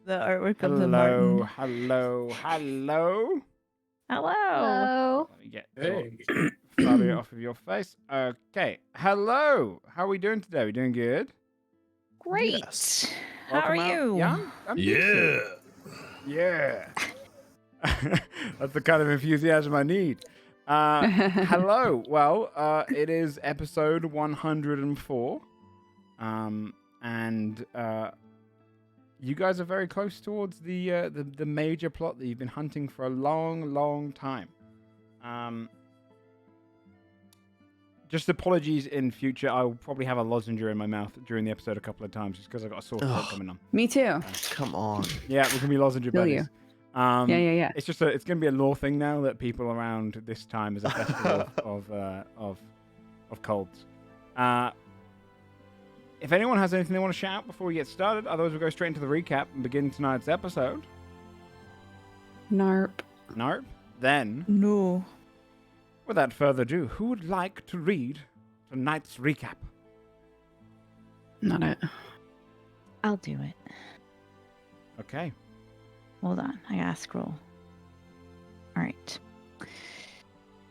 the artwork of the Martin. Hello. Hello. Hello. Let me get Hey. Fabio off of your face. Okay. Hello. How are we doing today? We doing good? Great. Yes. How are Welcome out. you? Yeah, I'm decent. Yeah. That's the kind of enthusiasm I need. Hello. Well, it is episode 104. And you guys are very close towards the major plot that you've been hunting for a long time. Just apologies in future. I'll probably have a lozenge in my mouth during the episode a couple of times just because I've got a sore throat coming on. Me too. Come on. Yeah, we're gonna be lozenge Feel buddies. Yeah. It's just it's gonna be a law thing now that people around this time is a festival of colds. If anyone has anything they want to shout out before we get started, otherwise we'll go straight into the recap and begin tonight's episode. Narp. Nope. Then, No. without further ado, who would like to read tonight's recap? Not it. I'll do it. Okay. Hold on. I gotta scroll. All right.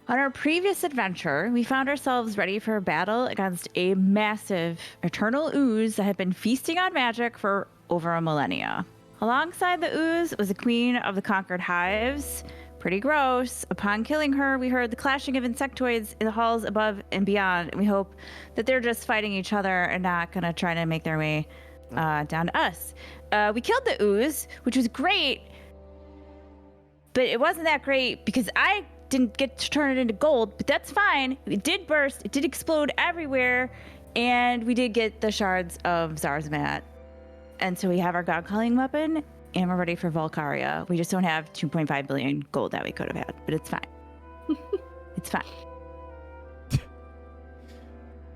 On our previous adventure, we found ourselves ready for a battle against a massive eternal ooze that had been feasting on magic for over a millennia. Alongside the ooze was the queen of the conquered hives. Pretty gross. Upon killing her, we heard the clashing of insectoids in the halls above and beyond, and we hope that they're just fighting each other and not gonna try to make their way down to us. We killed the ooze, which was great, but it wasn't that great because I didn't get to turn it into gold, but that's fine. It did burst, it did explode everywhere, and we did get the shards of Zarzmat. And so we have our god-calling weapon, and we're ready for Valkaria. We just don't have 2.5 billion gold that we could have had, but it's fine. It's fine.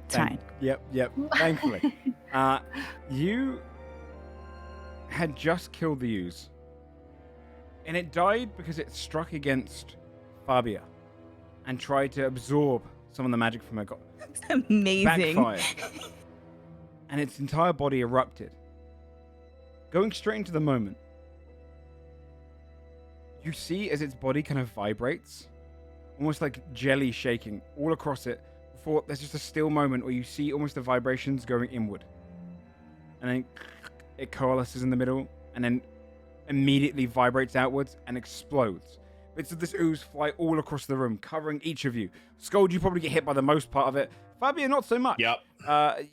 It's fine. Yep. Thankfully. You had just killed the ooze. And it died because it struck against Fabia and tried to absorb some of the magic from her god. It's amazing. Backfired. And its entire body erupted. Going straight into the moment, you see as its body kind of vibrates, almost like jelly shaking all across it, before there's just a still moment where you see almost the vibrations going inward. And then it coalesces in the middle, and then immediately vibrates outwards and explodes. Bits of this ooze fly all across the room, covering each of you. Scold, you probably get hit by the most part of it. Fabia, not so much. Yep.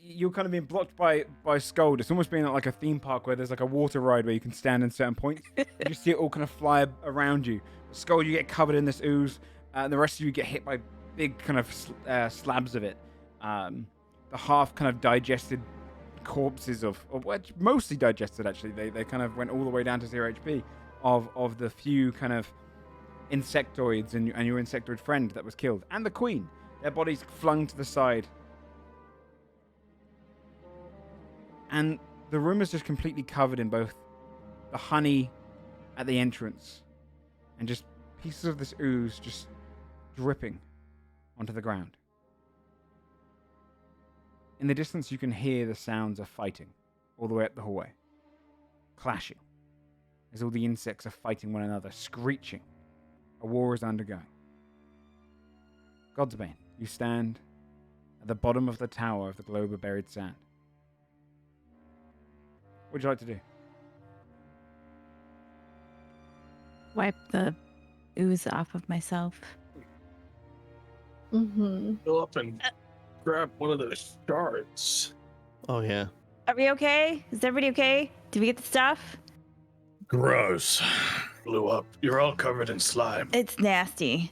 You're kind of being blocked by Scold. It's almost being like a theme park where there's like a water ride where you can stand in certain points. You just see it all kind of fly around you. Scold, you get covered in this ooze. And the rest of you get hit by big kind of slabs of it. The half kind of digested corpses of mostly digested actually. They kind of went all the way down to 0 HP of the few kind of insectoids and your insectoid friend that was killed, and the queen. Their bodies flung to the side. And the room is just completely covered in both the honey at the entrance and just pieces of this ooze just dripping onto the ground. In the distance, you can hear the sounds of fighting all the way up the hallway. Clashing. As all the insects are fighting one another, screeching. A war is undergoing. Godsbane, you stand at the bottom of the tower of the globe of buried sand. What would you like to do? Wipe the ooze off of myself. Mm-hmm. Go up and grab one of those shards. Oh, yeah. Are we okay? Is everybody okay? Did we get the stuff? Gross. Blew up. You're all covered in slime. It's nasty.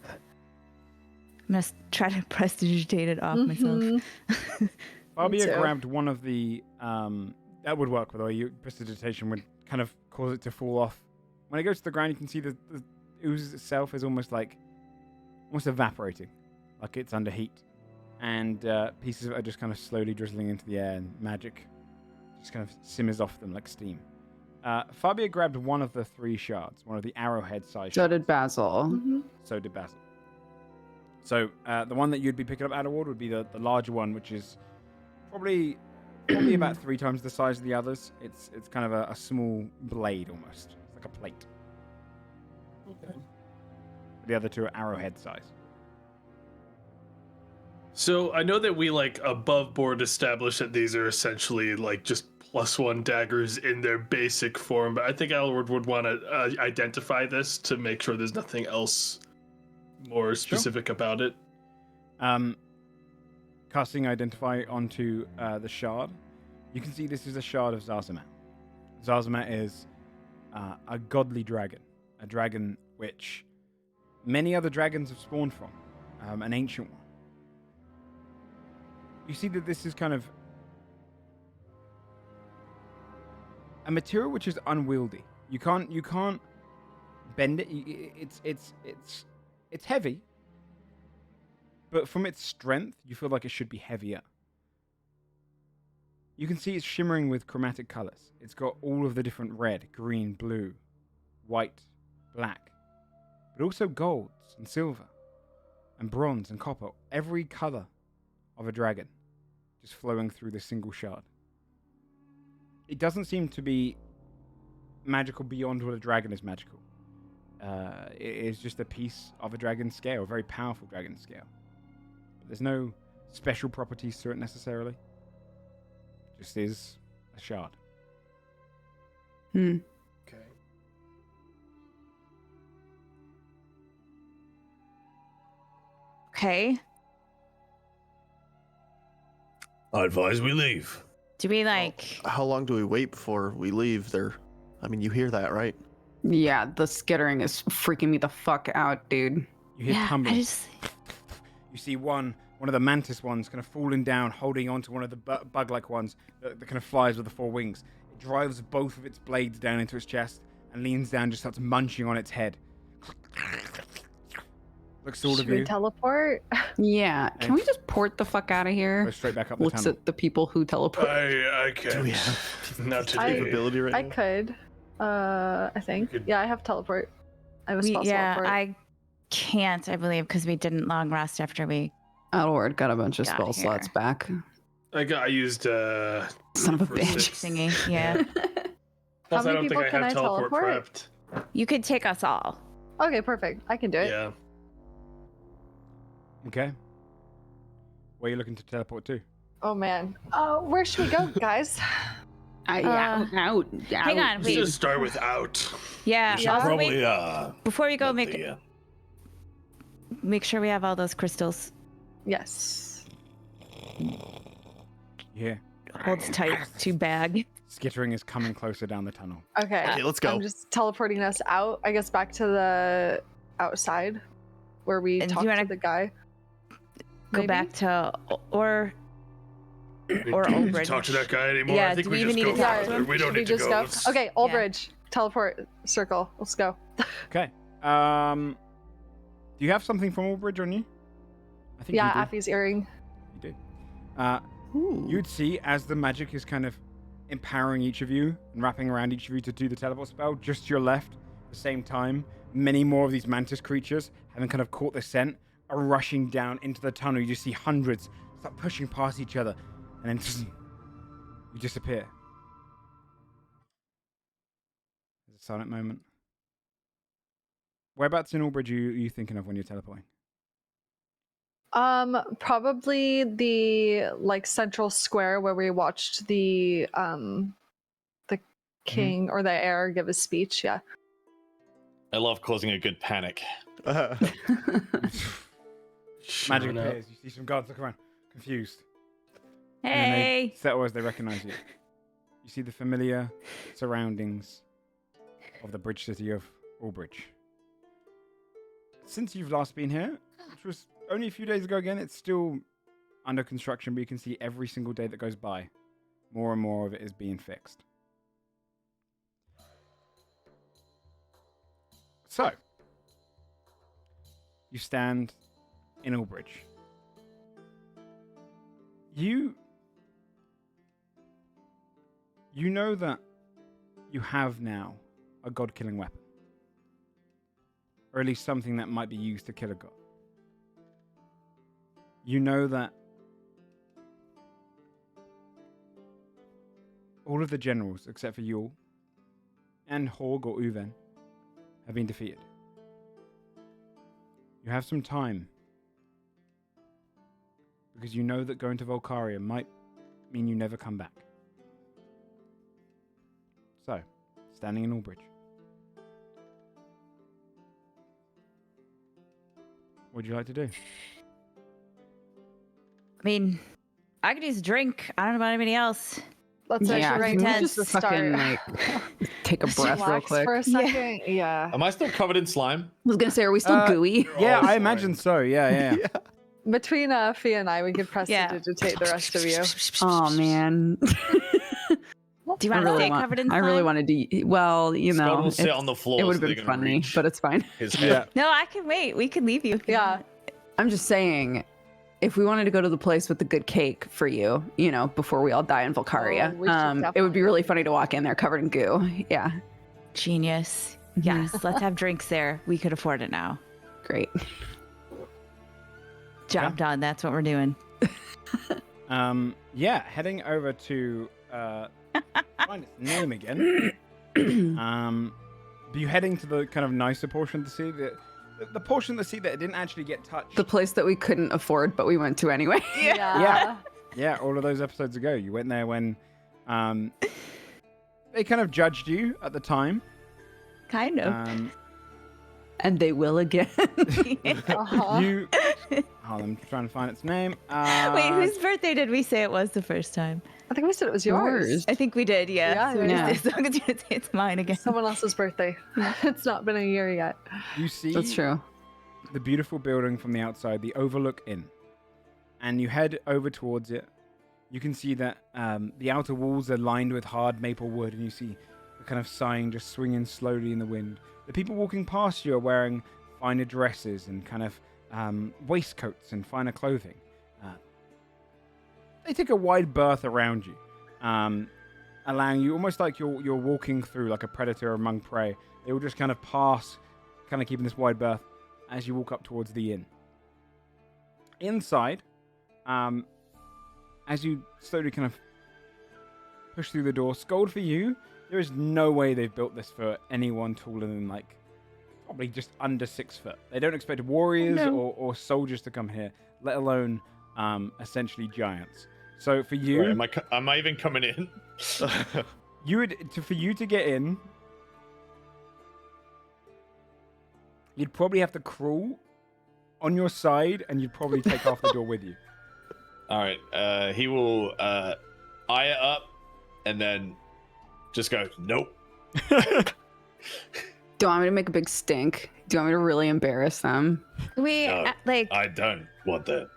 I'm gonna try to prestidigitate it off myself. Fabia too. grabbed one of the... that would work, by the way. Prestidigitation would kind of cause it to fall off. When it goes to the ground, you can see the ooze itself is almost evaporating. Like it's under heat. And pieces of it are just kind of slowly drizzling into the air, and magic just kind of simmers off them like steam. Fabia grabbed one of the 3 shards, one of the arrowhead size So shards. did Basil. Mm-hmm. So did Basil. So the one that you'd be picking up out of ward would be the larger one, which is probably probably about 3 times the size of the others. It's kind of a small blade almost. It's like a plate. Okay. The other two are arrowhead size. So I know that we like above board established that these are essentially like just +1 daggers in their basic form, but I think Alward would want to identify this to make sure there's nothing else more specific about it. Casting Identify onto the shard, you can see this is a shard of Zazamat. Zazamat is a godly dragon, a dragon which many other dragons have spawned from, an ancient one. You see that this is kind of a material which is unwieldy. You can't bend it. It's heavy, but from its strength, you feel like it should be heavier. You can see it's shimmering with chromatic colors. It's got all of the different red, green, blue, white, black, but also golds and silver and bronze and copper. Every color of a dragon just flowing through this single shard. It doesn't seem to be magical beyond what a dragon is magical. It is just a piece of a dragon scale, a very powerful dragon scale. But there's no special properties to it necessarily. Just is a shard. Hmm. Okay. Okay. I advise we leave. Do we like? How long do we wait before we leave there? I mean, you hear that, right? Yeah, the skittering is freaking me the fuck out, dude. You hear Yeah, tumbling. I just. You see one of the mantis ones kind of falling down, holding onto one of the bug-like ones that kind of flies with the 4 wings. It drives both of its blades down into its chest and leans down, just starts munching on its head. Looks all Should of we you. teleport? Yeah, can we just port the fuck out of here? Go straight back up the Looks tunnel. at the people who teleport. I Do can. we have Not today. capability right I now? could. I think. could- Yeah, I have teleport. I have a spell Yeah, teleport. I can't. I believe because we didn't long rest after we. Alward got a bunch of Got spell here. slots back. I used Son of a for bitch. six. Thingy. Yeah, How Plus, I many don't people think I can have I teleport teleport? prepped. you could take us all. Okay, perfect. I can do it. Yeah. Okay. Where are you looking to teleport to? Oh man. Where should we go, guys? Out. Hang on, Let's wait. just start with out. Yeah, We should also probably wait, before we go, let make the, make sure we have all those crystals. Yes. Yeah. Holds tight to bag. Skittering is coming closer down the tunnel. Okay. Okay, let's go. I'm just teleporting us out. I guess back to the outside where we And do talked you to wanna the guy. Go Maybe? back to or we or don't need to Albridge. talk to that guy anymore. Yeah, I think do we we even just need go to talk to farther. him? We don't Should need we to just go. go? Let's- Okay, Albridge. Teleport circle. Let's go. Okay. Do you have something from Albridge on you? I think Yeah, you do. Athy's earring. You do. You'd see as the magic is kind of empowering each of you and wrapping around each of you to do the teleport spell, just to your left, at the same time, many more of these mantis creatures, having kind of caught the scent, are rushing down into the tunnel. You just see hundreds start pushing past each other, and then you disappear. There's a silent moment. Whereabouts in Albridge are you thinking of when you're teleporting? Probably the like central square where we watched the king or the heir give his speech. Yeah. I love causing a good panic. Magic Showing up. appears. You see some guards look around, confused. And then hey, they settle as they recognize you. You see the familiar surroundings of the bridge city of Albridge. Since you've last been here, which was only a few days ago again, it's still under construction, but you can see every single day that goes by, more and more of it is being fixed. So, you stand in Albridge. You know that you have now a god-killing weapon. Or at least something that might be used to kill a god. You know that all of the generals, except for Yule, and Horg or Uven, have been defeated. You have some time, because you know that going to Valkaria might mean you never come back. So, standing in Albridge. What would you like to do? I mean, I could use a drink. I don't know about anybody else. Let's Yeah, actually can we right just start. fucking like take a breath real Relax quick? for a Yeah. second. Yeah. Am I still covered in slime? I was gonna say, are we still gooey? Yeah, Oh, I imagine so. Yeah. Between Fia and I, we could prestidigitate the rest of you. Oh man. Do you I want to really stay want. covered in I really slime? wanted to. Well, you Scott know, will sit it's- on the floor. it would so have they're been gonna funny, reach but it's fine. his Yeah. head. No, I can wait. We can leave you. Yeah. I'm just saying, if we wanted to go to the place with the good cake for you, you know, before we all die in Valkaria, Oh, we should it would be definitely- really funny to walk in there covered in goo. Yeah, Genius. Mhm. Yes, let's have drinks there. We could afford it now. Great. Job done. That's what we're doing. Yeah, heading over to find its name again. But you heading to the kind of nicer portion of the sea, the portion of the sea that didn't actually get touched. The place that we couldn't afford, but we went to anyway. Yeah. Yeah, all of those episodes ago, you went there when they kind of judged you at the time. Kind of. And they will again. Uh-huh. You. Hold on, I'm trying to find its name. Wait, whose birthday did we say it was the first time? I think we said it was yours. I think we did, yeah. Yeah, So we just- did. as long as you don't say it's mine again. Someone else's birthday. It's not been a year yet. You see That's true. the beautiful building from the outside, the Overlook Inn, and you head over towards it. You can see that the outer walls are lined with hard maple wood, and you see the kind of sign just swinging slowly in the wind. The people walking past you are wearing finer dresses and kind of waistcoats and finer clothing. They take a wide berth around you, allowing you almost like you're walking through like a predator among prey. They will just kind of pass, kind of keeping this wide berth as you walk up towards the inn. Inside, as you slowly kind of push through the door, Scold for you, there is no way they've built this for anyone taller than like probably just under 6 foot. They don't expect warriors or soldiers to come here, let alone essentially giants. So for you, Right, am I even coming in? for you to get in, you'd probably have to crawl on your side, and you'd probably take half the door with you. All right. He will eye it up, and then just go, nope. Do you want me to make a big stink? Do you want me to really embarrass them? We, No, like, I don't want that.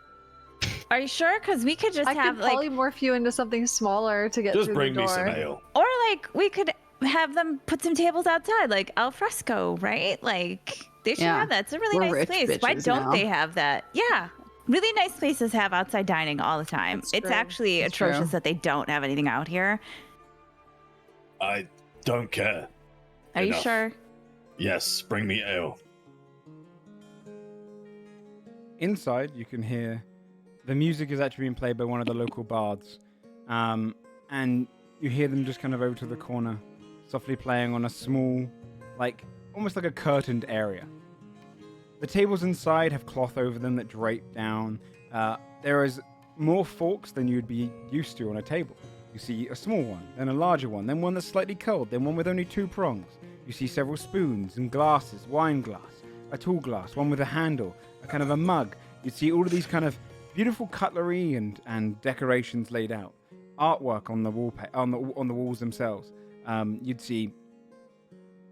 are you sure? Because we could just I have, could like, polymorph you into something smaller to get Just through bring the me door. some ale. or like, we could have them put some tables outside, like al fresco, right? Like, they should Yeah. have that. It's a really We're nice rich place. Why bitches don't now. they have that? Yeah. Really nice places have outside dining all the time. That's It's true. actually That's atrocious true. that they don't have anything out here. I don't care. Are you Enough. sure? Yes, bring me ale. Inside, you can hear the music is actually being played by one of the local bards. And you hear them just kind of over to the corner, softly playing on a small, like, almost like a curtained area. The tables inside have cloth over them that drape down. There is more forks than you'd be used to on a table. You see a small one, then a larger one, then one that's slightly curled, then one with only 2 prongs. You see several spoons and glasses, wine glass, a tall glass, one with a handle, a kind of a mug. You see all of these kind of beautiful cutlery and decorations laid out, artwork on the on the walls themselves. You'd see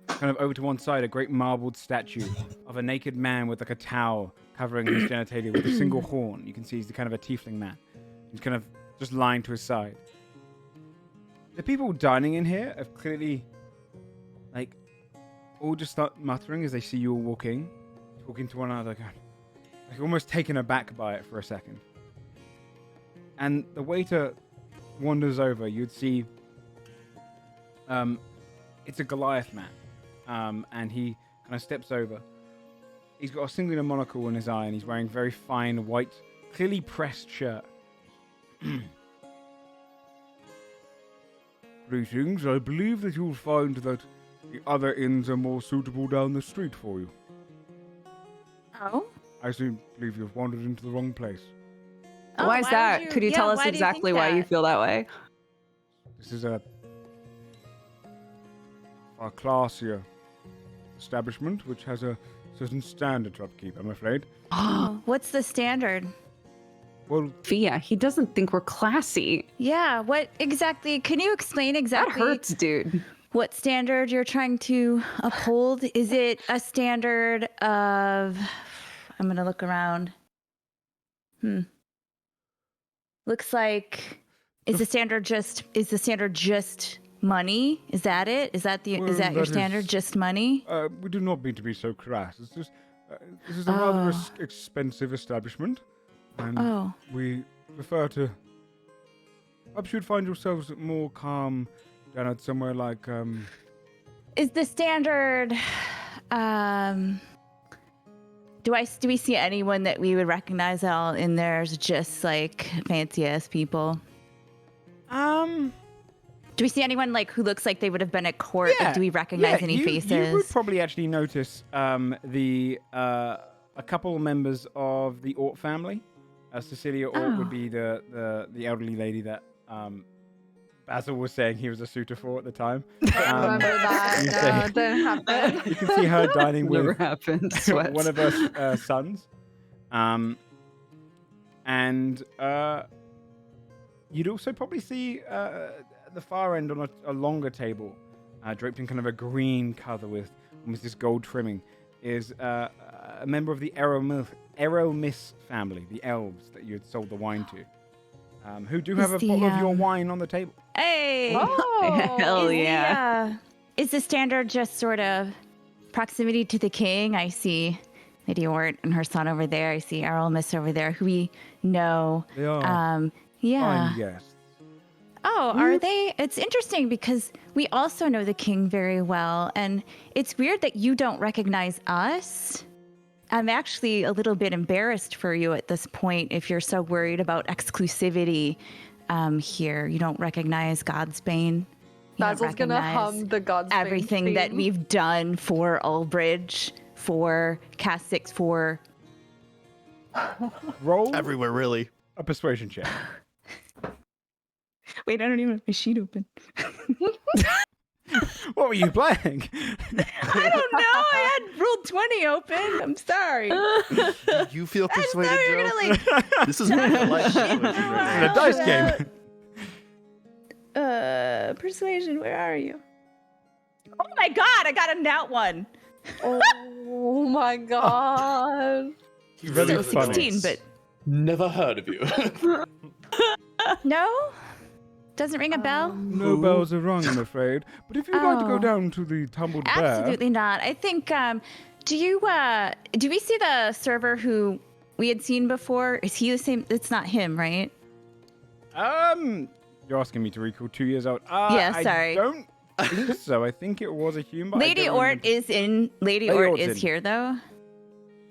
kind of over to one side a great marbled statue of a naked man with like a towel covering his genitalia with a single horn. You can see he's the kind of a tiefling man. He's kind of just lying to his side. The people dining in here have clearly, like, all just start muttering as they see you all walking, talking to one another, going, like almost taken aback by it for a second. And the waiter wanders over. You'd see, it's a Goliath man, and he kind of steps over. He's got a singular monocle in his eye, and he's wearing very fine white, clearly pressed shirt. Greetings. I believe that you'll find that the other inns are more suitable down the street for you. Oh. I believe you've wandered into the wrong place. Oh, Why is would that? Could you tell us why do you think exactly why you that? feel that way? This is a classier establishment which has a certain standard to upkeep, I'm afraid. Oh, what's the standard? Well, Fia, he doesn't think we're classy. Yeah, what exactly? Can you explain That exactly hurts, dude. what standard you're trying to uphold? Is it a standard of... I'm going to look around. Looks like... Is the standard just money? Is that it? Is that Well, is that your that standard? is- Just money? we do not mean to be so crass. It's just this is a rather Oh. expensive establishment, and Oh. we prefer to. Perhaps you'd find yourselves more calm down at somewhere like Is the standard do we see anyone that we would recognize all in there as just like fancy ass people? Do we see anyone like who looks like they would have been at court? Like, do we recognize any faces? You would probably actually notice a couple of members of the Ort family. Cecilia Ort would be the elderly lady that Basil was saying he was a suitor for at the time. Remember that? you No, say- it didn't happen. You can see her dining Never with happened. Sweats. one of her sons. And you'd also probably see at the far end on a longer table, draped in kind of a green color with almost this gold trimming, is a member of the Aeromis family, the elves that you had sold the wine to, who do have a Is the, bottle of your wine on the table. Hey! Oh, Hell Is yeah. is the standard just sort of proximity to the king? I see Lady Ort and her son over there. I see Aramis over there, who we know. They are Yeah. fine guests. Oh, are they? It's interesting because we also know the king very well, and it's weird that you don't recognize us. I'm actually a little bit embarrassed for you at this point if you're so worried about exclusivity here. You don't recognize Godsbane. You don't Basil's gonna recognize hum the Godsbane everything that theme. we've done for Albridge, for Cast 6, for... Roll Everywhere, really. a persuasion check. Wait, I don't even have my sheet open. What were you playing? I don't know. I had rolled 20 open. I'm sorry. Do you feel I'm persuaded, sorry. You're Joe? gonna like... This is not a life situation It's right a now. dice game. Persuasion, where are you? Oh my god, I got a nat one. Oh my god. Really Still funny. 16, but Never heard of you. no? Doesn't ring a bell? No bells are rung, I'm afraid. But if you'd like to go Oh. down to the Tumbled Bear, Absolutely not. I think, do we see the server who we had seen before? Is he the same? It's not him, right? you're asking me to recall 2 years old. Yeah, sorry. I don't think so. I think it was a human. but I Lady don't Ort remember. is in. Lady Lady Ort Ort's is in. here, though.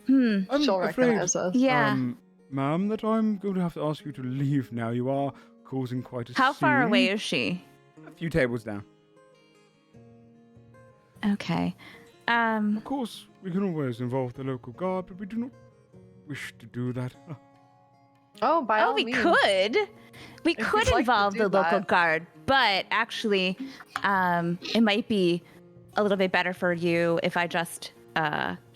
I'm She'll afraid, recognize us. Yeah. Ma'am, that I'm going to have to ask you to leave now. You are causing quite a How far scene. away is she? A few tables down. Okay. Of course, we can always involve the local guard, but we do not wish to do that. Oh, by all we means. could. We If could you'd like to involve do the local that. guard, but actually, it might be a little bit better for you if I just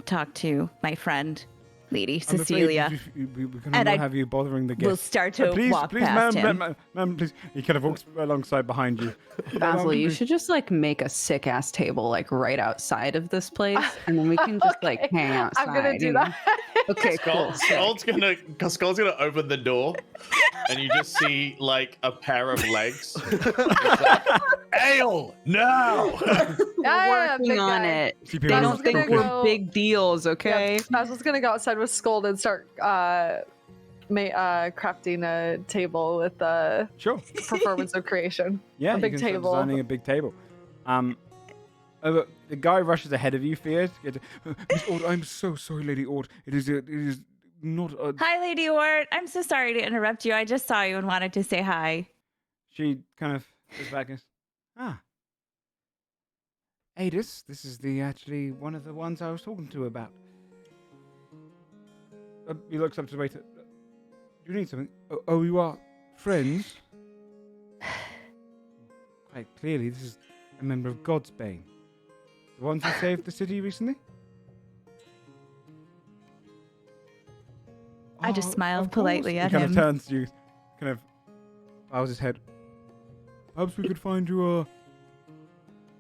talk to my friend, Lady I'm afraid Cecilia. we can And not I have you bothering the guests. We'll start to please, walk please, past ma'am, him. ma'am, please. He kind of walks alongside behind you. Basil, you Please. should just like make a sick ass table like right outside of this place, and then we can just like Okay, hang outside. I'm gonna do you know? that. Okay, cool. Skull's gonna open the door, and you just see like a pair of legs. It's like, Ale now. Yeah, Working big on guy. it. See They people don't just think gonna talking. we're go- big deals, okay? Yeah, Basil's gonna go outside with Scold and start crafting a table with the Sure. performance of creation. Yeah, A you big can start table. designing a big table. The guy rushes ahead of you, feared. Miss Ord, I'm so sorry, Lady Ord. It is not a. Hi, Lady Ort. I'm so sorry to interrupt you. I just saw you and wanted to say hi. She kind of goes back and says, Ah. Adis, this is actually one of the ones I was talking to about. He looks up to the waiter. Do you need something? Oh, you are friends? Quite clearly, this is a member of Godsbane. The ones who saved the city recently? I just Oh, smiled of course. politely at He kind him. of turns to you, kind of bows his head. Perhaps we could find you a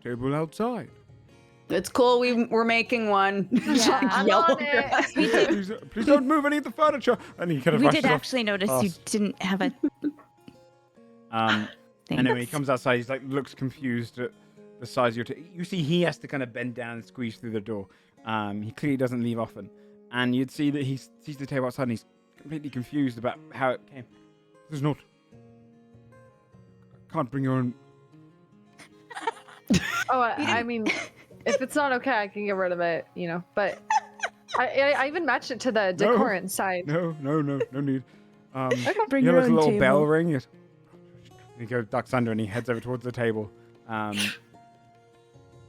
table outside. It's cool. We're making one. Yeah. I'm Yell on over it. us. Please don't move any of the furniture. And he kind of We rushes did off. actually notice you past. didn't have a And then when he Thanks. comes outside, he's like looks confused at the size of your table. You see, he has to kind of bend down and squeeze through the door. He clearly doesn't leave often, and you'd see that he sees the table outside and he's completely confused about how it came. There's not. Can't bring your own. Oh, I mean, if it's not okay, I can get rid of it, you know. But I even matched it to the No. decor inside. No need. Bring You your hear like a own little table. bell ring. He goes ducks under and he heads over towards the table.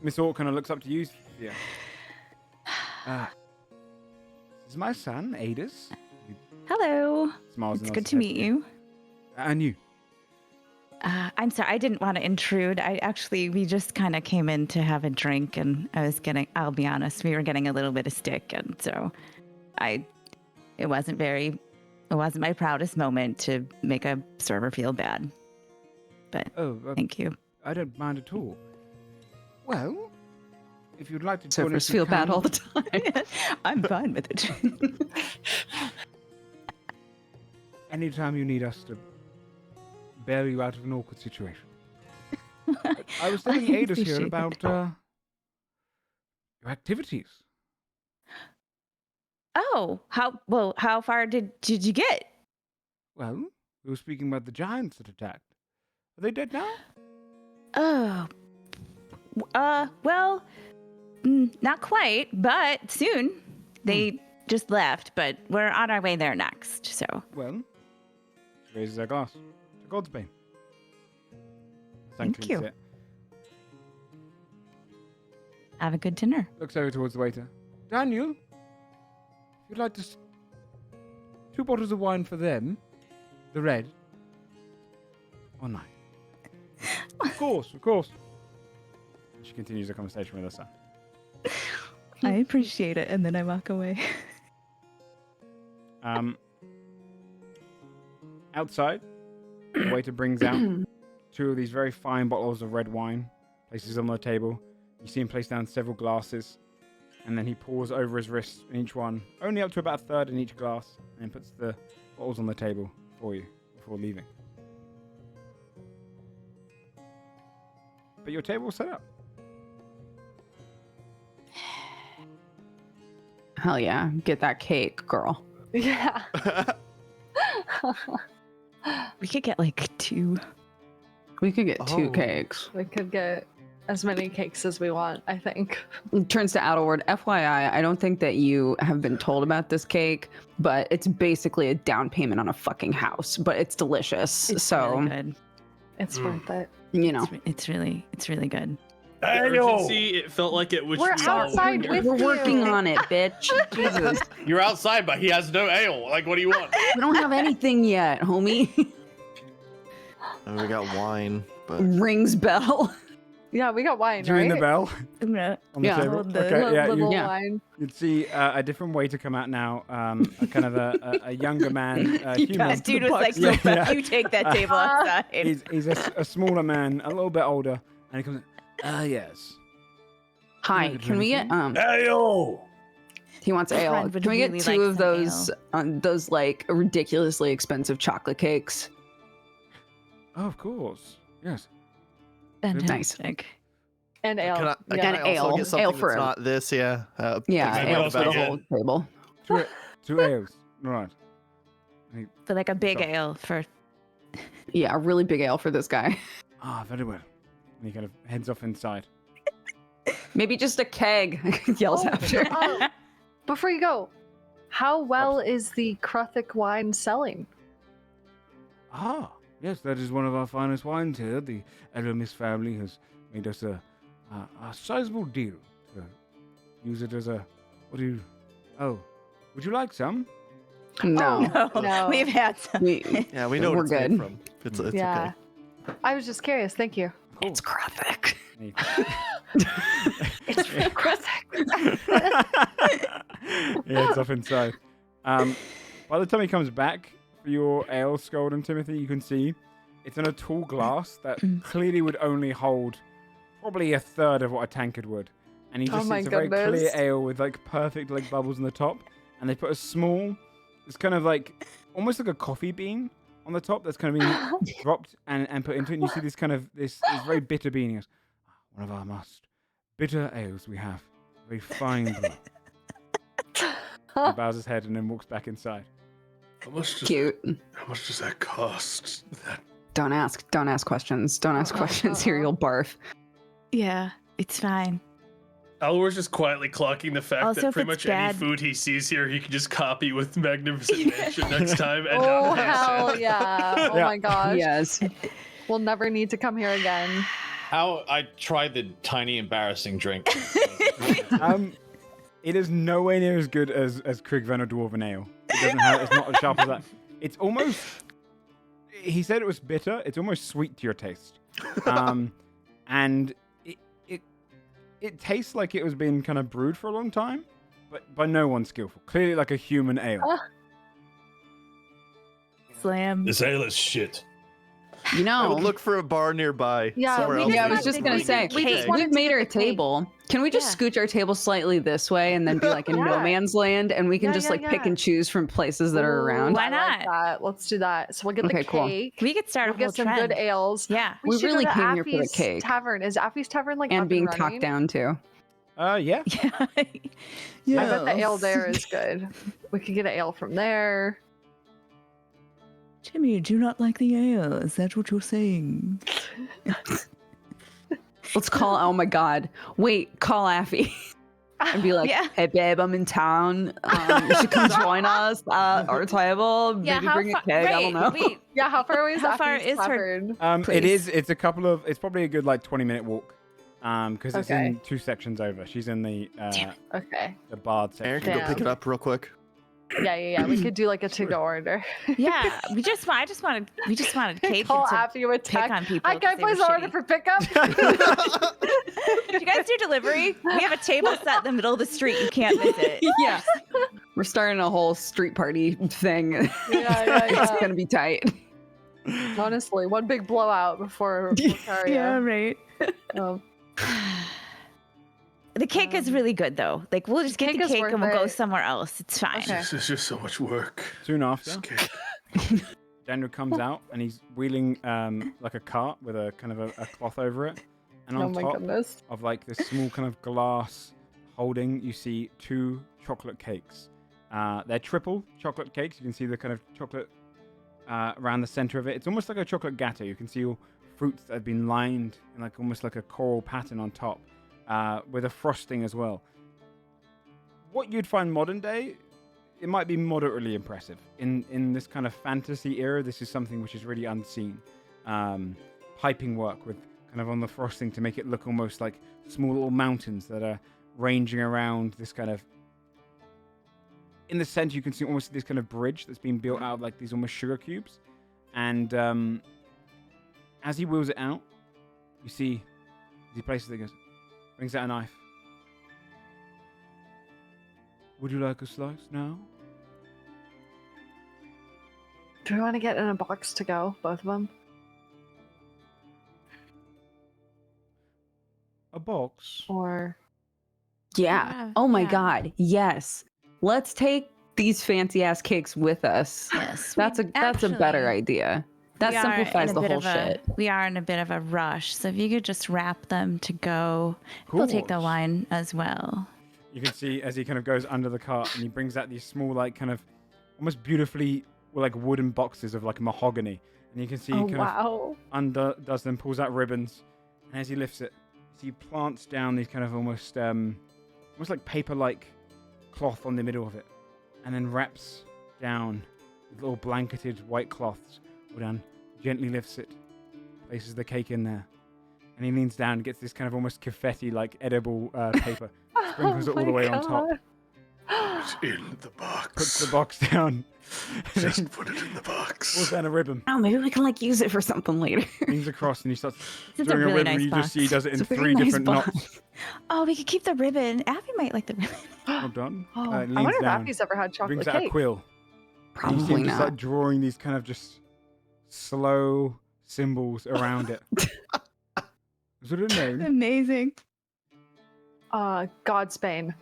Miss Orc kind of looks up to you. Yeah. This is my son, Adis. He Hello. smiles. It's and good nods to his head meet you. And you. I'm sorry, I didn't want to intrude. We just kind of came in to have a drink, and I'll be honest, we were getting a little bit of stick, and so it wasn't my proudest moment to make a server feel bad. But Oh, thank you. I don't mind at all. Well, if you'd like to join us, Surfers you feel bad can. all the time. I'm fine with it. Anytime you need us to bail you out of an awkward situation. I was telling Adis here appreciate about it. your activities. Oh, how far did you get? Well, we were speaking about the giants that attacked. Are they dead now? Oh, well, not quite, but soon. They just left, but we're on our way there next, so. Well, she raises her glass to Godsbane. Thank Sanctions you. it. Have a good dinner. Looks over towards the waiter. Daniel, if you'd like to 2 bottles of wine for them, the red, or nine. Of course. And she continues the conversation with her son. I appreciate it, and then I walk away. Outside, the waiter brings out 2 of these very fine bottles of red wine, places them on the table. You see him place down several glasses, and then he pours over his wrist in each one, only up to about a third in each glass, and then puts the bottles on the table for you before leaving. But your table's set up. Hell yeah. Get that cake, girl. Yeah. We could get like 2. We could get 2 Oh. cakes. We could get as many cakes as we want, I think. Turns to Adelward. FYI, I don't think that you have been told about this cake, but it's basically a down payment on a fucking house, but it's delicious. It's so, really good. It's worth it. you know. It's really good. The Daniel! urgency, it felt like it was. We're outside with We're working you. on it, bitch. Jesus. You're outside, but he has no ale. Like, what do you want? We don't have anything yet, homie. And we got wine, but Rings bell. Yeah, we got wine, Do you ring right? the bell on the Yeah. table? The Okay, yeah, Little Yeah. wine. you'd see a different waiter come out now, a kind of a younger man, human. That dude was like, Yeah, "No, yeah. you take that table outside." He's a smaller man, a little bit older, and he comes in, yes. Hi, Would you can we get like Ale! he wants My ale. friend would Can we get really 2 like of some those like ridiculously expensive chocolate cakes? Oh, of course. Yes. Fantastic. And ale. can I, yeah. can And I also ale. get something Ale for that's him. not this? Yeah. Yeah, Maybe ale I'll for the get whole table. 2 ales. Right. For like a big So- ale for. Yeah, a really big ale for this guy. Ah, very well. And he kind of heads off inside. Maybe just a keg. Yells after. Oh, before you go, how well is the Kruthic wine selling? Ah, Yes, that is one of our finest wines here. The Eldermis family has made us a sizable deal to use it as a. What do you? Oh, would you like some? No. No. We've had some. Yeah, we know We're what it's made good. from. It's Yeah. I was just curious. Thank you. It's graphic. And It's aggressive. yeah, it's off inside. By the time he comes back for your ale, Scold and Timothy, you can see it's in a tall glass that clearly would only hold probably a third of what a tankard would. And he Oh just my it's a very clear goodness. ale with like perfect like bubbles on the top. And they put a small, it's kind of like almost like a coffee bean on the top that's kind of been dropped and put into it. And you see this kind of this very bitter bean. He goes, one of our most bitter ales we have. Very fine blood. He bows his head and then walks back inside. How much does Cute. How much does that cost? Don't ask questions. Don't ask questions here, you'll barf. Yeah, it's fine. Alwar's just quietly clocking the fact Also, that if pretty it's much any bad- food he sees here, he can just copy with Magnificent Mansion next time. And Oh not pay a hell cent. yeah! Oh Yeah. my gosh. Yes. We'll never need to come here again. How I tried the tiny embarrassing drink. It is nowhere near as good as Krigven or Dwarven Ale. It doesn't have. It's not as sharp as that. It's almost. He said it was bitter. It's almost sweet to your taste, and it tastes like it was being kind of brewed for a long time, but by no one skillful. Clearly, like a human ale. Slam. This ale is shit. You I know, would look for a bar nearby. Yeah, somewhere we else. yeah, I just was just wanted gonna to say, get the cake. we've made our the cake. table. Can we just Yeah. scooch our table slightly this way and then be like in no Yeah. man's land, and we can Yeah, just yeah, like pick yeah. and choose from places that are Ooh, around? Why I like not? that. Let's do that. So we'll get Okay, the cool. cake. We could start We'll a whole get some trend. good ales. Yeah. We should go really to came here for the Athy's cake. Tavern. Is Athy's Tavern like And up being and talked running? down to. Yeah. Yeah. I bet the ale there is good. We could get an ale from there. Timmy, you do not like the ale. Is that what you're saying? Let's call. Oh my God! Wait, call Athy and be like, Yeah. "Hey babe, I'm in town. You should come join us at our table. Maybe bring a keg. I don't know." Wait, Yeah, how far away is How far Athy's is her- Tavern? It Please. is. It's a couple of. It's probably a good like 20-minute walk. Because it's Okay. in 2 sections over. She's in the Okay. the bard Aaron section. can go pick it up real quick. Yeah. We could do like a to-go order. yeah. We just wanted Kate Call to Athy with pick tech. on people. Hi, can I 'cause they were place an order shitty. for pickup? Do you guys do delivery? We have a table set in the middle of the street. You can't miss it. Yeah, we're starting a whole street party thing. Yeah. It's gonna be tight. Honestly, one big blowout before Valkaria. right. Um, The cake is really good though. Like we'll just get Cake the is cake worth and we'll go it. somewhere else. It's fine. Okay. This is just so much work. Soon after, This cake. Daniel comes out and he's wheeling like a cart with a kind of a cloth over it, and oh on my top goodness. of like this small kind of glass holding, you see 2 chocolate cakes. They're triple chocolate cakes. You can see the kind of chocolate around the center of it. It's almost like a chocolate gatto. You can see all fruits that have been lined in like almost like a coral pattern on top, with a frosting as well. What you'd find modern day, it might be moderately impressive. In this kind of fantasy era, this is something which is really unseen. Piping work with kind of on the frosting to make it look almost like small little mountains that are ranging around this kind of. In the center, you can see almost this kind of bridge that's been built out of like these almost sugar cubes. And as he wheels it out, you see as he places it, he goes, brings out a knife. Would you like a slice now? Do we want to get in a box to go, both of them? A box? Or Yeah. Oh my yeah. God. Yes. Let's take these fancy ass cakes with us. Yes. That's a better actually- idea. That we are simplifies in a the bit whole of a- shit. We are in a bit of a rush, so if you could just wrap them to go, we'll take the Course. wine as well. You can see as he kind of goes under the cart and he brings out these small, like, kind of almost beautifully, like, wooden boxes of, like, mahogany. And you can see he oh kind of wow. undoes them, pulls out ribbons. And as he lifts it, he plants down these kind of almost like paper-like cloth on the middle of it. And then wraps down with little blanketed white cloths all down gently lifts it, places the cake in there, and he leans down and gets this kind of almost confetti, like edible paper, sprinkles it all the way on top, It's in the box. puts the box down, Just put it in the pulls box. down a ribbon, Oh, maybe we can like use it for something later. leans across, and he starts It's a doing really ribbon. nice And you just see he box. does it in It's a 3 very nice different box. knots. Oh, we could keep the ribbon. Abby might like the ribbon. Well done. Oh, He I leans wonder if down, Abby's ever had chocolate brings out a cake. quill. And you see Probably him just not. like drawing these kind of just slow symbols around it. Is it a name? Amazing. Godsbane. Godsbane.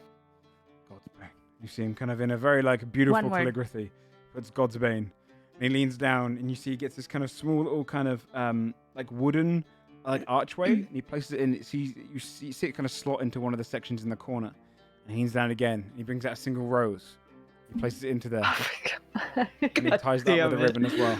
You see him kind of in a very like beautiful One word. calligraphy. Puts Godsbane. And he leans down and you see he gets this kind of small little kind of like wooden like archway and he places it in. You see it kind of slot into one of the sections in the corner. And he leans down again. And he brings out a single rose. He places it into there. And he ties that up with a ribbon as well.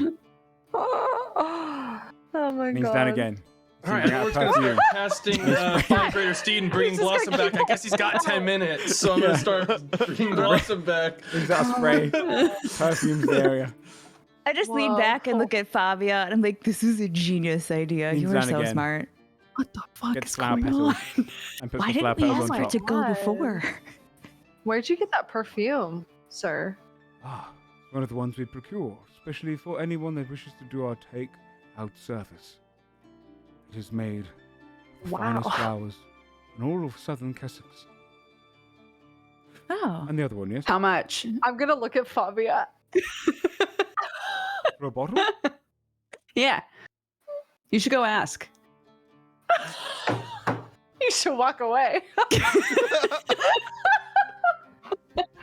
Oh my And he's god. down again. All right, Bring out Edward's gonna perfume. start casting Find Greater Steed and bringing He's just Blossom gonna back. I guess he's got 10 minutes, so I'm gonna start bringing Blossom back. Brings out a spray. Perfumes the area. I just lean Whoa. back and look at Fabia, and I'm like, "This is a genius idea. Leans You are down so again. smart. What the fuck Gets is flower going petals. on? And puts Why the flower didn't we petals on ask top. her to go God. before?" Where'd you get that perfume, sir? Ah, one of the ones we procure, especially for anyone that wishes to do our take-out service. It is made of the finest Wow. flowers in all of southern Sussex. Oh, And the other one, yes? How much? I'm gonna look at Fabia. For a bottle? Yeah. You should go ask. You should walk away.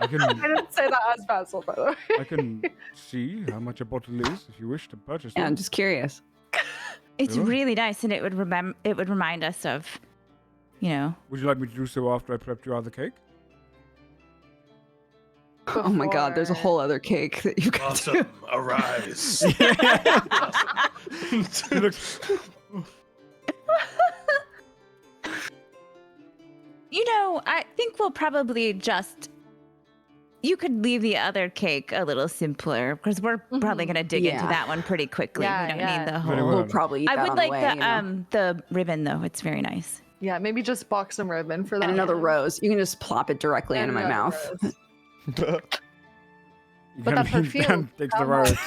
I can, I didn't say that as Basil, by the way. I can see how much a bottle is if you wish to purchase Yeah, one. I'm just curious. it's Really? really nice, and it would remind us of, you know. Would you like me to do so after I prepped your other cake? Oh my god, there's a Before- whole other cake that you could do. Blossom, arise. He looks, You know, I think we'll probably just. You could leave the other cake a little simpler because we're probably going to dig into Yeah. that one pretty quickly. Yeah, we don't yeah. need the Very whole. well. We'll probably eat I that would on like the way, you know? the ribbon though. It's very nice. Yeah, maybe just box some ribbon for that. And another one. rose. You can just plop it directly And into my another mouth. rose. he But kind that of leans perfume, down, takes the how rose,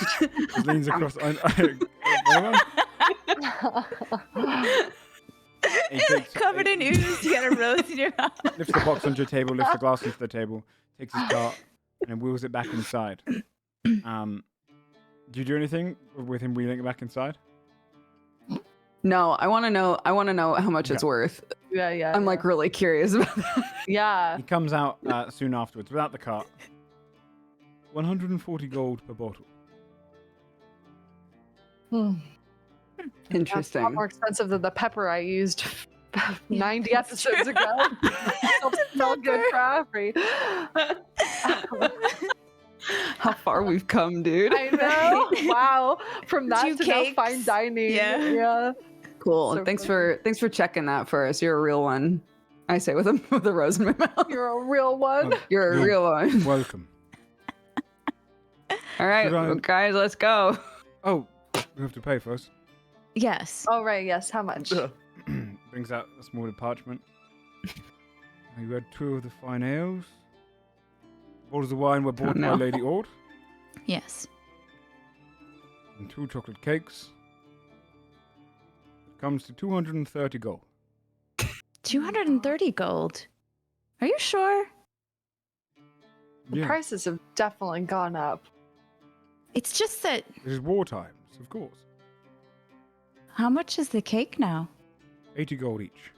just leans across. He takes- Covered in ooze. You got a rose in your mouth. lifts the box onto the table, lifts the glass onto the table, takes his cart, and then wheels it back inside. Do you do anything with him wheeling it back inside? No, I want to know how much it's Yeah. worth. Yeah. I'm like really curious about that. Yeah. He comes out soon afterwards without the cart. 140 gold per bottle. That's a Interesting. lot more expensive than the pepper I used 90 episodes ago. Still smell good for Avery. How far we've come, dude. I know. Wow. From that 2 to now cakes. fine dining. Yeah. Cool. So thanks funny. for checking that for us. You're a real one. I say with a rose in my mouth. You're a real one. Oh, You're a you're real one. welcome. All right, Should I- well, guys, let's go. Oh, we have to pay first. Yes. Oh, right. Yes. How much? Brings out a small parchment. You had 2 of the fine ales. Bottles of wine were bought no. by Lady Ord. Yes. And 2 chocolate cakes. It comes to 230 gold. 230 gold. Are you sure? The Yeah, prices have definitely gone up. It's just that. this is war times, of course. How much is the cake now? 80 gold each.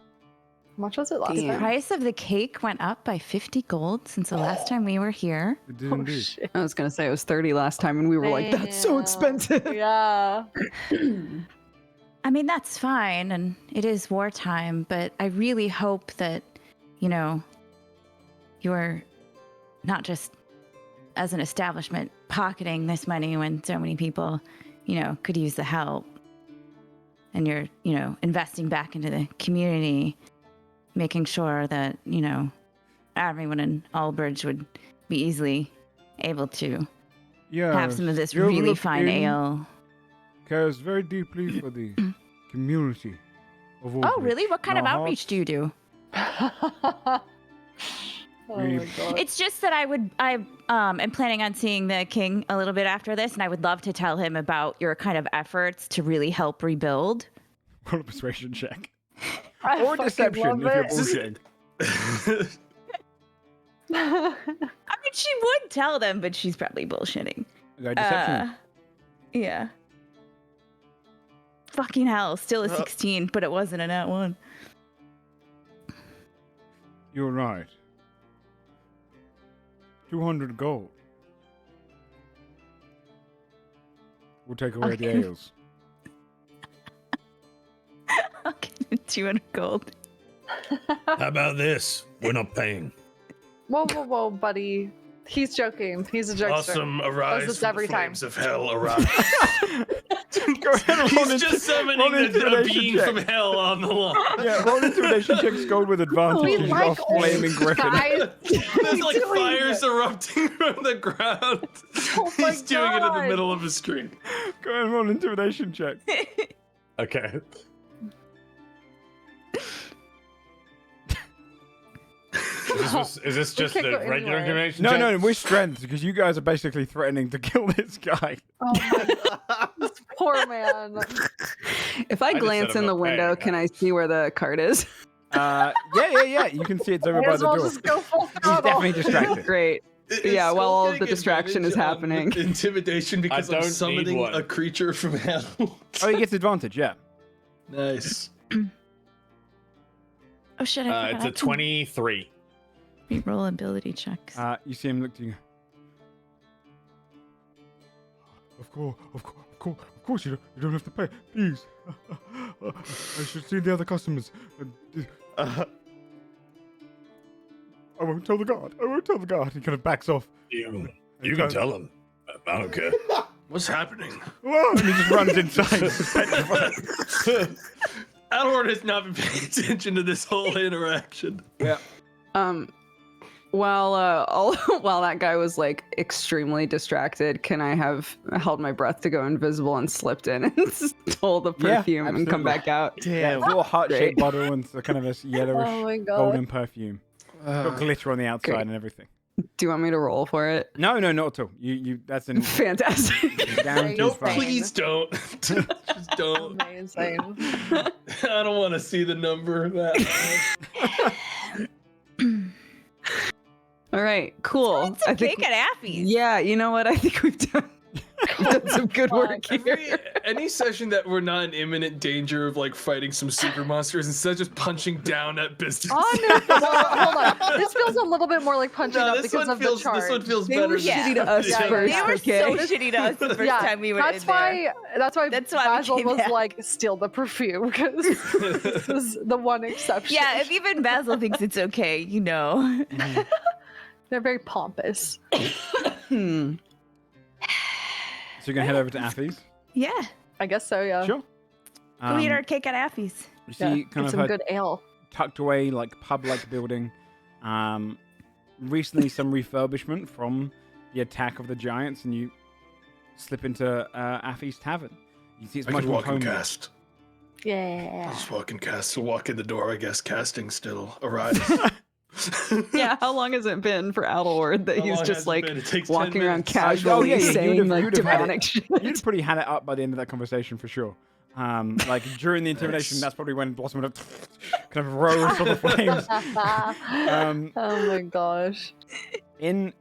How much was it last Damn. The time? price of the cake went up by 50 gold since the last time we were here. It did Oh, indeed. shit. I was gonna say it was 30 last time, and we were like, "That's so Damn. expensive." Yeah. I mean, that's fine, and it is wartime, but I really hope that, you know, you're not just as an establishment pocketing this money when so many people, you know, could use the help. And you're, you know, investing back into the community, making sure that, you know, everyone in Albridge would be easily able to Yeah. have some of this the really Overlook fine Inn ale. cares very deeply for the community of Oh, Albridge. really? What kind In of our outreach do you do? Oh my god. It's just that I am planning on seeing the king a little bit after this, and I would love to tell him about your kind of efforts to really help rebuild. Roll a persuasion check. I Or fucking deception love if you're it. bullshitting. I mean, she would tell them, but she's probably bullshitting. Okay, deception. Yeah. Fucking hell, still a Uh. 16, but it wasn't a nat 1. You're right. 200 gold. We'll take away the Okay. ales. Okay, 200 gold. How about this? We're not paying. Whoa, buddy. He's joking. He's a jokester. Awesome, arise this from every the time. flames of hell, arise. Go ahead and roll He's just summoning roll a intimidation being check. from hell on the lawn. Yeah, roll intimidation check Gold with advantage. We because you got a like flaming griffin. guys. There's like doing fires it? erupting from the ground. Oh my He's doing it in the God. middle of a stream. Go ahead and roll intimidation check. Okay. Is this just can't a go regular anywhere. intimidation No, check? no, we're strength because you guys are basically threatening to kill this guy. Oh my this poor man. If I just glance said I'm in the not window, paying. can I see where the cart is? Yeah. You can see it's over May by as the well door. just go full He's throttle. definitely distracted. Great. Yeah, while all of the distraction is happening. Intimidation because don't I'm need summoning one. a creature from hell. Oh, he gets advantage, yeah. Nice. Oh shit, I It's a 23. Reroll ability checks. You see him look to you. Of course, you don't have to pay. Please. I should see the other customers. I won't tell the guard. He kind of backs off. You can tell him. I don't care. What's happening? Whoa, and he just runs inside. He's petrified. Alward has not been paying attention to this whole interaction. Yeah. While that guy was like extremely distracted, can I have held my breath to go invisible and slipped in and stole the Yeah, perfume and come absolutely. back out? Yeah, it's a little heart-shaped Great. bottle and a kind of a yellowish Oh my god. golden perfume. Got glitter on the outside Great. and everything. Do you want me to roll for it? No, not at all. You that's an Fantastic. guaranteed No, fine. please don't. Just don't. Amazing. I don't want to see the number that. All right, cool. Find some cake at Athy's. Yeah, you know what? I think we've done some good work here. Any session that we're not in imminent danger of like fighting some super monsters, instead of just punching down at business. Oh no! Hold on. This feels a little bit more like punching up because of the charge. This one feels They better. were than- shitty to us Yeah, first, They were okay? so shitty to us the first time we were that's in there. That's why That's why we Basil came was back. like, steal the perfume, because this is the one exception. Yeah, if even Basil thinks it's okay, you know. They're very pompous. Hmm. So you're gonna head over to Athy's? Yeah, I guess so, yeah. Sure. go eat our cake at Athy's. You see Yeah, kind get of some her good ale. tucked away like pub-like building. Recently some refurbishment from the attack of the giants, and you slip into Athy's Tavern. You see it's I much could more walk and homely. cast. Yeah. I'll just walk and cast. So walk in the door, I guess. Casting still arrives. Yeah, how long has it been for Adelward that How he's long just has it like been? It takes 10 walking around minutes. casually you'd saying have- like you'd have had demonic shit? You'd pretty had it up by the end of that conversation for sure. Like during the intimidation, Nice. that's probably when Blossom would have kind of rose from the flames. Oh my gosh. In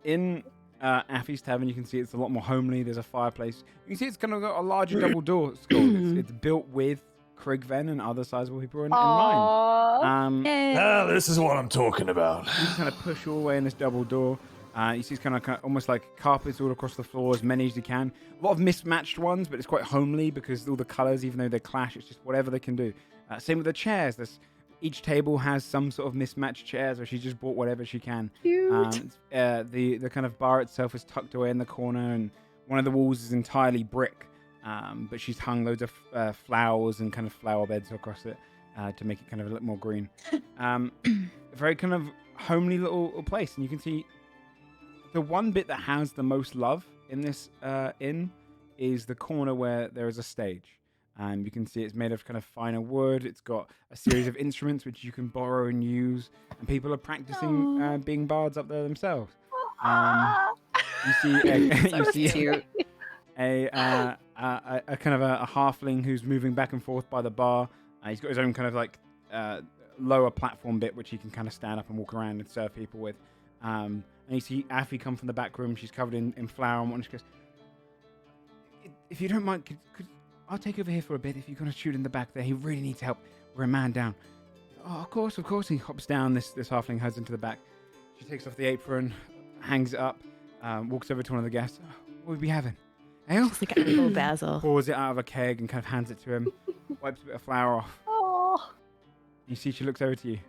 Athy's Tavern, you can see it's a lot more homely. There's a fireplace. You can see it's kind of got a larger double door skull. It's built with Krigven and other sizable people in mind. Aww. Ah, this is what I'm talking about. You just kind of push your way in this double door. You see it's kind of almost like carpets all across the floor, as many as you can. A lot of mismatched ones, but it's quite homely because all the colors, even though they clash, it's just whatever they can do. Same with the chairs. Each table has some sort of mismatched chairs, where she just bought whatever she can. Cute. The kind of bar itself is tucked away in the corner, and one of the walls is entirely brick. But she's hung loads of flowers and kind of flower beds across it to make it kind of a little more green. A very kind of homely little place, and you can see the one bit that has the most love in this inn is the corner where there is a stage. You can see it's made of kind of finer wood. It's got a series of instruments which you can borrow and use, and people are practicing being bards up there themselves. You see a kind of a halfling who's moving back and forth by the bar. He's got his own kind of like lower platform bit which he can kind of stand up and walk around and serve people with. And you see Athy come from the back room. She's covered in flour and she goes, if you don't mind, could I'll take over here for a bit if you're going to shoot in the back there. He really needs help. We're a man down. Oh, of course. He hops down. This halfling heads into the back. She takes off the apron, hangs it up, walks over to one of the guests. Oh, what would we having? Ale? It's like a little basil. Pours it out of a keg and kind of hands it to him. Wipes a bit of flour off. Oh. You see she looks over to you.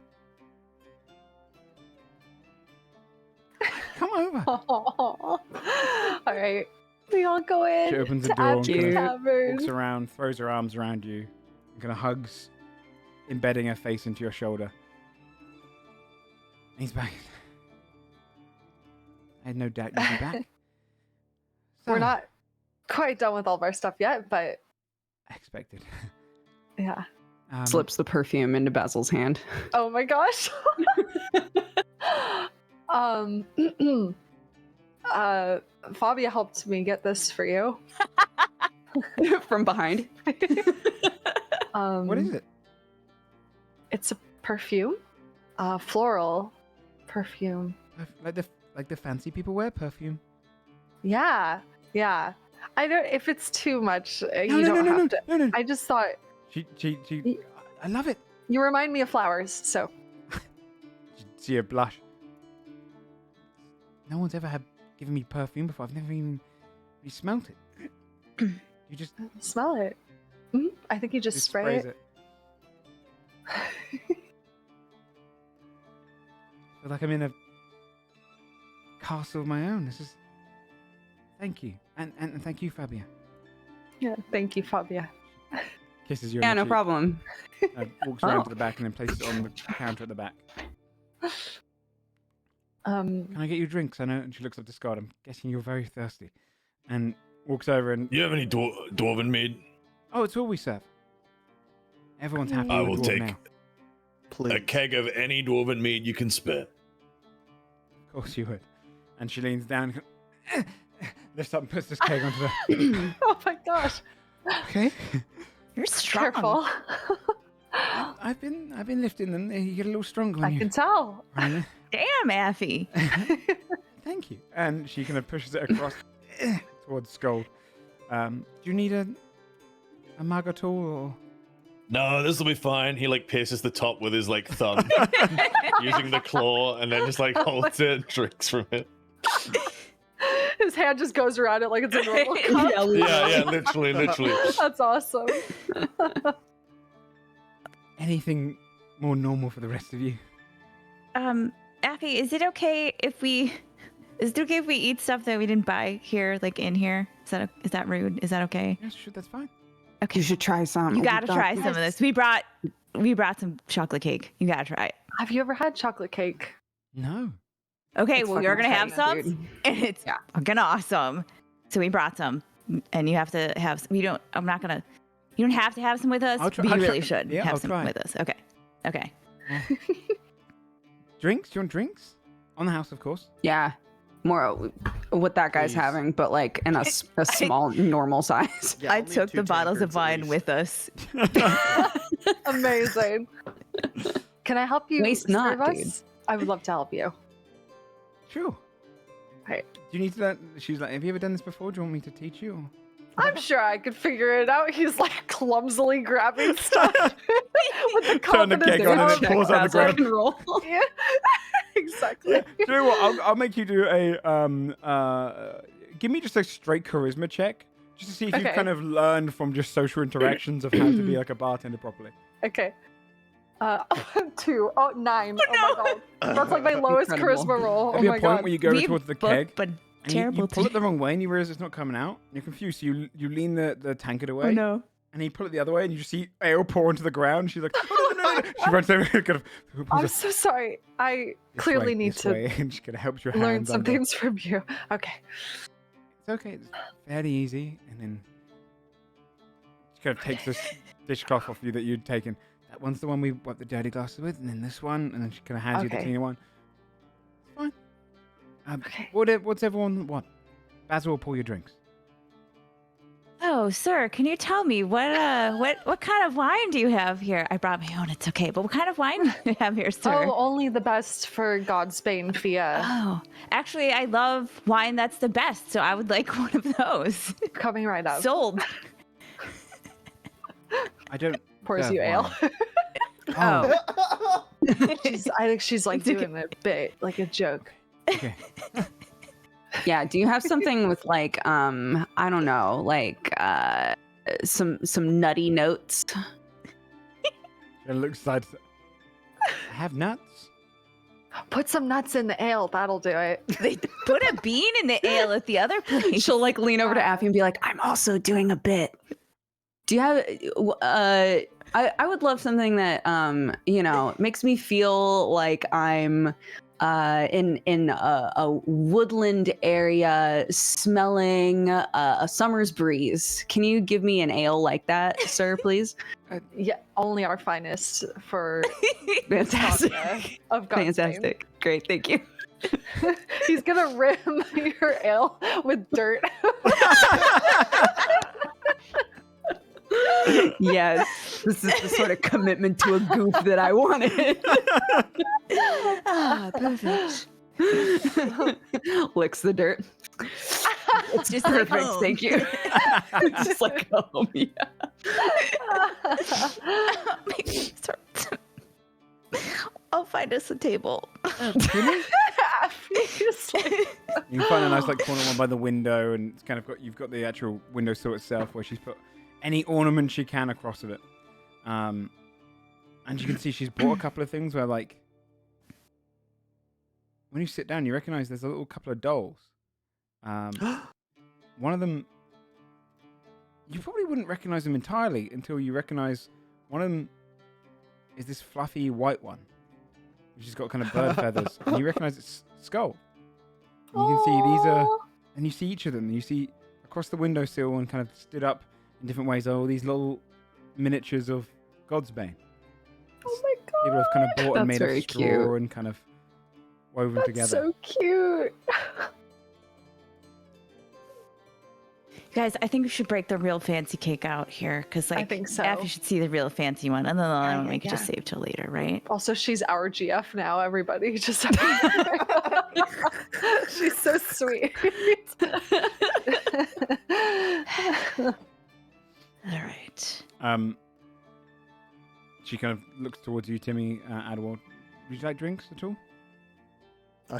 Come over. All right. We all go in. She opens the to door and Athy's kind of Tavern. walks around, throws her arms around you, and kind of hugs, embedding her face into your shoulder. And he's back. I had no doubt you'd be back. We're So, not quite done with all of our stuff yet, but expected. yeah. Slips the perfume into Basil's hand. Oh my gosh. Fabia helped me get this for you. From behind. What is it? It's a perfume, floral perfume. Like the fancy people wear perfume. Yeah. I don't. If it's too much, No, you no, don't no, have no, to. no, no. I just thought I love it. you remind me of flowers. So You see her blush. No one's ever given me perfume before. I've never even really smelt it. You just smell it. I think you just spray sprays it. I feel like I'm in a castle of my own. This is. Thank you, and thank you, Fabia. Yeah. Thank you, Fabia. Kisses you. Yeah, on the no cheek, problem. walks around to the back and then places it on the counter at the back. Can I get you drinks? I know. And she looks up to Scott. I'm guessing you're very thirsty, and walks over and. You have any dwarven mead? Oh, it's all we serve. Everyone's happy. I with will dwarf take now. Please. a keg of any dwarven mead you can spare. Of course you would. And she leans down, and lifts up and puts this keg onto the. Oh my gosh. Okay. You're strong. Careful. I've been lifting them. You get a little stronger when I you. can tell. Right? Damn, Athy. Thank you. And she kind of pushes it across towards Scold. Do you need a mug at all? Or? No, this will be fine. He like pierces the top with his like thumb, using the claw, and then just like holds it and drinks from it. His hand just goes around it like it's a normal cup. Yeah, literally. That's awesome. Anything more normal for the rest of you? Athy, is it okay if we eat stuff that we didn't buy here, like in here? Is that rude? Is that okay? Yes, sure, that's fine. Okay. You should try some. You gotta try some of this. We brought some chocolate cake. You gotta try it. Have you ever had chocolate cake? No. Okay, It's well you're fucking gonna have exciting, some, dude. and it's fucking awesome. So we brought some, and you have to have. You don't have to have some with us, I'll try- but you I'll really try- should yeah, have I'll some try. with us. Okay. Drinks? Do you want drinks? On the house, of course. Yeah. More what that guy's Please. having, but like in a small, normal size. Yeah, I I'll need took 2 the bottles of tankards at wine with us. Amazing. Can I help you Waste serve not, us? dude. I would love to help you. Sure. Right. Do you need to learn? She's like, have you ever done this before? Do you want me to teach you? Or? I'm sure I could figure it out. He's like clumsily grabbing stuff with the Turn the confidence. keg on and of- it pours out the Basil ground. can roll. Yeah, exactly. Do you know what? I'll make you do a give me just a straight charisma check, just to see if you've Okay. kind of learned from just social interactions of how to be like a bartender properly. Okay. 2. Oh, 9. Oh my god. That's like my lowest Incredible. charisma roll. Oh There'll be a my point god. where you go We towards the both keg. been And terrible. you pull it today. the wrong way and you realize it's not coming out. You're confused. So you lean the tankard away. Oh no. And you pull it the other way and you just see ale pour into the ground. She's like, oh, no. She runs over and kind of pulls I'm it so sorry. I this clearly way, need this to way, and she kind of helps your learn hands some under. things from you. Okay. It's okay. It's fairly easy. And then she kind of takes this dishcloth off you that you'd taken. That one's the one we wipe the dirty glasses with, and then this one, and then she kind of hands you the Okay. cleaner one. It's fine. Okay. What's everyone want? Basil will pour your drinks. Oh, sir, can you tell me what kind of wine do you have here? I brought my own. It's okay, but what kind of wine do you have here, sir? Oh, only the best for Godsbane, Fia. Oh, actually, I love wine that's the best, so I would like one of those. Coming right up. Sold. I don't. Pours serve you ale. wine. Oh, I think she's like It's okay. doing a bit, like a joke. Okay. Yeah, do you have something with like I don't know, like some nutty notes? It looks side. I have nuts. Put some nuts in the ale. That'll do it. they put a bean in the ale at the other place. She'll like lean over to Athy and be like, "I'm also doing a bit." Do you have I would love something that makes me feel like I'm in a woodland area smelling a summer's breeze. Can you give me an ale like that, sir, please? Yeah, only our finest for Fantastic. vodka of Godsbane. Fantastic. Great, thank you. He's gonna rim your ale with dirt. Yes, this is the sort of commitment to a goof that I wanted. Ah, perfect. Licks the dirt. It's just like Perfect, home. thank you. It's just like home, yeah. My knees hurt. I'll find us a table. Just like- You can find a nice like corner one by the window, and it's kind of you've got the actual windowsill itself where she's put any ornament she can across of it. And you can see she's bought a couple of things where like when you sit down, you recognize there's a little couple of dolls. One of them, you probably wouldn't recognize them entirely until you recognize one of them is this fluffy white one, which has got kind of bird feathers, and you recognize it's Skull. And you can see these are, and you see each of them. And you see across the windowsill and kind of stood up in different ways are all these little miniatures of Godsbane. Oh my god. People have kind of bought and That's made of very straw cute. and kind of woven That's together. so cute. Guys, I think we should break the real fancy cake out here because, like, I think so. After you should see the real fancy one, and then the other one we yeah, could just yeah. save till later, right? Also, she's our GF now, everybody. Just she's so sweet. All right. She kind of looks towards you, Timmy, Adward. Would you like drinks at all?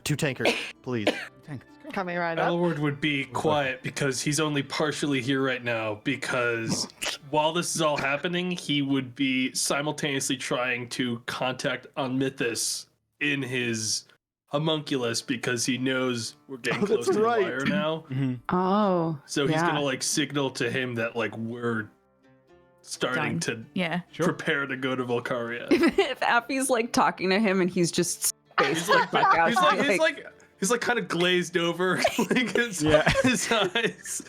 2 tankers, please. Thanks. Coming right up. Elward would be quiet because he's only partially here right now, because while this is all happening, he would be simultaneously trying to contact Onmythus in his homunculus because he knows we're getting Oh, close that's to right. the wire now. Mm-hmm. Oh, So he's yeah. gonna like signal to him that like we're starting to Yeah. Sure. prepare to go to Valkaria. If Appy's like talking to him and he's just He's like, back out, he's like kind of glazed over, like his eyes.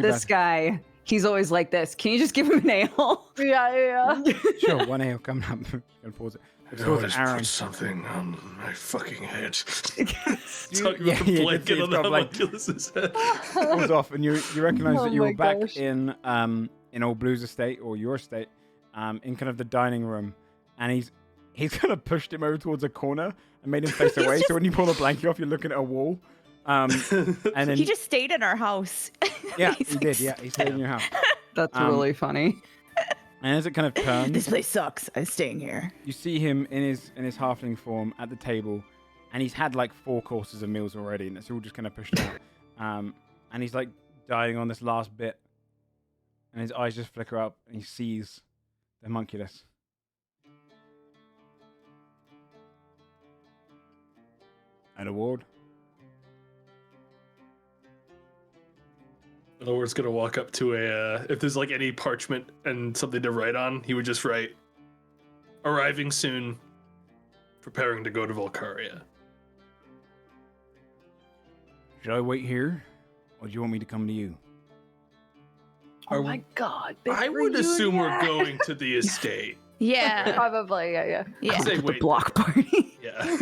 this guy, he's always like this. Can you just give him an ale? Yeah. Sure, one ale coming up. Gonna pause it. It's towards Aaron. something on my fucking head. You- Talking yeah, about the yeah, you can blanket see on it's the got a blanket. homunculus's head. Pulls off, and you recognize Oh that you were my back gosh. in Old Blue's estate or your estate, in kind of the dining room, and he's kind of pushed him over towards a corner and made him face away. So when you pull the blanket off, you're looking at a wall. And then He just stayed in our house. yeah, He's he like, did. Yeah, he stayed in your house. That's Um, really funny. And as it kind of This turns, place sucks. I'm staying here. you see him in his halfling form at the table, and he's had like 4 courses of meals already, and it's all just kind of pushed out. And he's like dying on this last bit, and his eyes just flicker up, and he sees the homunculus. An award. Elward's gonna walk up to if there's like any parchment and something to write on, he would just write, "Arriving soon, preparing to go to Valkaria." Should I wait here, Or do you want me to come to you? Oh my god. big I would assume we're reunion. going to the estate. Yeah. Probably, yeah. Yeah. Say, The wait. block party. Yeah.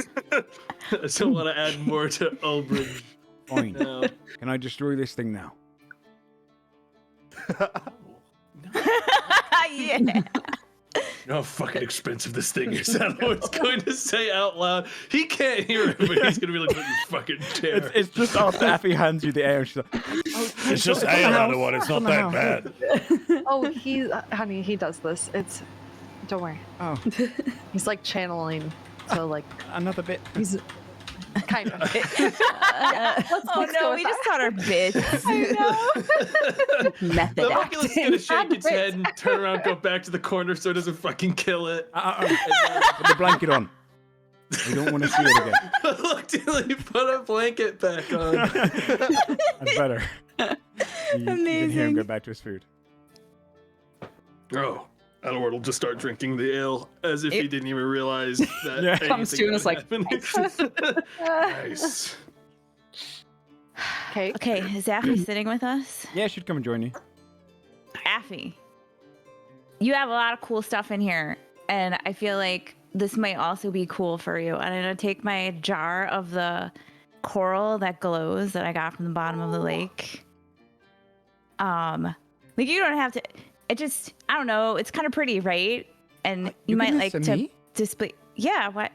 I still want to add more to Albridge. Fine. No. Can I destroy this thing now? Yeah. You know how fucking expensive this thing is. I don't know what it's going to say out loud. He can't hear it, but he's going to be like, "What you fucking dare." It's just after Athy hands you the ale, she's like, It's just on the ale, house. one. It's on not the that house. bad. Oh, honey, he does this. Don't worry. Oh, He's like channeling. So like, another bit. he's kind of. Oh let's no, go we with just got our bits. Method The Oculus is going to acting. shake its head and turn around, go back to the corner so it doesn't fucking kill it. Put the blanket on. We don't want to see it again. Reluctantly put a blanket back on. That's better. You can hear him Amazing. go back to his food. Oh, Adelward will just start drinking the ale as if he didn't even realize that. Yeah. Comes to anything and is would like, happen. Nice. Okay. Okay, is Athy sitting with us? Yeah, she'd come and join you. Athy, you have a lot of cool stuff in here, and I feel like this might also be cool for you. And I'm gonna take my jar of the coral that glows that I got from the bottom of the lake. Like you don't have to. It just, I don't know. It's kind of pretty, right? And you you're might giving like this to me? display. Yeah. What?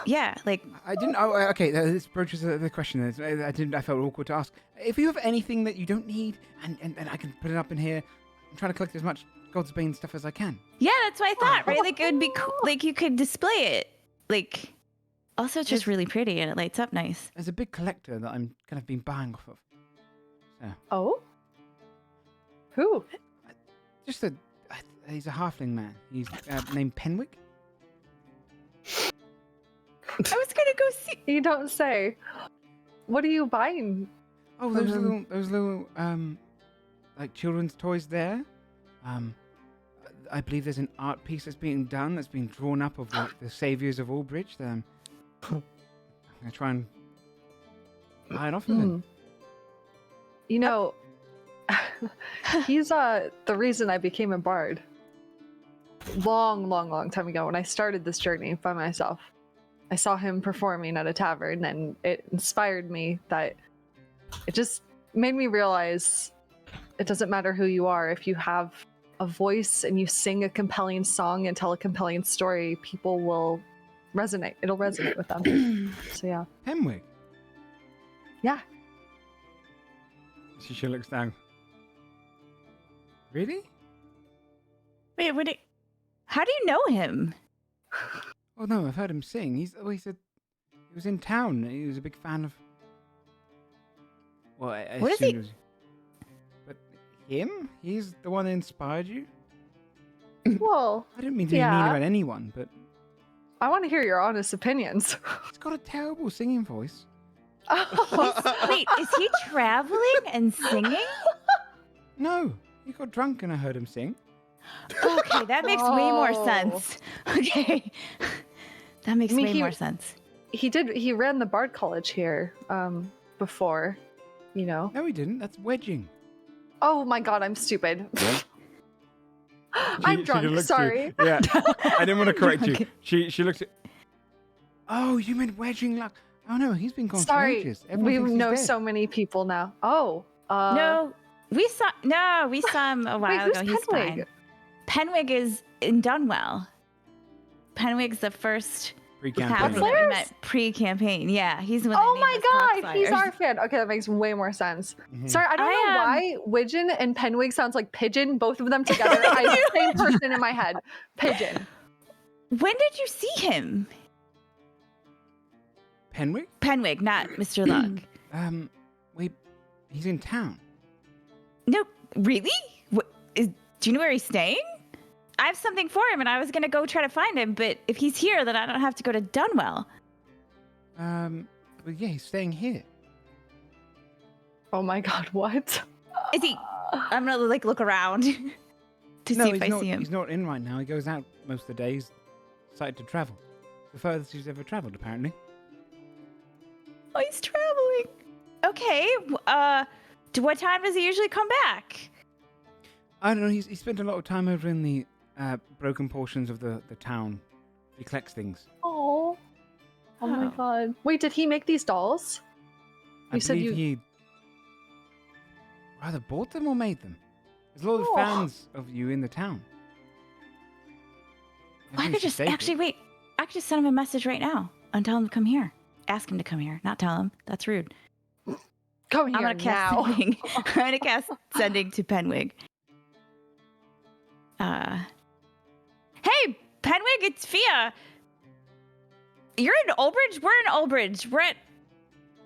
Yeah. Like. I didn't. Oh, okay. This broaches the question. I didn't. I felt awkward to ask. If you have anything that you don't need, and I can put it up in here, I'm trying to collect as much Godsbane stuff as I can. Yeah, that's what I thought, right? Like it would be cool. Like you could display it. Like. Also, it's just really pretty and it lights up nice. There's a big collector that I'm kind of been buying off of. Oh. Who? Just he's a halfling man. He's named Penwick. I was gonna go see. You don't say. What are you buying? Oh, those little like children's toys there. I believe there's an art piece that's being done that's being drawn up of the saviors of Albridge. I'm gonna try and buy it off of him. You know, he's the reason I became a bard. Long time ago when I started this journey by myself. I saw him performing at a tavern and it inspired me that it just made me realize it doesn't matter who you are. If you have a voice and you sing a compelling song and tell a compelling story, people will resonate. It'll resonate with them. So yeah. Penwick. Yeah. She looks down. Really? Wait, how do you know him? Oh no, I've heard him sing. He said he was in town. He was a big fan of. Well, I What is assumed he- it was- But him? He's the one that inspired you? Well, I didn't mean to be mean Yeah. about anyone, but I want to hear your honest opinions. he's got a terrible singing voice. Oh, Wait, is he traveling and singing? No, he got drunk and I heard him sing. Okay, that makes way more Oh. sense. Okay. That makes I mean, way he- more sense. he ran the Bard College here before, you know. No, he didn't. That's wedging. Oh my god, I'm stupid. I'm She drunk, looked at you. sorry. Yeah, I didn't want to correct you. She looks at. Oh, you meant wedging luck. Oh no, he's been gone for Sorry, ages. Everyone we thinks he's know dead. so many people now. Oh, No, we saw him a while who's ago. He's Penwig? fine. Penwig is in Dunwell. Penwig's the first Pre-campaign. half that we Counselors? met pre-campaign. Yeah, he's the one. Oh that my named us god, he's Cockflyers. our fan. Okay, that makes way more sense. Mhm. Sorry, I don't know why Widgeon and Penwig sounds like pigeon. Both of them together. I have the same person in my head. Pigeon. When did you see him? Penwick? Penwig, not Mr. Luck. Wait, he's in town. No, really? Do you know where he's staying? I have something for him, and I was gonna go try to find him. But if he's here, then I don't have to go to Dunwell. Well, yeah, he's staying here. Oh my god, what? Is he? I'm gonna look around to No, see if he's I not, see him. He's not in right now. He goes out most of the days. Decided to travel. The furthest he's ever traveled, apparently. Oh, he's traveling. Okay. What time does he usually come back? I don't know. He spent a lot of time over in the broken portions of the town. He collects things. Oh my Oh. god. Wait, did he make these dolls? I You said believe you- he either bought them or made them. There's a lot of Oh. fans of you in the town. I could just actually wait. I could just send him a message right now and tell him to come here. Ask him to come here, not tell him. That's rude. Come here I'm gonna cast now. sending. I'm gonna cast sending to Penwig. Hey, Penwig, it's Fia. You're in Albridge? We're in Albridge. We're at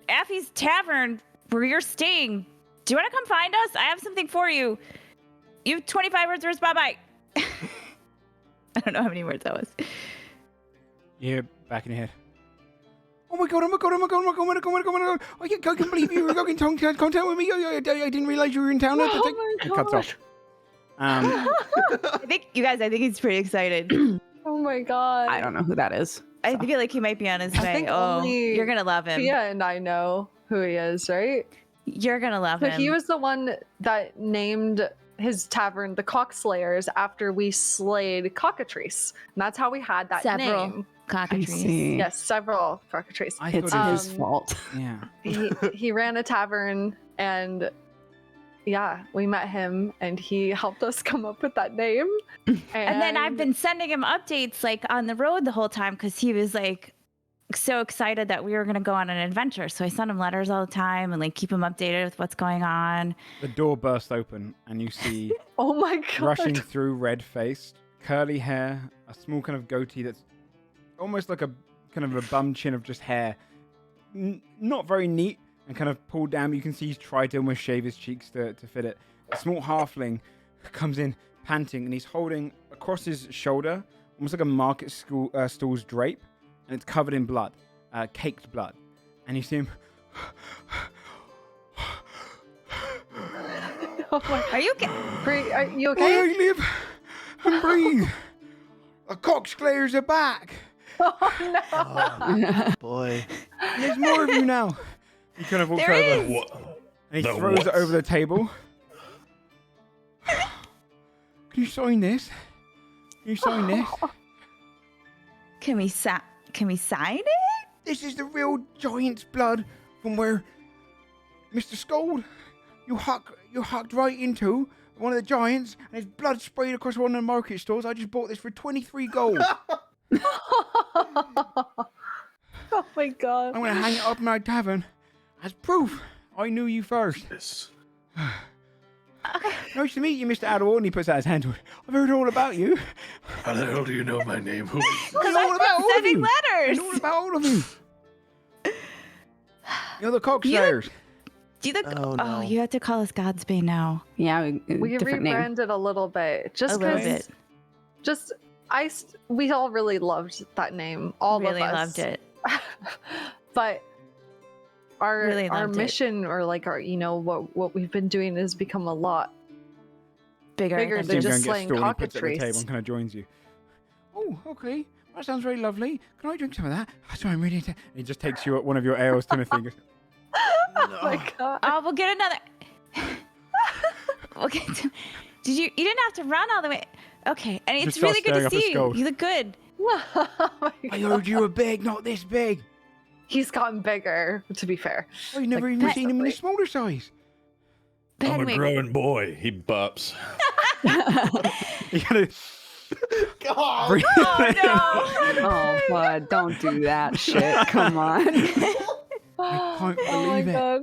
Athy's Tavern where you're staying. Do you want to come find us? I have something for you. You have 25 words. Bye-bye. I don't know how many words that was. Yeah, back in your head. Oh my god, oh my god, oh my god, oh my god, oh my god, oh my god, oh my god. I can't believe you were in contact with me. I didn't realize you were in town. Oh my It cuts God. off. I think he's pretty excited. Oh my god. I don't know who that is. I feel like he might be on his I way. think Oh, only you're gonna love him. Tia and I know who he is, right? You're gonna love But him. he was the one that named his tavern the Cockslayers after we slayed cockatrice. And that's how we had that Several. name. I cockatrice. see. Yes, several cockatrice. I It's thought it his was, fault. yeah. He ran a tavern, and yeah, we met him and he helped us come up with that name. And then I've been sending him updates like on the road the whole time because he was like so excited that we were gonna go on an adventure. So I sent him letters all the time and like keep him updated with what's going on. The door bursts open and you see Oh my god. rushing through, red-faced, curly hair, a small kind of goatee that's almost like a kind of a bum chin of just hair. Not very neat and kind of pulled down. You can see he's tried to almost shave his cheeks to fit it. A small halfling comes in panting and he's holding across his shoulder almost like a market stall's drape, and it's covered in blood, caked blood. And you see him. Oh my Are you okay? Are you I okay? live and breathe. The Cockslayers are back. Oh no. Oh, boy. There's more of you now. He kind of walks There over is. What? and he The throws it what? over the table. Can you sign this? Can you sign this? Can we sign it? This is the real giant's blood from where Mr. Scold, you hucked right into one of the giants, and his blood sprayed across one of the market stores. I just bought this for 23 gold. Oh my god. I'm going to hang it up in my tavern as proof I knew you first. Yes. Nice to meet you, Mr. Adderall. And he puts out his hand to it. I've heard all about you. How the hell do you know my name? Who? Because all I've about all been of sending you. I letters. know all about all of you. You're the Cockslayers. Do you think? Oh, no. You have to call us Godsbane now. Yeah, We different name. rebranded a little bit. Just A little because bit. just we all really loved that name. All Really of us loved it. But our Really our loved it. mission, or like our what we've been doing has become a lot Bigger Bigger than than Jim just Gunn gets slaying stool and he puts it at the cockatrice. table and kind of joins you. Oh, okay. That sounds very lovely. Can I drink some of that? Sorry, I'm really. He just takes you one of your ales, Timothy. And goes, oh my god. Oh, we'll get another. Okay. You didn't have to run all the way. Okay, and it's Just really starts good to staring up at see you. Scold. You look good. Oh my I God. heard you were big, not this big. He's gotten bigger, to be fair. I've never Like, even seen him in a recently. smaller size. I'm a Penwig. growing boy. He burps. You gotta God. breathe. Oh no! Oh, bud, don't do that shit. Come on. I can't Oh my believe it. god.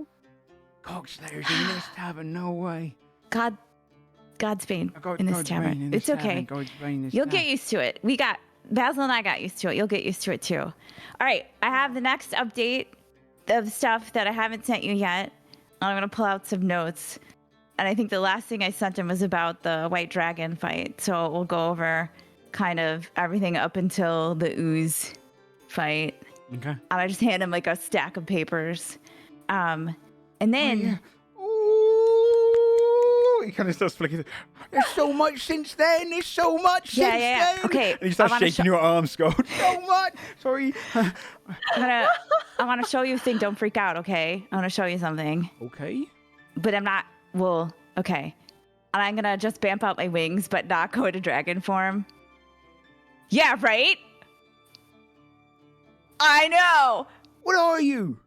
Cockslayers in this tavern, no way. Godsbane I got in this God's tavern. Bane in this It's okay. tavern, God's Bane in this You'll tavern. get used to it. Basil and I got used to it. You'll get used to it too. All right, I have the next update of stuff that I haven't sent you yet. I'm gonna pull out some notes, and I think the last thing I sent him was about the white dragon fight. So we'll go over kind of everything up until the ooze fight. Okay. And I just hand him like a stack of papers, and then. Oh, he kind of starts flicking. There's so much since then. There's so much Yeah, since yeah, yeah. then. Okay, And he starts I wanna shaking your arm, Scott. So much. Sorry. I want to show you a thing. Don't freak out, okay? I want to show you something. Okay. but I'm not. Well, okay. And I'm gonna just bamf out my wings, but not go into dragon form. Yeah, right? I know! What are you?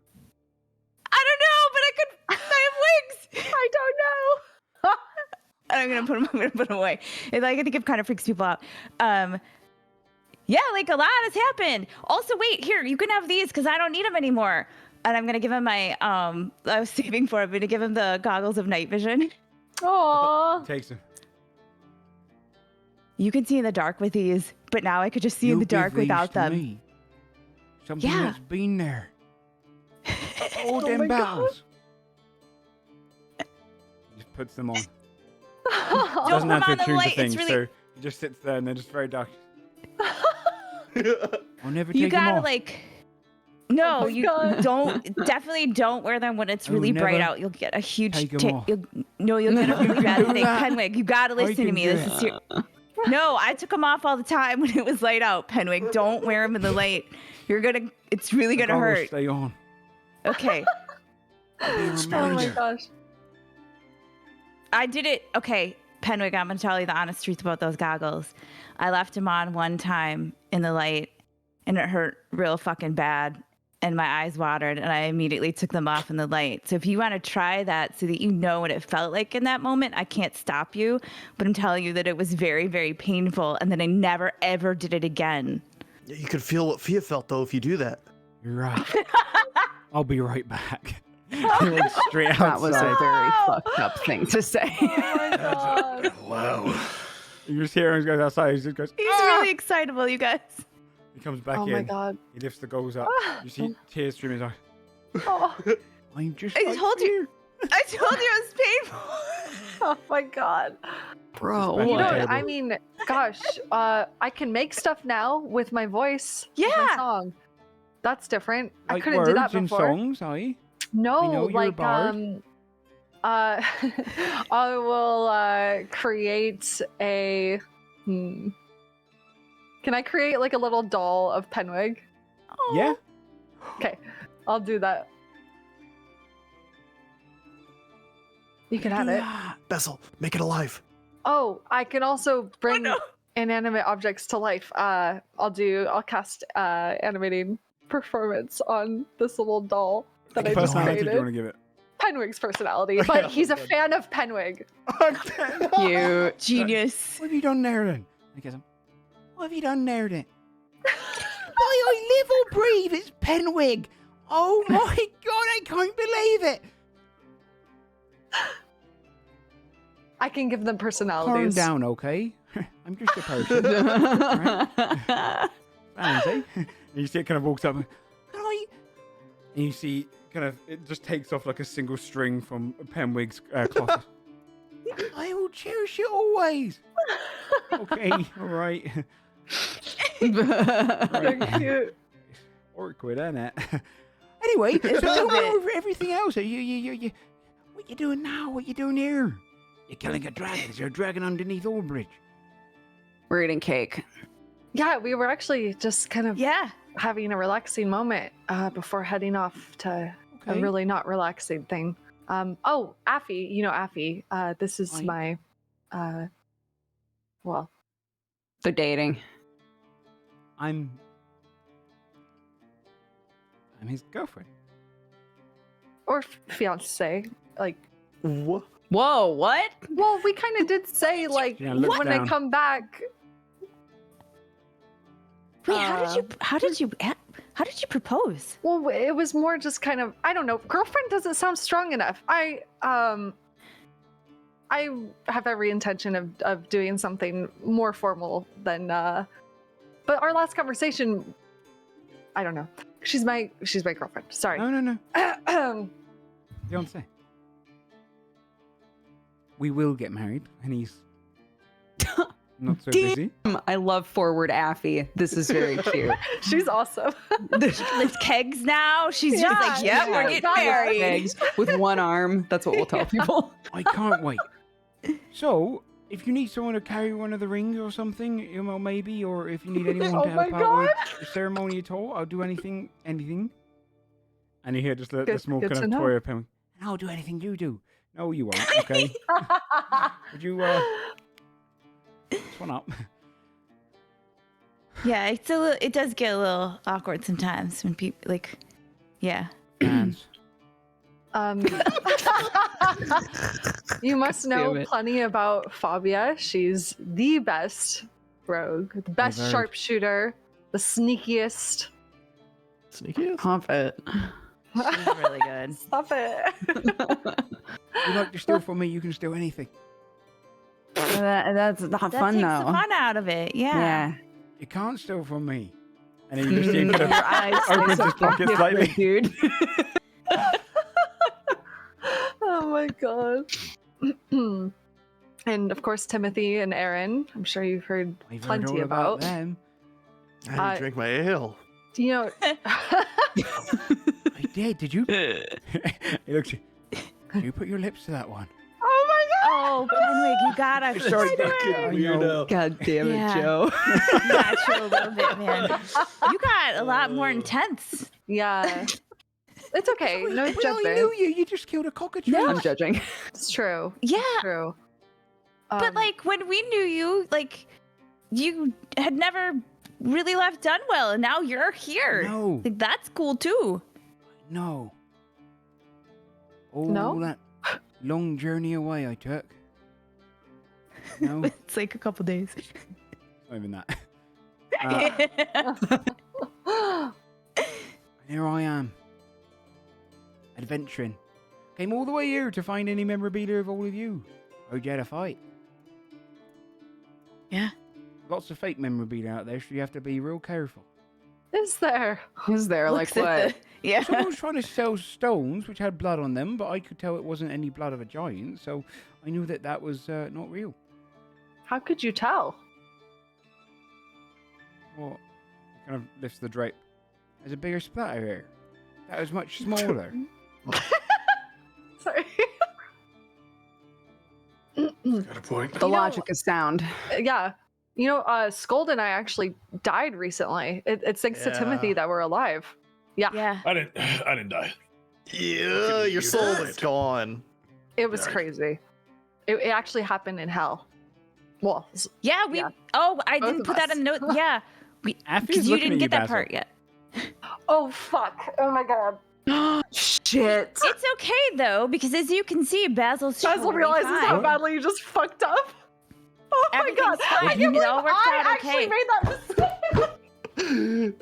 I don't know, but I have wings! I don't know. I'm gonna put them away. I think it kind of freaks people out. Yeah, like a lot has happened. Also, wait, here, you can have these because I don't need them anymore. And I'm gonna give him my I was saving for it, I'm gonna give him the goggles of night vision. Aww. Takes him. You can see in the dark with these, but now I could just see in the dark without them. Me. Something Yeah. that's been there. All Oh them my God. battles. He just puts them on. Don't Doesn't have put 'em to on the attune to light, it's things, really- so he just sits there and they're just very dark. I'll never You take them gotta off. no, Oh my you God. definitely don't wear them when it's I will really bright never out. You'll get a huge take 'em off. you'll get a really bad Do headache. that. Penwig, you gotta listen to can me. do This is No, I took them off all the time when it was light out. Penwig, don't wear them in the light. It's really The gonna goggles hurt. Stay on. Okay. It'll be a Oh my reminder. gosh. I did it. Okay, Penwig, I'm gonna tell you the honest truth about those goggles. I left them on one time in the light, and it hurt real fucking bad, and my eyes watered, and I immediately took them off in the light. So if you want to try that so that you know what it felt like in that moment, I can't stop you, but I'm telling you that it was very, very painful, and that I never ever did it again. Yeah, you could feel what Fia felt though if you do that. You're right. I'll be right back. He went straight That was a outside. very fucked up thing to say. Oh my God. Wow. You just hear him go outside. He just goes. He's "Ah!" really excitable, you guys. He comes back Oh in. my God. He lifts the goggles up. You see tears streaming his eyes. Oh. I'm just. I like told you. you. I told you it was painful. Oh my God. Bro, Back You on know, the table. I mean, gosh, I can make stuff now with my voice. with my Yeah. song. That's different. I Like couldn't do that words in before. songs, are you? No, know you're a like bard. I will create a Can I create like a little doll of Penwig? Yeah. Okay, I'll do that. You can have Do it. that. Bessel, make it alive. Oh, I can also bring no. inanimate objects to life. I'll cast animating performance on this little doll that I What just personality do you created. want to give it? Penwig's personality, but he's a fan of Penwig. cute. Genius. What have you done there then? I guess. What have you done there then? I live or breathe. It's Penwig. Oh my god! I can't believe it. I can give them Calm personalities. down, okay? I'm just a person. Fancy. And you see it kind of walks up. And you see kind of it just takes off like a single string from Penwig's cloth. I will cherish it always. Okay, all right. They're cute. Awkward, isn't it? Anyway, so tell me over everything else. You, what you doing now? What you doing here? You're killing a dragon. Is there a dragon underneath Albridge? We're eating cake. Yeah, we were actually just kind of Yeah. having a relaxing moment before heading off to a Okay. really not relaxing thing. Oh, Athy, you know Athy. This is I- my, well, They're dating. I'm his girlfriend. or fiance. Like, What? Whoa, what? well, we kind of did say like Yeah, look when I down. come back. Wait, Uh, how did you propose? Well, it was more just kind of, I don't know. Girlfriend doesn't sound strong enough. I have every intention of doing something more formal than but our last conversation, I don't know. She's my girlfriend. Sorry. No. Fiance. We will get married, and he's not so busy. I love forward Athy. This is very cute. She's awesome. Lift kegs now? She's Yeah, just like, yep, yeah, we're getting got it. married. Eggs with one arm. That's what we'll tell people. I can't wait. So, if you need someone to carry one of the rings or something, you know, maybe, or if you need anyone Oh to help my out with the ceremony at all, I'll do anything. And you hear just the Good- small good kind to of know. toy of him. I'll do anything you do. No, you won't. Okay. Would you this one up? Yeah, it's a little, it does get a little awkward sometimes when people like, yeah. Hands. You must Damn know it. plenty about Fabia. She's the best rogue, the best heard. sharpshooter, the sneakiest. Sneakiest? Pump it. She's really good. Stop it. You like to steal from me? You can steal anything. That's not That fun takes though. the fun out of it. Yeah. Yeah. You can't steal from me. And then you just see him kind Your of eyes opens so his pocket slightly. different, dude. Oh my god. And of course, Timothy and Aaron. I'm sure you've heard I've heard plenty all about. them. I didn't drink my ale. You know, I did. Did you? He looks. Did you put your lips to that one? Oh, Benwick, you gotta Sorry, I know. God damn it, Yeah. Joe. You gotta chill a little bit, man. You got a lot more intense. yeah. It's okay. No We judgment. only knew you. You just killed a cockatrice. No. I'm judging. It's true. Yeah, True. but like when we knew you, like you had never really left Dunwell, and now you're here. No. Like that's cool too. No. All No? that long journey away I took. No, it's It's like a couple days. not even that. Oh Here I am. Adventuring. Came all the way here to find any memorabilia of all of you. Heard you had a fight. Yeah. Lots of fake memorabilia out there, so you have to be real careful. Is there? Is there like Looks at what? the- yeah. Someone was trying to sell stones which had blood on them, but I could tell it wasn't any blood of a giant, so I knew that that was not real. How could you tell? Well, he kind of lifts the drape. There's a bigger splatter here. That was much smaller. Sorry. Got a point. The You know- logic is sound. Yeah. You know, Scold and I actually died recently. It's thanks to Timothy Yeah. that we're alive. Yeah. Yeah. I didn't die. Yeah, your soul is gone. It was Yeah. crazy. It actually happened in hell. Well, Yeah, we. Yeah. Oh, I Both didn't of put that us. in the note. Yeah, Athy's because you looking didn't at get that Basil. part yet. oh fuck. Oh my god. Shit. It's okay though, because as you can see, Basil's Basil totally realizes how fine. badly you just fucked up. Oh my god. Everything's fine. I can't It believe all worked I out actually okay. made that mistake.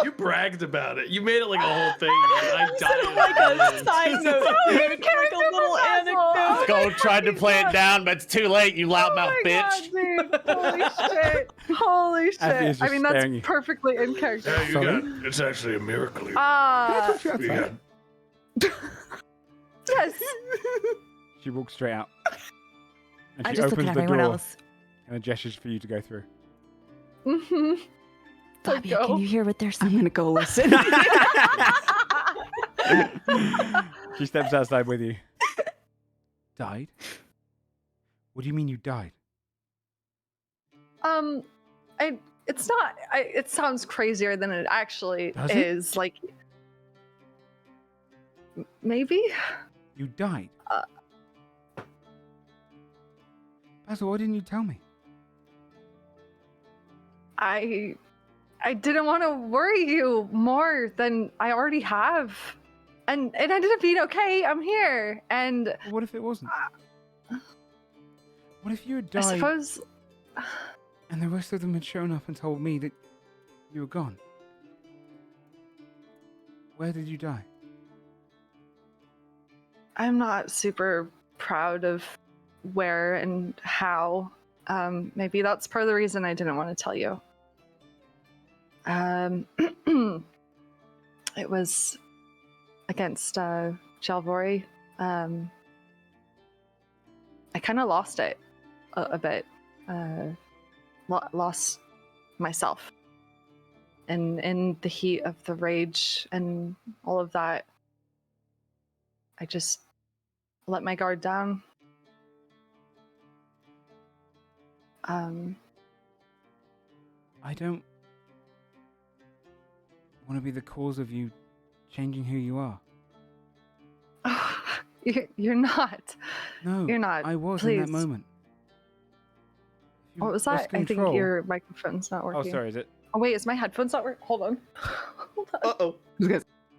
You bragged about it. You made it like a whole thing. I died. Like a side note. Like a little anecdote. Skull tried to play it down, but it's too late, you loudmouth bitch. God, dude. Holy shit. Holy Athy is shit. I just mean, staring you. that's perfectly in character. Yeah, you Sorry? got. It's actually a miracle. Can I talk to you You outside? got Yes. She walks straight out. And I she just look opens at the everyone door else. and gestures for you to go through. Mm-hmm. Fabia, go. can you hear what they're I'm saying? gonna go listen. She steps outside with you. Died? What do you mean you died? It's not. It sounds crazier than it actually Does it? is. Like, maybe. You died? Uh. Basil, why didn't you tell me? I didn't want to worry you more than I already have, and I ended up being okay. I'm here, and Well, what if it wasn't? What if you had I died suppose. and the rest of them had shown up and told me that you were gone? Where did you die? I'm not super proud of where and how. Maybe that's part of the reason I didn't want to tell you. It was against Jalvori. I kind of lost it a bit. Lost myself. And in the heat of the rage and all of that, I just let my guard down. I don't want to be the cause of you changing who you are. You're not. No, You're not. I was in that Please. moment. If you What was lost that? I think control- your microphone's not Oh, working. sorry, is it? Oh wait, is my headphones not working? Hold on. Hold on. Uh-oh.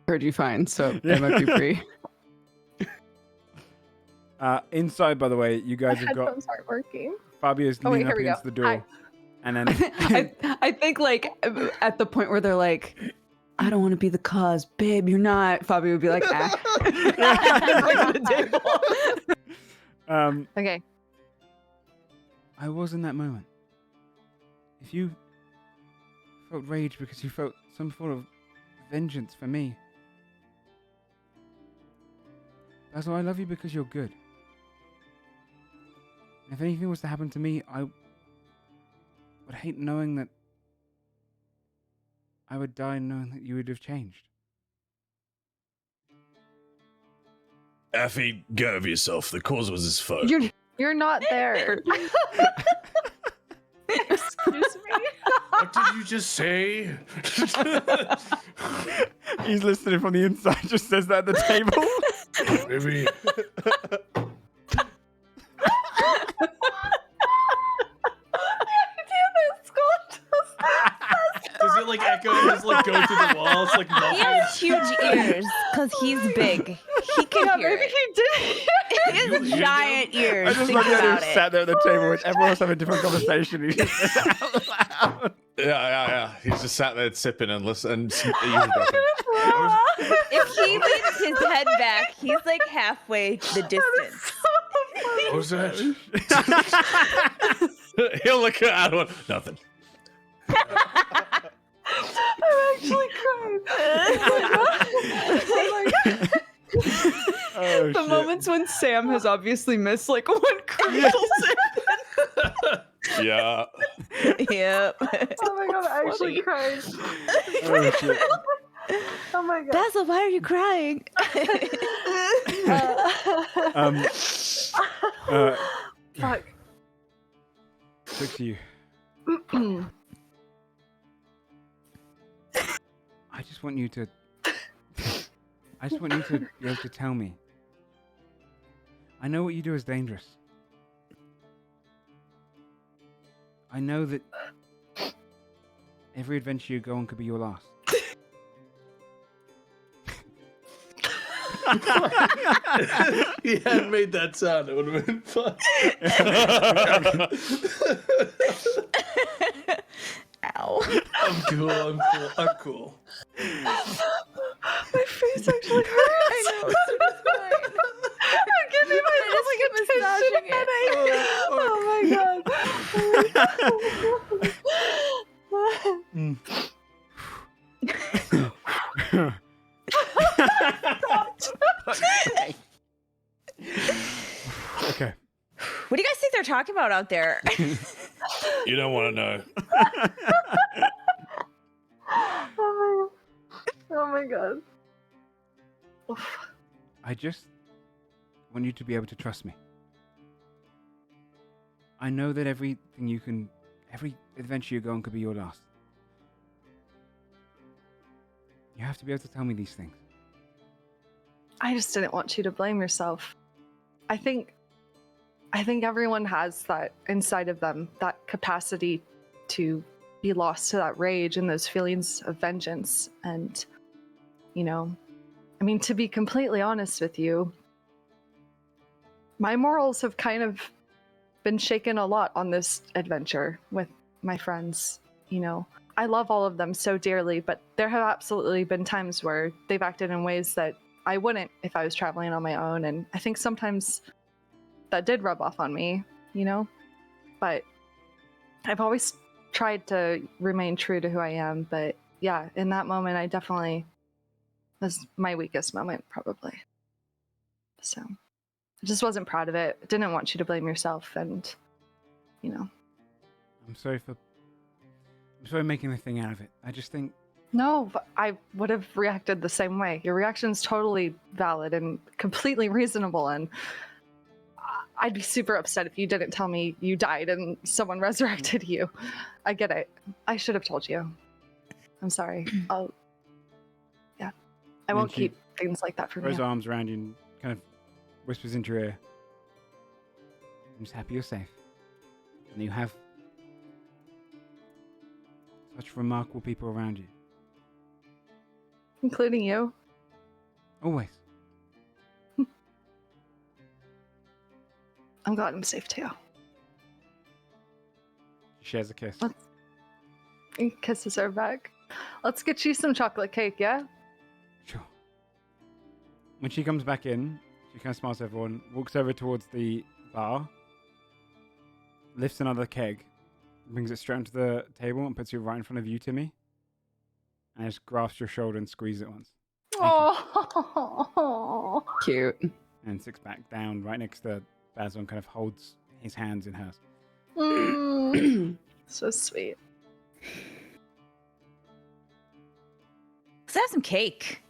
Heard you fine, so Yeah. I might be free. Inside, by the way, you My guys have got headphones aren't working. Fabio's Oh, wait, leaning here up we go. against the door, Hi. and then I think like at the point where they're like, I don't want to be the cause, babe. You're not. Fabio would be like, ah. Right on the table. Okay. I was in that moment. If you felt rage because you felt some sort of vengeance for me, Basil, I love you because you're good. And if anything was to happen to me, I would hate knowing that I would die knowing that you would have changed. Athy, get over yourself. The cause was his foe. You're not there. Excuse me. What did you just say? He's listening from the inside, just says that at the table. Maybe. Does it like echo and just like go through the walls like He muffled? has huge ears because he's big. He can Yeah, hear maybe it. he did. He You has hear giant I ears. just Think love the idea about of it. sat there at the table with everyone else having a different conversation. He just says it out loud. Yeah. He's just sat there sipping and listening. If he leans his head back, he's like halfway the distance. What was that? He'll look at Adam. Nothing. I'm actually crying. Oh my god. Oh, The shit. moments when Sam has obviously missed like one crucial Yeah. Yep. Oh my god, I actually cried. Oh, shit. Oh my god. Basil, why are you crying? Fuck. Quick to you. I just want you to be able to tell me. I know what you do is dangerous. I know that every adventure you go on could be your last. He hadn't made that sound, it would have been fun. Ow. I'm cool. My face actually hurts. I know. It's fine. I'm giving myself like a massaging tension it. headache. Oh my god. Okay. What do you guys think they're talking about out there? You don't want to know. Oh my god. I just want you to be able to trust me. I know that every adventure you go on could be your last. You have to be able to tell me these things. I just didn't want you to blame yourself. I think everyone has that inside of them, that capacity to be lost to that rage and those feelings of vengeance. And, you know, I mean, to be completely honest with you, my morals have kind of been shaken a lot on this adventure with my friends. You know, I love all of them so dearly, but there have absolutely been times where they've acted in ways that I wouldn't if I was traveling on my own. And I think sometimes that did rub off on me, you know? But I've always tried to remain true to who I am. But yeah, in that moment, I definitely was my weakest moment, probably. So I just wasn't proud of it. Didn't want you to blame yourself. And, you know. I'm sorry making a thing out of it. I just think No, but I would have reacted the same way. Your reaction's totally valid and completely reasonable, and I'd be super upset if you didn't tell me you died and someone resurrected you. I get it. I should have told you. I'm sorry. I won't she keep things like that from throws you. arms around you and kind of whispers into your ear. I'm just happy you're safe. And you have such remarkable people around you. Including you. Always. I'm glad I'm safe too. She shares a kiss. He kisses her back. Let's get you some chocolate cake, yeah? Sure. When she comes back in, she kind of smiles at everyone, walks over towards the bar, lifts another keg, brings it straight onto the table and puts it right in front of you, Timmy. And just grasps your shoulder and squeezes it once. Oh, Cute. And sits back down right next to Basil and kind of holds his hands in hers. so sweet. Let's have some cake.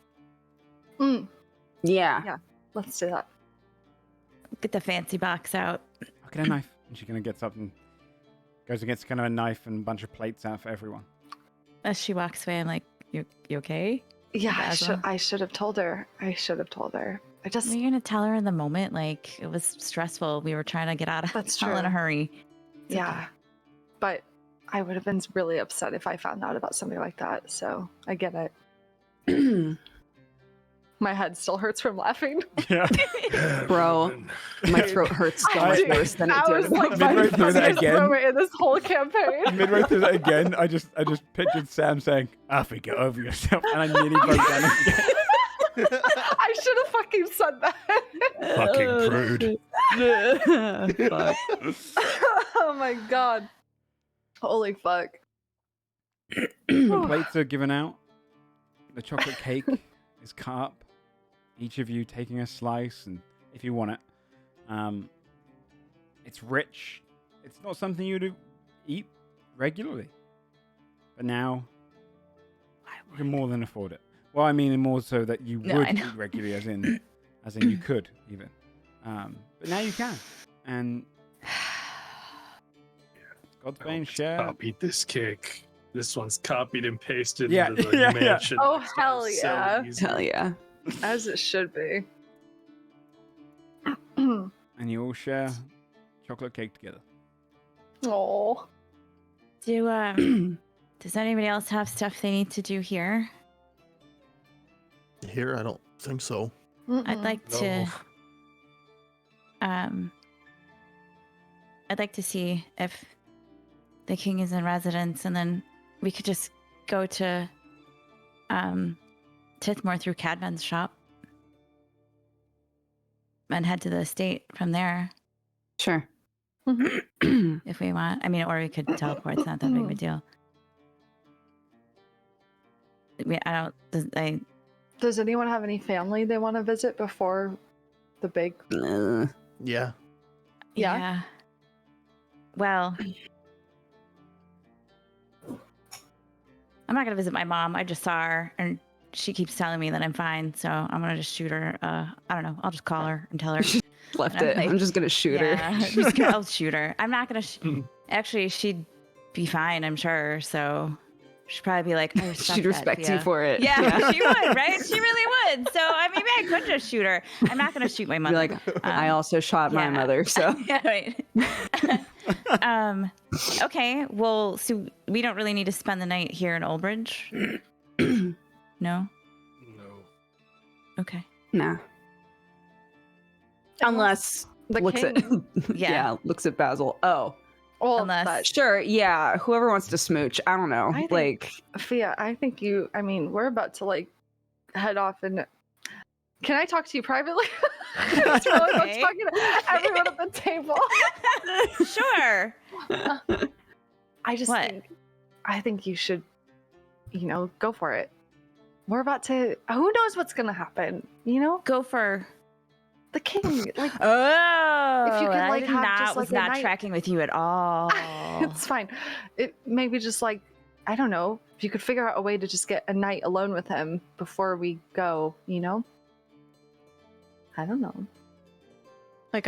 Yeah. Let's do that. Get the fancy box out. I'll get a knife. And she kind of gets up and goes and gets kind of a knife and a bunch of plates out for everyone. As she walks away, I'm like, you okay? Yeah, Basil? I should have told her. I just Were you gonna tell her in the moment? Like, it was stressful. We were trying to get out of That's hell in a true. hurry. It's yeah. okay. But I would have been really upset if I found out about something like that. So I get it. My head still hurts from laughing. Yeah. Bro, my throat hurts so much worse than it I did. was like, Midway through that again. moment in this whole campaign. Midway through that again, I just pictured Sam saying, Athy, get over yourself. And I nearly broke down again. I should have fucking said that. Fucking prude. Fuck. Oh my god. Holy fuck. The plates are given out. The chocolate cake is cut up. Each of you taking a slice, and if you want it. It's rich. It's not something you'd eat regularly. But now, you can more than afford it. Well, I mean more so that you No, would I know. eat regularly, as in you could, even. But now you can. And Godsbane share. Copied this cake. This one's copied and pasted Yeah, into the yeah. mansion. Oh, It's hell so yeah. easy. Hell yeah. As it should be. And you all share chocolate cake together. Oh. Does anybody else have stuff they need to do here? Here, I don't think so. I'd like to. No. I'd like to see if the king is in residence, and then we could just go to Tithmore through Cadman's shop and head to the estate from there Sure. if we want. I mean, or we could teleport. It's not that big of a deal. Does anyone have any family they want to visit before the big? Yeah. Yeah? Well, I'm not gonna visit my mom. I just saw her, and she keeps telling me that I'm fine. So I'm gonna just shoot her. I don't know. I'll just call her and tell her. Left I'm it. like- I'm just gonna shoot her. I'll shoot her. I'm not gonna. Actually, she'd be fine. I'm sure. So she'd probably be like, I respect She'd that, respect you Thea. for it. Yeah, she would, right? She really would. So I maybe I could just shoot her. I'm not gonna shoot my Be mother. like, I also shot my yeah. mother, so Yeah, right. Okay. Well, so we don't really need to spend the night here in Albridge. No. No. Okay. nah. Unless The looks king. at Yeah. looks at Basil. Oh, Well, Unless- that- sure, yeah. Whoever wants to smooch, I don't know. I think- Like, Fia, I think I mean, we're about to like head off and can I talk to you privately? It's really about Okay. talking to everyone at the table. Sure. I just What? I think you should, go for it. We're about to, who knows what's going to happen, Go for. The king, like, Oh. If you could, I like, did have not, just, like, was a not night- tracking with you at all. it's fine. It maybe just like, I don't know, if you could figure out a way to just get a night alone with him before we go, I don't know. Like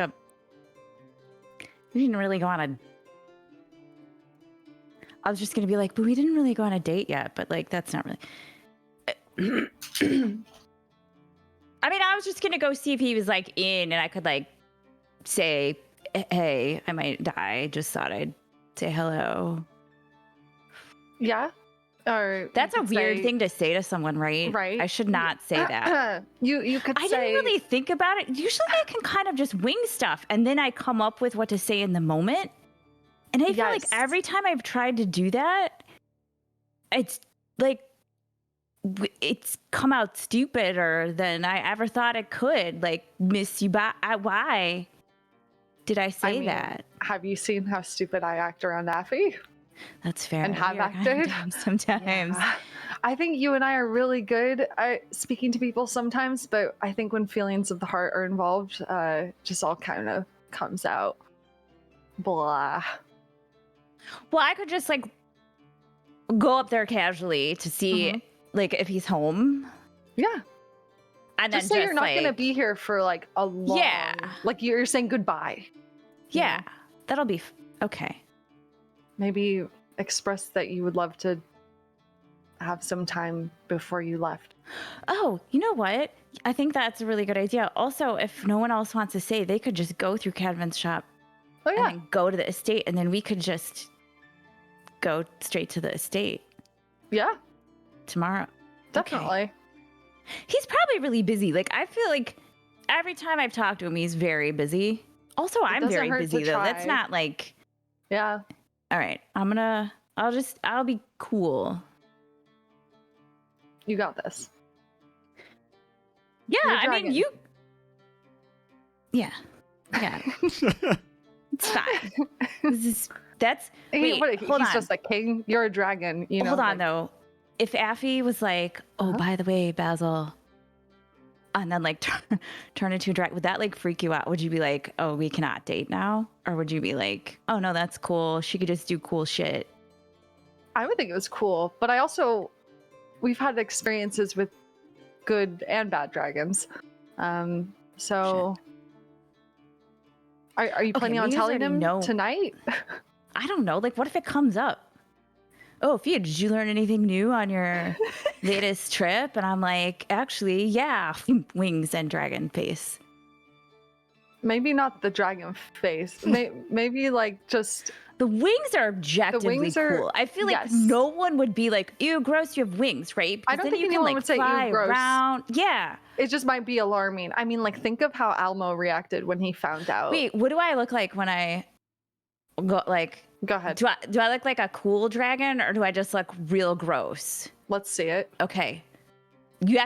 we didn't really go on a. I was just gonna be like, but we didn't really go on a date yet. But like, that's not really. I mean, I was just gonna go see if he was like in, and I could like say, "Hey, I might die. Just thought I'd say hello." Yeah. Or That's a weird thing to say to someone, right? Right. I should not say that. You could I say. didn't really think about it. Usually I can kind of just wing stuff and then I come up with what to say in the moment. And I feel like Yes. every time I've tried to do that, it's like it's come out stupider than I ever thought it could. Like, miss you by why did I say mean, that? Have you seen how stupid I act around Athy? That's fair. and have You're kind of acted? dumb sometimes. Yeah. I think you and I are really good at speaking to people sometimes, but I think when feelings of the heart are involved, just all kind of comes out. Blah. Well, I could just like go up there casually to see like if he's home. Yeah. And then Just say you're not like, going to be here for like a long. Yeah. Like you're saying goodbye. Yeah, that'll be okay. Maybe express that you would love to have some time before you left. Oh, you know what? I think that's a really good idea. Also, if no one else wants to stay, they could just go through Cadvan's shop Oh and yeah. then go to the estate, and then we could just go straight to the estate Yeah, tomorrow. definitely. He's probably really busy. Like, I feel like every time I've talked to him, he's very busy. Also, I'm doesn't very hurt to busy, though. That's try. not like, Yeah. all right, I'll be cool. You got this. Yeah, You're a I mean, dragon. you. Yeah, yeah, it's fine. That's. Wait, hold he's on. just a king. You're a dragon. You know. Hold on, like- though. If Athy was like, "Oh, Huh? by the way, Basil," and then like turn into a dragon, would that like freak you out? Would you be like, "Oh, we cannot date now," or would you be like, "Oh no, that's cool. She could just do cool shit." I would think it was cool, but we've had experiences with good and bad dragons. So are you planning on we telling already him know. tonight? I don't know. Like, what if it comes up? Oh, Fia, did you learn anything new on your latest trip? And I'm like, actually, yeah, wings and dragon face. Maybe not the dragon face. Maybe like just The wings are objectively wings are- cool. I feel like yes. no one would be like, ew, gross, you have wings, right? Because I don't then think you can, anyone like, would say, ew, fly gross. around. Yeah. it just might be alarming. I mean, like think of how Almo reacted when he found out. Wait, what do I look like when I go, like, Go ahead. do I look like a cool dragon or do I just look real gross? Let's see it. Okay. You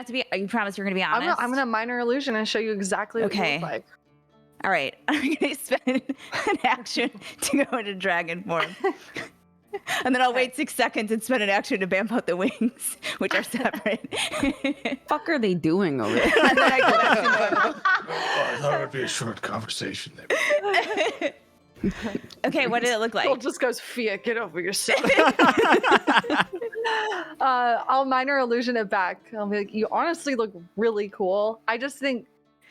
promise you're going to be honest? I'm gonna minor illusion and show you exactly what you Okay. look like. All right. I'm going to spend an action to go into dragon form. And then I'll wait 6 seconds and spend an action to bamf out the wings, which are separate. Fuck are they doing over there? And then I go back to normal. I thought it would be a short conversation there. Okay, what did it look Cole like? just goes, Fia, get over yourself. I'll minor illusion it back. I'll be like, you honestly look really cool. I just think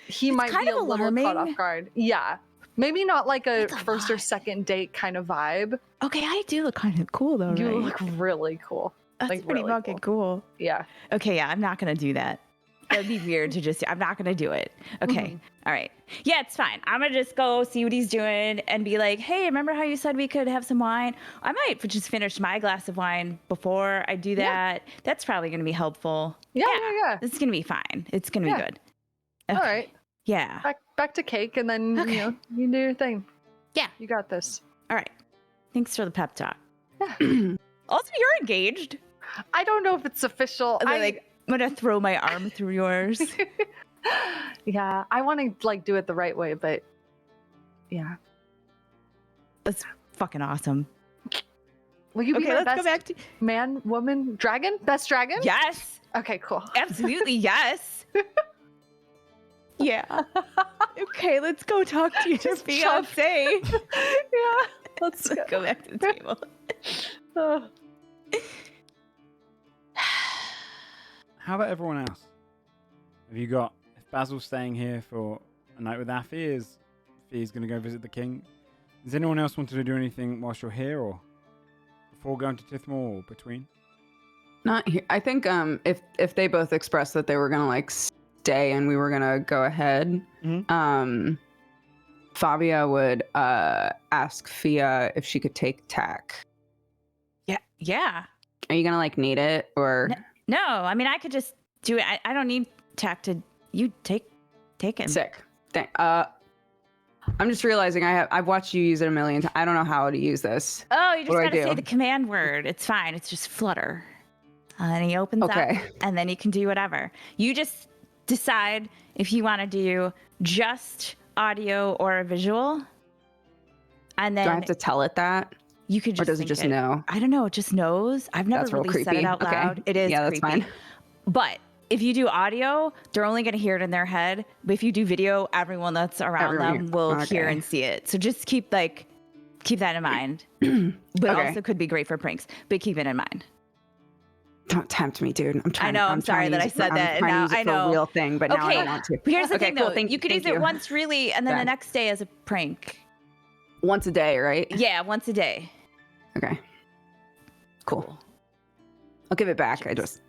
he It's might kind be a of little caught alarming. off guard. Yeah. Maybe not like a That's a first or lot. second date kind of vibe. Okay, I do look kind of cool though, You right? look really cool. That's like, pretty really fucking cool. Yeah. Okay, yeah, I'm not gonna do that. That'd be weird to just. I'm not gonna do it. Okay, all right. Yeah, it's fine. I'm gonna just go see what he's doing and be like, hey, remember how you said we could have some wine? I might just finish my glass of wine before I do that. That's probably gonna be helpful. Yeah. This is gonna be fine. It's gonna be Yeah. good. All Okay. right. Yeah. Back to cake, and then Okay. you do your thing. Yeah. You got this. All right. Thanks for the pep talk. Yeah. Also, you're engaged. I don't know if it's official. And then, like, I'm gonna throw my arm through yours. Yeah, I want to like do it the right way, but yeah. That's fucking awesome. Will you be Okay, my let's best go back to. man, woman, dragon? Best dragon? Yes. Okay, cool. Absolutely, yes. Yeah. Okay, let's go talk to your Just shove. fiance. Yeah. Let's Let's go back to the table. Oh. How about everyone else? Have you got, if Basil's staying here for a night with Athy, is Fee's going to go visit the king? Does anyone else want to do anything whilst you're here, or before going to Tithmore, or between? Not here. I think if they both expressed that they were gonna like day and we were gonna go ahead, Fabia would ask Fia if she could take tack. Yeah. Are you gonna like need it or? No, I mean I could just do it. I don't need tack to. You take it. Sick. I'm just realizing I've watched you use it a million times. I don't know how to use this. Oh, you just What do I gotta say do? the command word. It's fine. It's just flutter. And he opens up, and then you can do whatever. You just decide if you want to do just audio or a visual. And then Do I have to tell it that? You could just or does it just know? I don't know. It just knows. I've never That's real really said it creepy. out Okay. loud. It is Yeah, creepy. that's fine. But if you do audio, they're only going to hear it in their head. But if you do video, everyone that's around them will hear and see it. So just keep that in mind. But also could be great for pranks. But keep it in mind. Don't tempt me, dude. I'm trying. I'm sorry that I said that. I'm trying to use it for a real thing, but now I don't want to. But here's the thing, cool. though. You could use it once, really, and then the next day as a prank. Once a day, right? Yeah, once a day. Okay. Cool. I'll give it back. I just.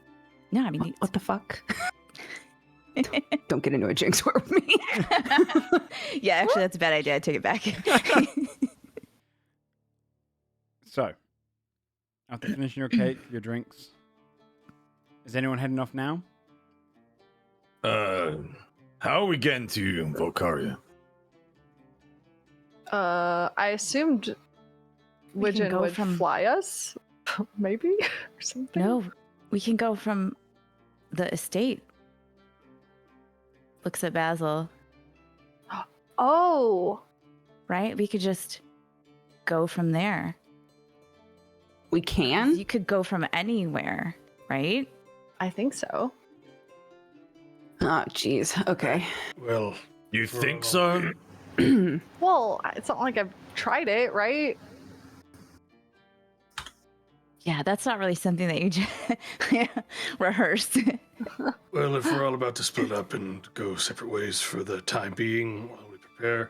No, I mean, what the fuck? Don't get into a jinx war with me. Yeah, actually, that's a bad idea. I take it back. So, after finishing your cake, your drinks, is anyone heading off now? How are we getting to Valkaria? I assumed Widgeon would fly us, maybe, or something. No, we can go from the estate. Looks at Basil. Oh. Right? We could just go from there. We can? You could go from anywhere, right? I think so. Oh, jeez. Okay. Well, you think so? Well, it's not like I've tried it, right? Yeah, that's not really something that you just rehearsed. Well, if we're all about to split up and go separate ways for the time being while we prepare,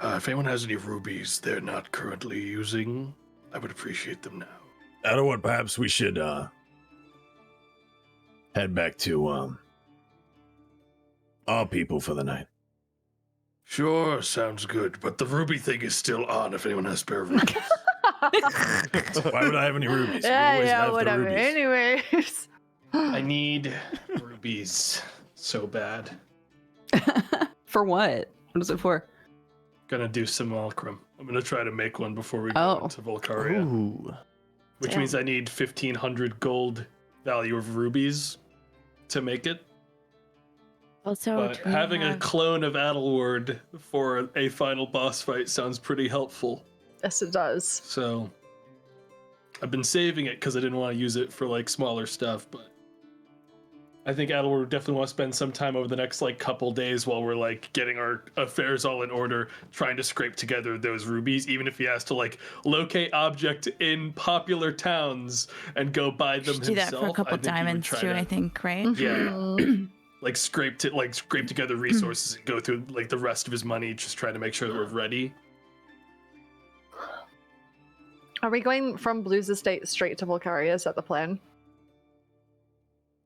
if anyone has any rubies they're not currently using, I would appreciate them now. Adderwood, perhaps we should head back to our people for the night. Sure, sounds good, but the ruby thing is still on if anyone has spare rubies. Why would I have any rubies? Yeah, whatever. Anyways. I need rubies so bad. For what? What is it for? Gonna do simulacrum. I'm gonna try to make one before we go into Valkaria. Ooh. Which means I need 1,500 gold value of rubies to make it. Also, but having a clone of Adelward for a final boss fight sounds pretty helpful. Yes, it does. So I've been saving it because I didn't want to use it for like smaller stuff, but I think Adelward definitely want to spend some time over the next like couple days while we're like getting our affairs all in order, trying to scrape together those rubies, even if he has to like locate object in popular towns and go buy them himself. Do that for a couple diamonds too, I think, right? Yeah. Like scrape together resources and go through like the rest of his money, just trying to make sure that we're ready. Are we going from Blue's estate straight to Valkaria? Is that the plan?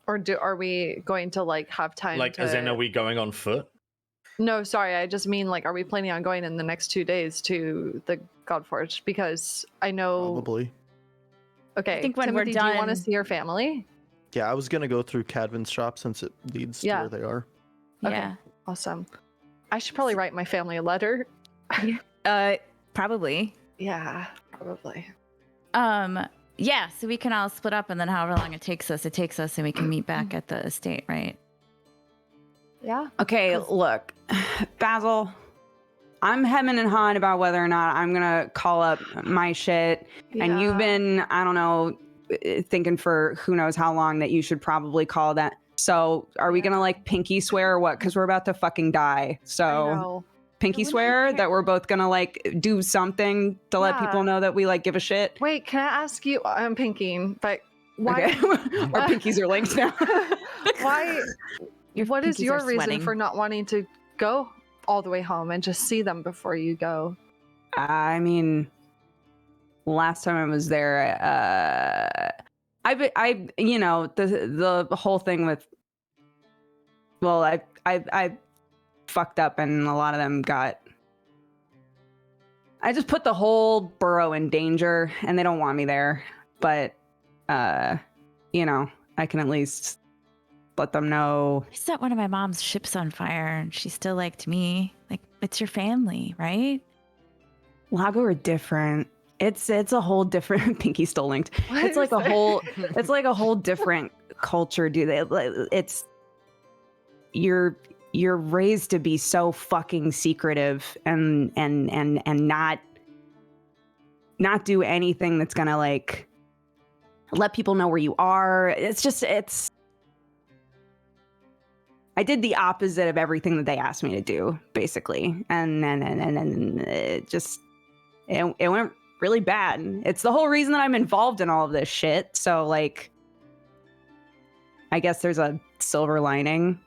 Or are we going to like have time Like, to... as in, are we going on foot? No, sorry, I just mean like, are we planning on going in the next 2 days to the Godforged? Because I know... Probably. Okay, I think when Timothy, we're done... do you want to see your family? Yeah, I was gonna go through Cadvin's shop since it leads to where they are. Okay. Yeah. Awesome. I should probably write my family a letter. Probably. Yeah, probably. Yeah, so we can all split up, and then however long it takes us, and we can meet back at the estate, right? Yeah. Okay, look, Basil, I'm hemming and hawing about whether or not I'm gonna call up my shit, and you've been, I don't know, thinking for who knows how long that you should probably call that. So are we gonna like pinky swear or what? Because we're about to fucking die. So pinky swear that we're both gonna like do something to let people know that we like give a shit. Wait, can I ask you? I'm pinking, but why? Okay. Our pinkies are linked now. Why? What is pinkies your are reason sweating. for not wanting to go all the way home and just see them before you go? I mean, last time I was there, I you know, the whole thing with Well, I fucked up, and a lot of them got. I just put the whole borough in danger, and they don't want me there. But, you know, I can at least let them know. I set one of my mom's ships on fire, and she still liked me. Like, it's your family, right? Lago are different. It's a whole different. Pinky still linked. What It's like is a there? whole. It's like a whole different culture, dude. It's you're raised to be so fucking secretive and not do anything that's gonna like let people know where you are. It's I did the opposite of everything that they asked me to do, basically, and it just it went really bad. It's the whole reason that I'm involved in all of this shit. So like, I guess there's a silver lining.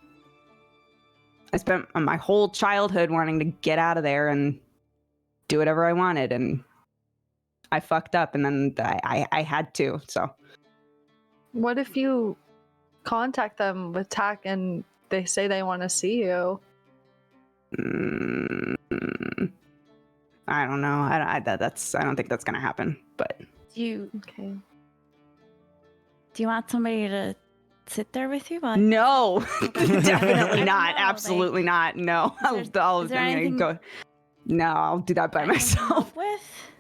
I spent my whole childhood wanting to get out of there and do whatever I wanted, and I fucked up, and then I had to. So What if you contact them with TAC and they say they want to see you? I don't know. I don't think that's gonna happen. But Do you Okay. want somebody to sit there with you? While no, definitely I not. don't know, Absolutely not. No, is there I'm gonna anything- go. No, I'll do that by I can myself. help with?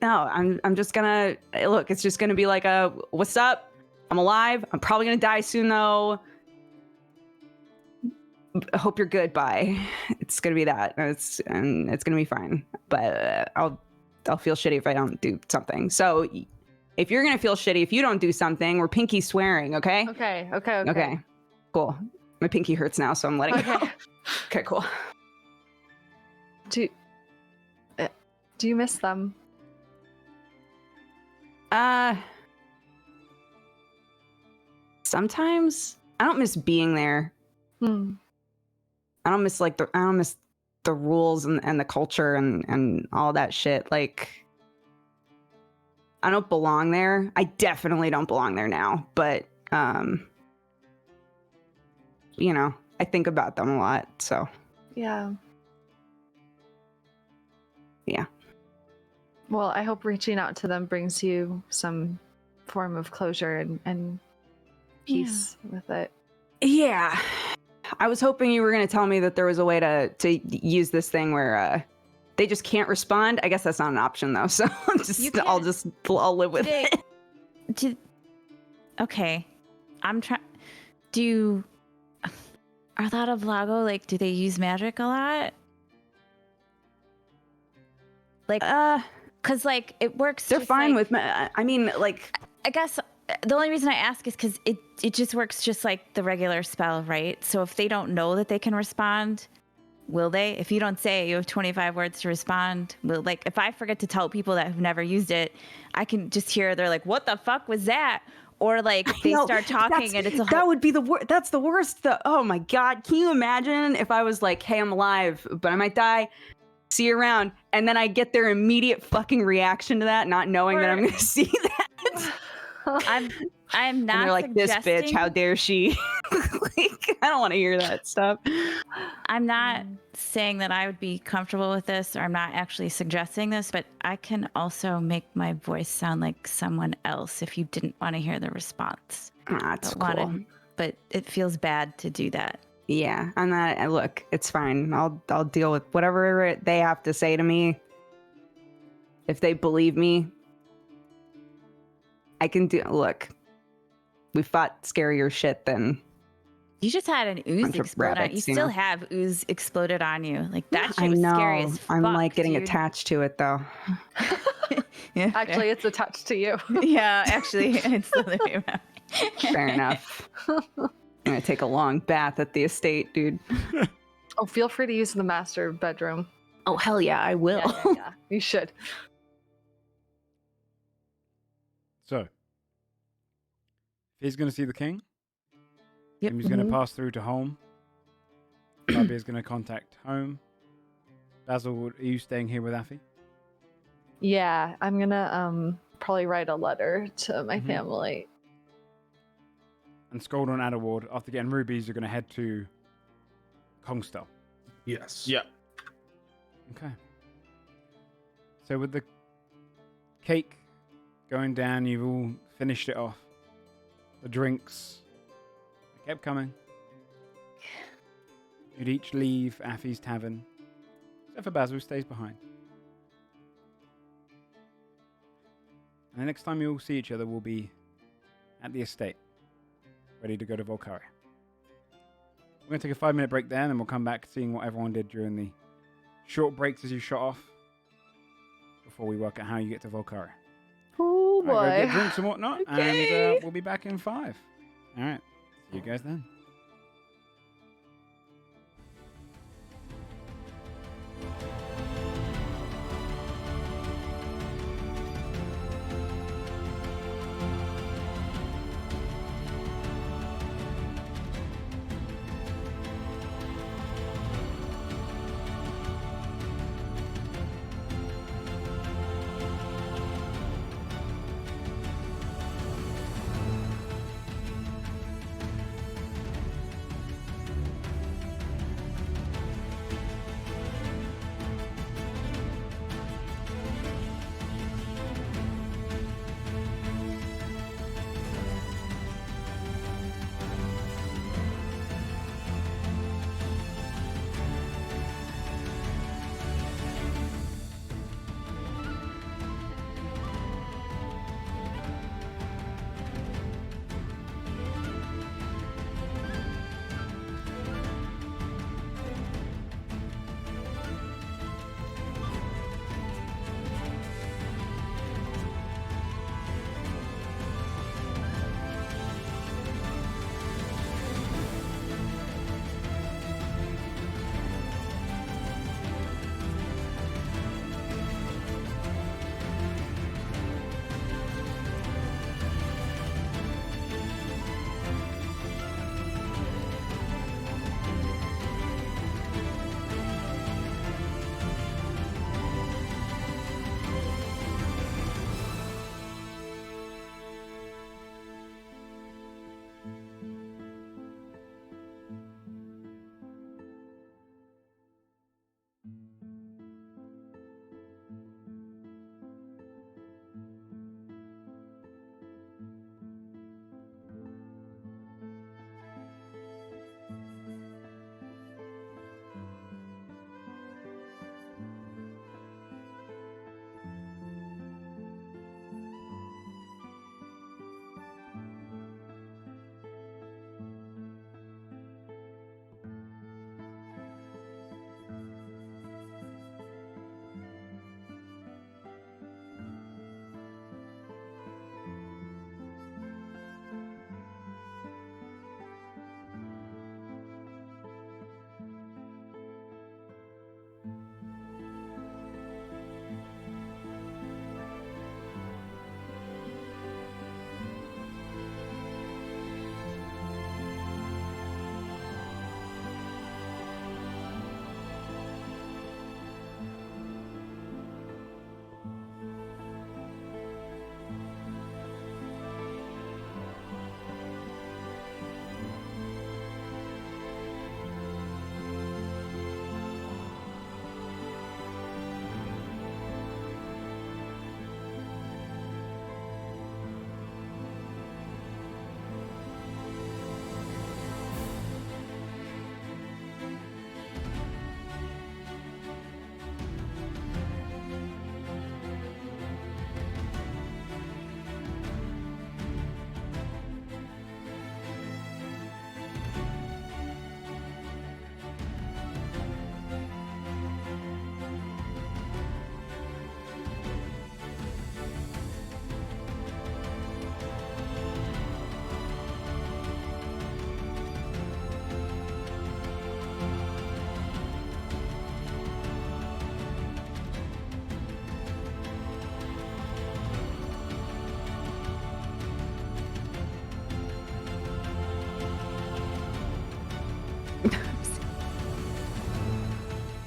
No, I'm just gonna look. It's just gonna be like a what's up? I'm alive. I'm probably gonna die soon though. I hope you're good. Bye. It's gonna be that. It's gonna be fine. But I'll feel shitty if I don't do something. So if you're gonna feel shitty if you don't do something, we're pinky swearing. Okay. Okay. Okay. Cool. My pinky hurts now, so I'm letting it go. Okay. Okay. Cool. Do you miss them? Sometimes I don't miss being there. Hmm. I don't miss the rules and the culture and all that shit. Like, I don't belong there. I definitely don't belong there now. But you know, I think about them a lot. So Yeah. yeah. Well, I hope reaching out to them brings you some form of closure and peace with it. Yeah. I was hoping you were going to tell me that there was a way to use this thing where they just can't respond. I guess that's not an option though. So I'll live with They- it. Okay. I'm trying. Are a lot of Lago, like, do they use magic a lot? Like, because, like, it works. They're just fine like- with I mean, like, I guess the only reason I ask is because it just works just like the regular spell, right? So if they don't know that they can respond, will they? If you don't say you have 25 words to respond, like, if I forget to tell people that have never used it, I can just hear they're like, what the fuck was that? Or like they No, start talking and it's a that whole... would be the worst. That's the worst. Oh my God. Can you imagine if I was like, hey, I'm alive, but I might die. See you around. And then I get their immediate fucking reaction to that, not knowing that I'm going to see that. I'm not And they're like, this bitch, suggesting- how dare she? Like, I don't want to hear that stuff. I'm not saying that I would be comfortable with this, or I'm not actually suggesting this, but I can also make my voice sound like someone else if you didn't want to hear the response. That's But cool. but it feels bad to do that. Yeah, I'm not. Look, it's fine. I'll deal with whatever they have to say to me. If they believe me, I can do. Look, we fought scarier shit than. You just had an ooze Bunch of explode on you. rabbits, you Still know? have ooze exploded on you. Like, that shit I was know. scary as fuck. I'm like getting dude. attached to it though. Yeah, Actually, it's attached to you. yeah, actually, it's the other way around. Fair enough. I'm gonna take a long bath at the estate, dude. Oh, feel free to use the master bedroom. Oh hell yeah, I will. Yeah. You should. So, he's going to see the king. Yep. He's going to pass through to home. Bobby is going to contact home. Basil, are you staying here with Athy? Yeah, I'm gonna probably write a letter to my family. and Scold and Adderward, after getting rubies, are going to head to Kongstel. Yes. Yeah. Okay. So with the cake going down, you've all finished it off. The drinks, they kept coming. You'd each leave Athy's tavern, except for Basil, who stays behind. And the next time you all see each other will be at the estate, ready to go to Valkaria. We're going to take a 5-minute break there, and then we'll come back seeing what everyone did during the short breaks as you shot off before we work out how you get to Valkaria. Oh boy. All right, go get drinks and whatnot, Okay. and we'll be back in 5. All right. See you guys then.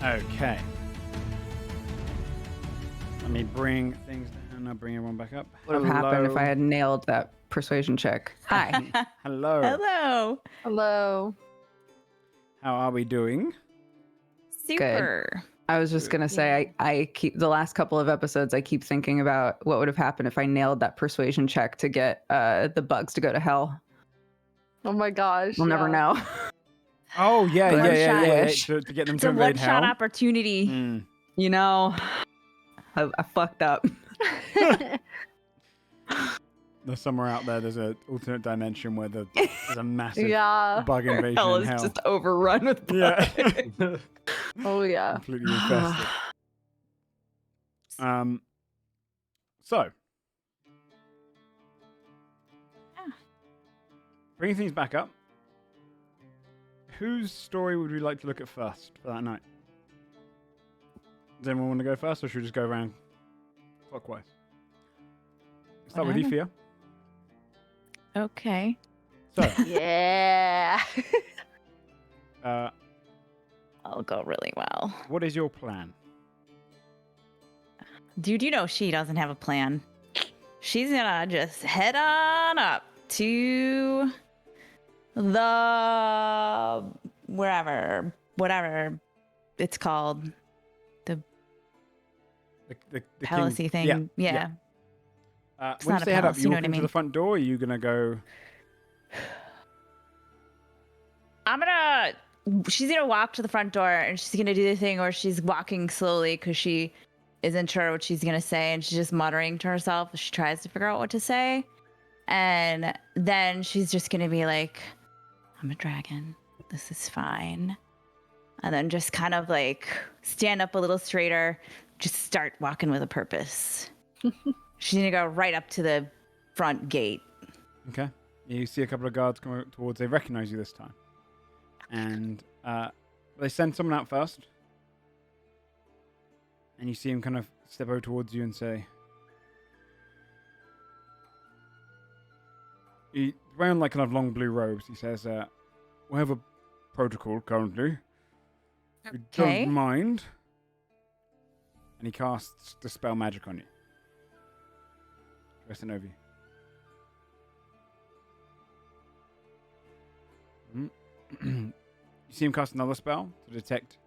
Okay. Let me bring things down. I'll bring everyone back up. Would have happened if I Hello. had nailed that persuasion check. Hi. Hello. Hello. Hello. How are we doing? Super. I was just gonna say, I keep the last couple of episodes. I keep thinking about what would have happened if I nailed that persuasion check to get the bugs to go to hell. Oh my gosh. We'll never know. Oh yeah, But yeah. wish. To get them It's to a invade one-shot hell. opportunity. Mm. You know, I fucked up. There's somewhere out there. There's an alternate dimension where there's a massive Yeah. bug invasion Hell in is hell. just overrun with bugs. Yeah. Oh yeah. Completely infested. So. Bringing things back up. Whose story would we like to look at first for that night? Does anyone want to go first, or should we just go around clockwise? Start with you, Whatever. Fia. Okay. So, Yeah. I'll go really well. what is your plan? Dude, you know she doesn't have a plan. She's gonna just head on up to the whatever it's called, The palacey king- thing. Yeah. Yeah. When It's you not a say head up, palace, you you know walk what I into mean? the front door, or are you going to go... She's gonna walk to the front door and she's gonna do the thing where she's walking slowly because she isn't sure what she's gonna say and she's just muttering to herself as she tries to figure out what to say. And then she's just gonna be like, I'm a dragon. This is fine. And then just kind of like stand up a little straighter, just start walking with a purpose. She's gonna go right up to the front gate. Okay. You see a couple of guards come towards. They recognize you this time. And they send someone out first. And you see him kind of step over towards you and say... He's wearing like kind of long blue robes. He says, we have a protocol currently. We Okay. don't mind. And he casts Dispel Magic on you. Dressing over you. You see him cast another spell to detect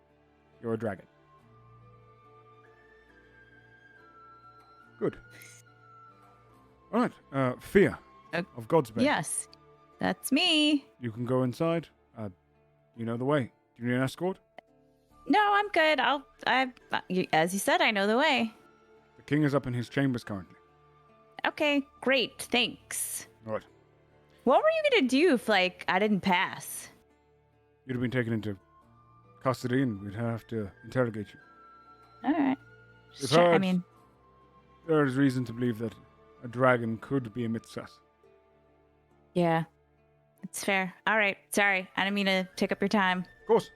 you're a dragon. Good. All right, Fear of Godsbane. Yes, that's me. You can go inside. You know the way. Do you need an escort? No, I'm good. As you said, I know the way. The king is up in his chambers currently. Okay, great. Thanks. All right. What were you gonna do if, like, I didn't pass? You'd have been taken into custody and we'd have to interrogate you. All right. We've Sure. I heard mean, there is reason to believe that a dragon could be amidst us. yeah, it's fair. All right. Sorry, I didn't mean to take up your time. Of course.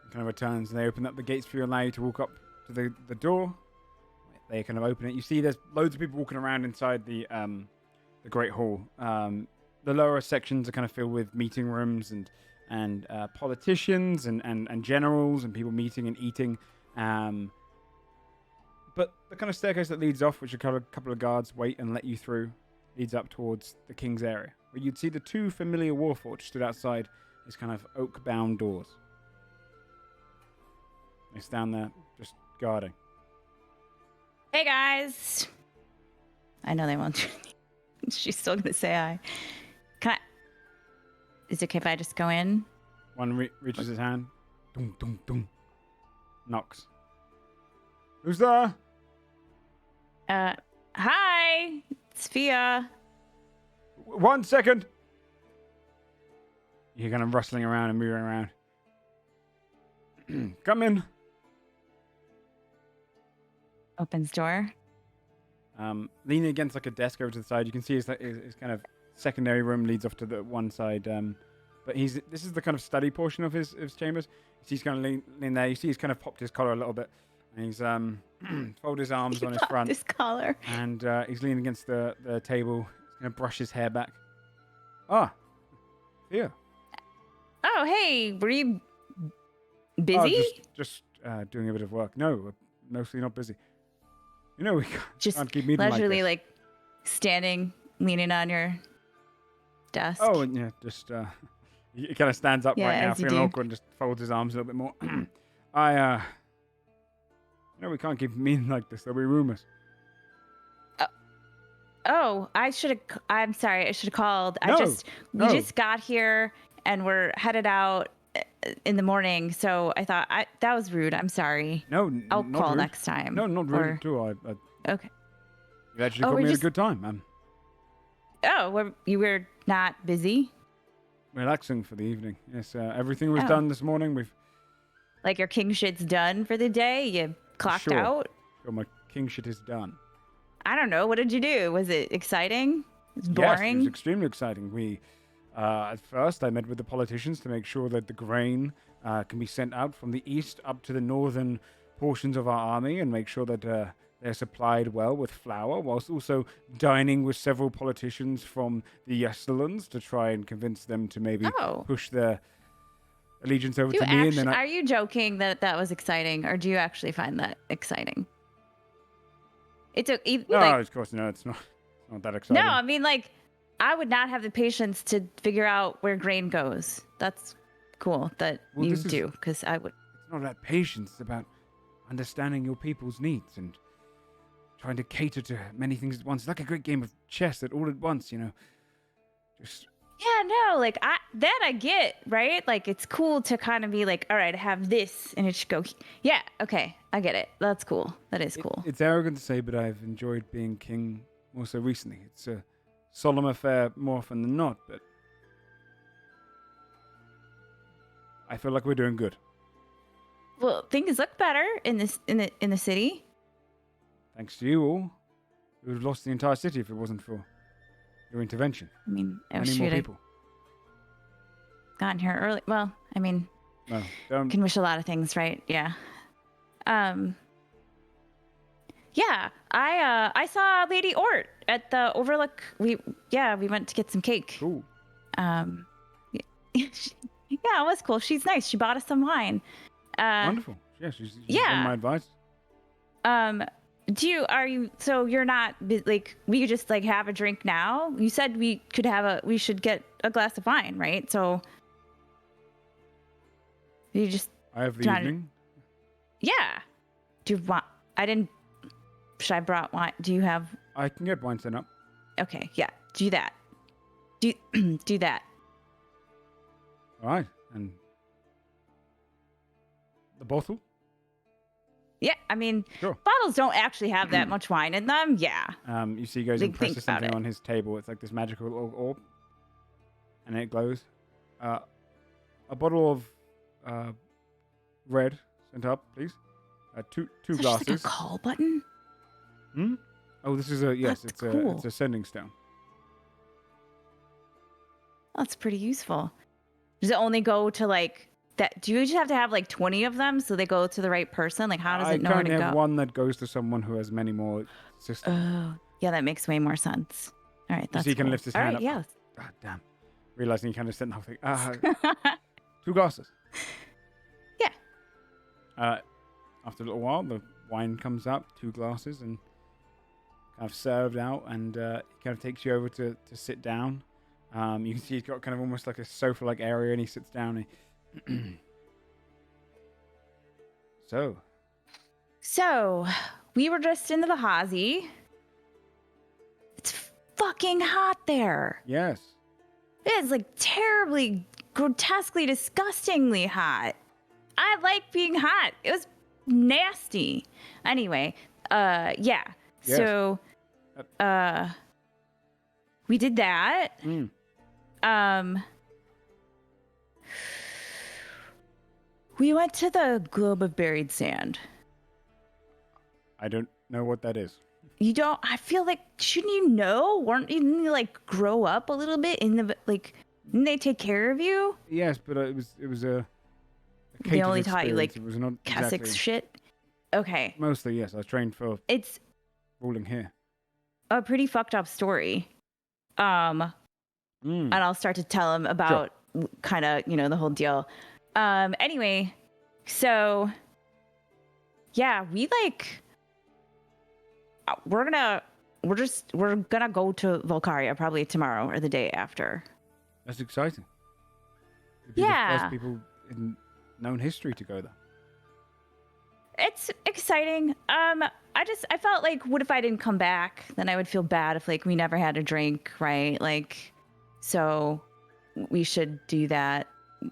He kind of returns and they open up the gates for you and allow you to walk up to the door. They kind of open it. You see there's loads of people walking around inside the Great Hall. The lower sections are kind of filled with meeting rooms and politicians and generals and people meeting and eating. But the kind of staircase that leads off, which a couple of guards wait and let you through, leads up towards the king's area, where you'd see the two familiar warforged stood outside his kind of oak-bound doors. They stand there, just guarding. Hey guys. I know they won't. She's still gonna say hi. Can I? Is it okay if I just go in? One reaches his hand. Dum, dum, dum. Knocks. Who's there? Hi. It's Fia. 1 second. You're kind of rustling around and moving around. Come in. Opens door. Leaning against like a desk over to the side, you can see his kind of secondary room leads off to the one side. But this is the kind of study portion of his chambers. He's kind of leaning there. You see he's kind of popped his collar a little bit. And he's folded his arms on his front. This collar. And he's leaning against the table. He's going to brush his hair back. Ah, here. Oh, hey. Were you Oh, busy? just doing a bit of work. No, mostly not busy. You know, we Just can't keep meeting leisurely, like like standing leaning on your desk. Oh, and yeah, just he kind of stands up Yeah, right now, as you feeling do. awkward, and just folds his arms a little bit more. We can't keep meeting like this. There'll be rumors. Oh, I'm sorry. I should have called. No, We no. just got here and we're headed out in the morning. So I thought that was rude. I'm sorry. No, I'll not call rude. next time. No, not rude Or- at all. Okay. You actually Oh, caught we're me at a just- good time. I'm You were not busy? relaxing for the evening. Yes, everything was Oh. done this morning. We've Like your king shit's done for the day? You clocked Sure. out? got my king shit is done. I don't know. What did you do? Was it exciting? It's Yes, it boring? was extremely exciting. We, at first, I met with the politicians to make sure that the grain can be sent out from the east up to the northern portions of our army and make sure that they're supplied well with flour, whilst also dining with several politicians from the Yesterlands to try and convince them to maybe Oh. push their allegiance over to me. And then Are you joking that was exciting, or do you actually find that exciting? It's No, like, of course, no, it's not that exciting. no, I mean, like, I would not have the patience to figure out where grain goes. That's cool that Well, you this is- do, because I would. It's not about patience, it's about understanding your people's needs and trying to cater to many things at once. It's like a great game of chess that all at once, just Yeah, no, like I get, right? Like it's cool to kind of be like, all right, I have this, and it should go. Yeah, okay, I get it. That's cool. That is cool. It's arrogant to say, but I've enjoyed being king more so recently. It's a solemn affair more often than not, but I feel like we're doing good. Well, things look better in the city. Thanks to you all. We would have lost the entire city if it wasn't for your intervention. I mean, I Many wish more you'd have people. gotten here early. Well, I mean, No, don't. can wish a lot of things, right? Yeah. Yeah, I saw Lady Ort at the Overlook. We went to get some cake. Cool. Yeah, it was cool. She's nice. She bought us some wine. Wonderful. Yeah, she's yeah. on my advice. So you're not like, we could just like have a drink now? You said we should get a glass of wine, right? So you just, I have the trying to- evening. yeah. Do you want, should I brought wine? Do you have, I can get wine sent up. okay, yeah, do that. Do that. All right, and the bottle. Yeah, I mean, Sure. bottles don't actually have that much wine in them. Yeah. You see, he goes and Like, think presses about something it. on his table. It's like this magical little orb, and it glows. A bottle of red sent up, please. Two Is that just glasses. like a call button? Hmm? Oh, this is yes. That's It's cool. a sending stone. That's pretty useful. Does it only go to like that? Do you just have to have like 20 of them so they go to the right person? Like, how does I it know where currently to have go? one that goes to someone who has many more systems. Oh, yeah, that makes way more sense. All right, that's see he can cool. lift his All hand right, up. Ah, damn. Realizing he kind of said nothing. 2 glasses. Yeah. After a little while, the wine comes up, 2 glasses, and kind of served out, and he kind of takes you over to sit down. You can see he's got kind of almost like a sofa-like area, and he sits down. And So, we were just in the Bahazi. It's fucking hot there. Yes. It is like terribly, grotesquely, disgustingly hot. I like being hot. It was nasty. Anyway, yeah. Yes. So, we did that. We went to the Globe of Buried Sand. I don't know what that is. You don't, I feel like, shouldn't you know? Didn't you like grow up a little bit in the, like, didn't they take care of you? Yes, but it was a They catered only taught you, like, experience. It was not Keswick exactly. shit? Okay. Mostly, yes. I was trained for It's ruling here. a pretty fucked up story. And I'll start to tell him about kind of, the whole deal. Anyway, so yeah, we're gonna we're gonna go to Valkaria probably tomorrow or the day after. That's exciting. You'd be the Yeah. first people in known history to go there. It's exciting. I felt like, what if I didn't come back? Then I would feel bad if like we never had a drink, right? Like, so we should do that.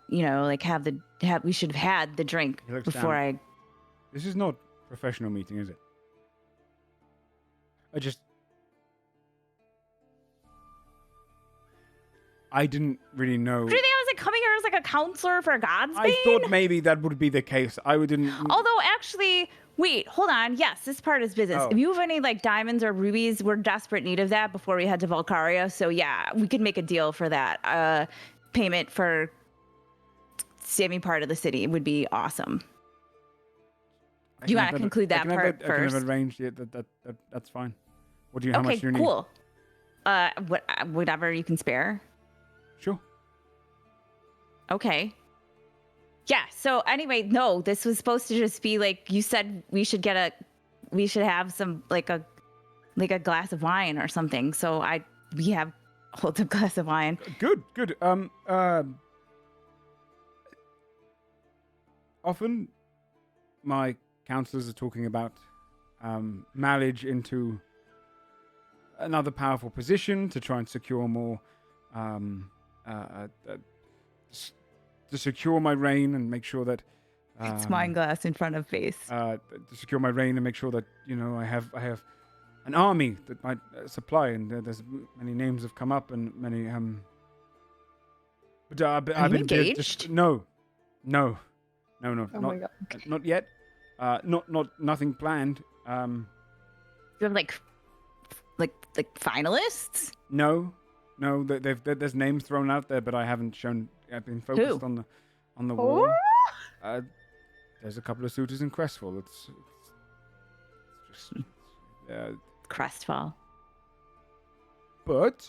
You know, like we should have had the drink He looks before down. This is not a professional meeting, is it? I didn't really know. Do you think I was like coming here as like a counselor for Godsbane? I thought maybe that would be the case. I didn't. Although actually, wait, hold on. Yes, this part is business. Oh. If you have any like diamonds or rubies, we're desperate need of that before we head to Valkaria. So yeah, we could make a deal for that. Payment for saving part of the city would be awesome. Do you want to conclude that part first? I can have arranged it. That's fine. What do you? How much do you need? Cool. Whatever you can spare. Sure. Okay. Yeah. So anyway, no, this was supposed to just be like you said. We should have some like a glass of wine or something. So we have hold a glass of wine. Good. Often, my counselors are talking about marriage into another powerful position to try and secure more. To secure my reign and make sure that It's wine glass in front of face. to secure my reign and make sure that I have an army that might supply, and there's many names have come up and many but I've been engaged? No, Oh my god. not yet. Nothing planned. You have like finalists? No, there's names thrown out there, but I haven't shown. I've been focused Who? on the wall. There's a couple of suitors in Crestfall. It's just Crestfall. but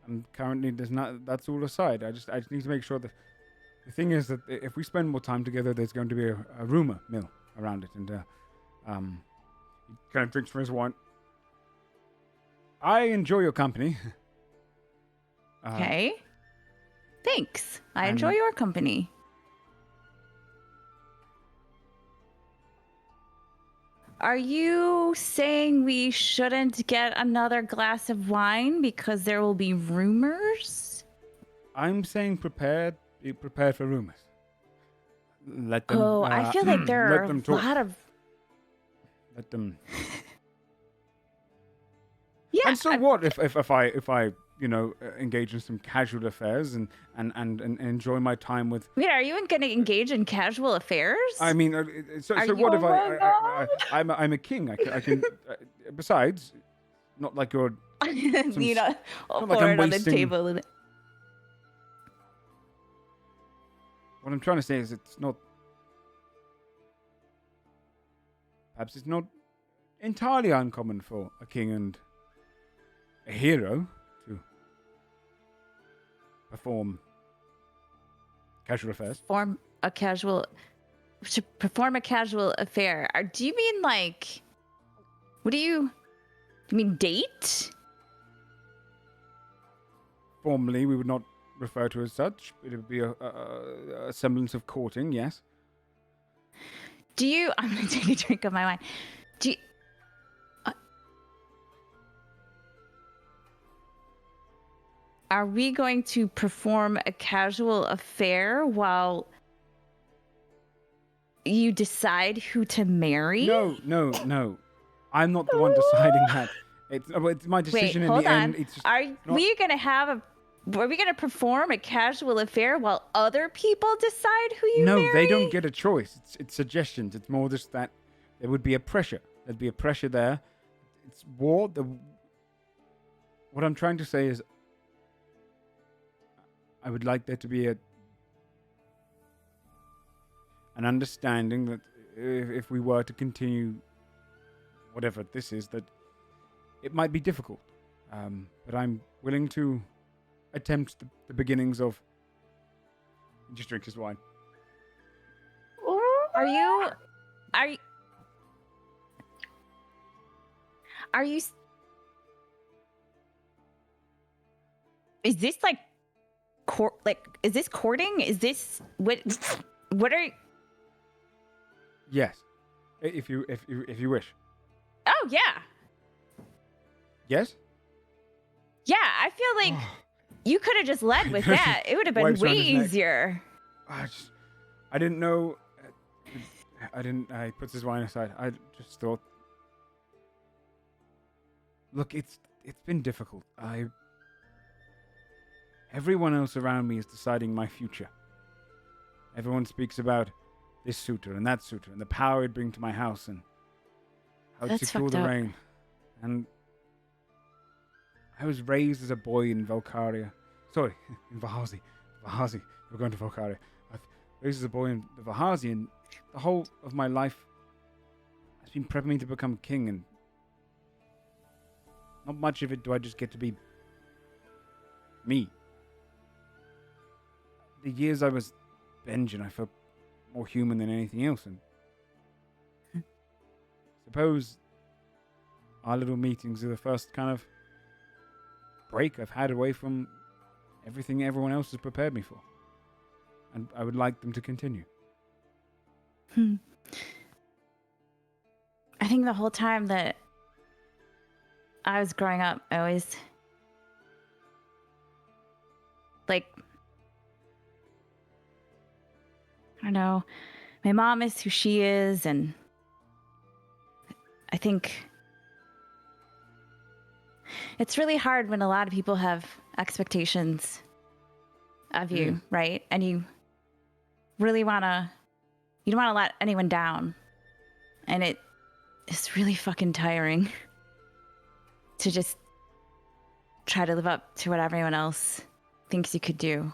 I'm currently there's not. That's all aside. I just need to make sure that the thing is that if we spend more time together, there's going to be a rumor mill around it, and he kind of drinks from his wine. I enjoy your company. Okay. Thanks. I enjoy and- your company. Are you saying we shouldn't get another glass of wine because there will be rumors? I'm saying be prepared for rumors. Let them. I feel like there let are them a talk. lot of. Let them. Yeah. And so what if I engage in some casual affairs and enjoy my time with. Wait, are you going to engage in casual affairs? I mean, so Are what you- if I'm a king? I can. Besides, not like you're. you know, I'll not like pour I'm it on the wasting- table. And What I'm trying to say is it's not. Perhaps it's not entirely uncommon for a king and a hero to perform casual affairs. perform a casual affair. Do you mean like? What do you? You mean date? Formally, we would not refer to as such. It would be a semblance of courting, yes. Do you? I'm gonna take a drink of my wine. Do you? Are we going to perform a casual affair while you decide who to marry? No. I'm not the one deciding that. It's my Wait, decision in hold the on. end. It's just Are not- we gonna have a? Are we gonna perform a casual affair while other people decide who you No, marry? they don't get a choice. It's suggestions. It's more just that there would be a pressure. There'd be a pressure there. It's war. What I'm trying to say is, I would like there to be an understanding that if we were to continue, whatever this is, that it might be difficult. But I'm willing to attempt the beginnings of. Just drink his wine. Are you? Are you? Is this like court? Like, is this courting? Is this what? What are? Yes, if you wish. Oh yeah, Yes. yeah. I feel like you could have just led with that. It would have been Wipes way around his neck. easier. I didn't know. I puts his wine aside. I just thought. Look, it's been difficult. Everyone else around me is deciding my future. Everyone speaks about this suitor and that suitor and the power it'd bring to my house and how it'd That's secure fucked the up. rain. And I was raised as a boy in Valkaria. Sorry, in Vahazi. We're going to Valkaria. I was raised as a boy in the Vahazi, and the whole of my life has been prepping me to become king, and not much of it do I just get to be me. The years I was Benjamin, I felt more human than anything else, and suppose our little meetings are the first kind of break I've had away from everything everyone else has prepared me for. And I would like them to continue. I think the whole time that I was growing up, I always like, I don't know, my mom is who she is, and I think it's really hard when a lot of people have expectations of you, right? And you really you don't want to let anyone down. And it's really fucking tiring to just try to live up to what everyone else thinks you could do.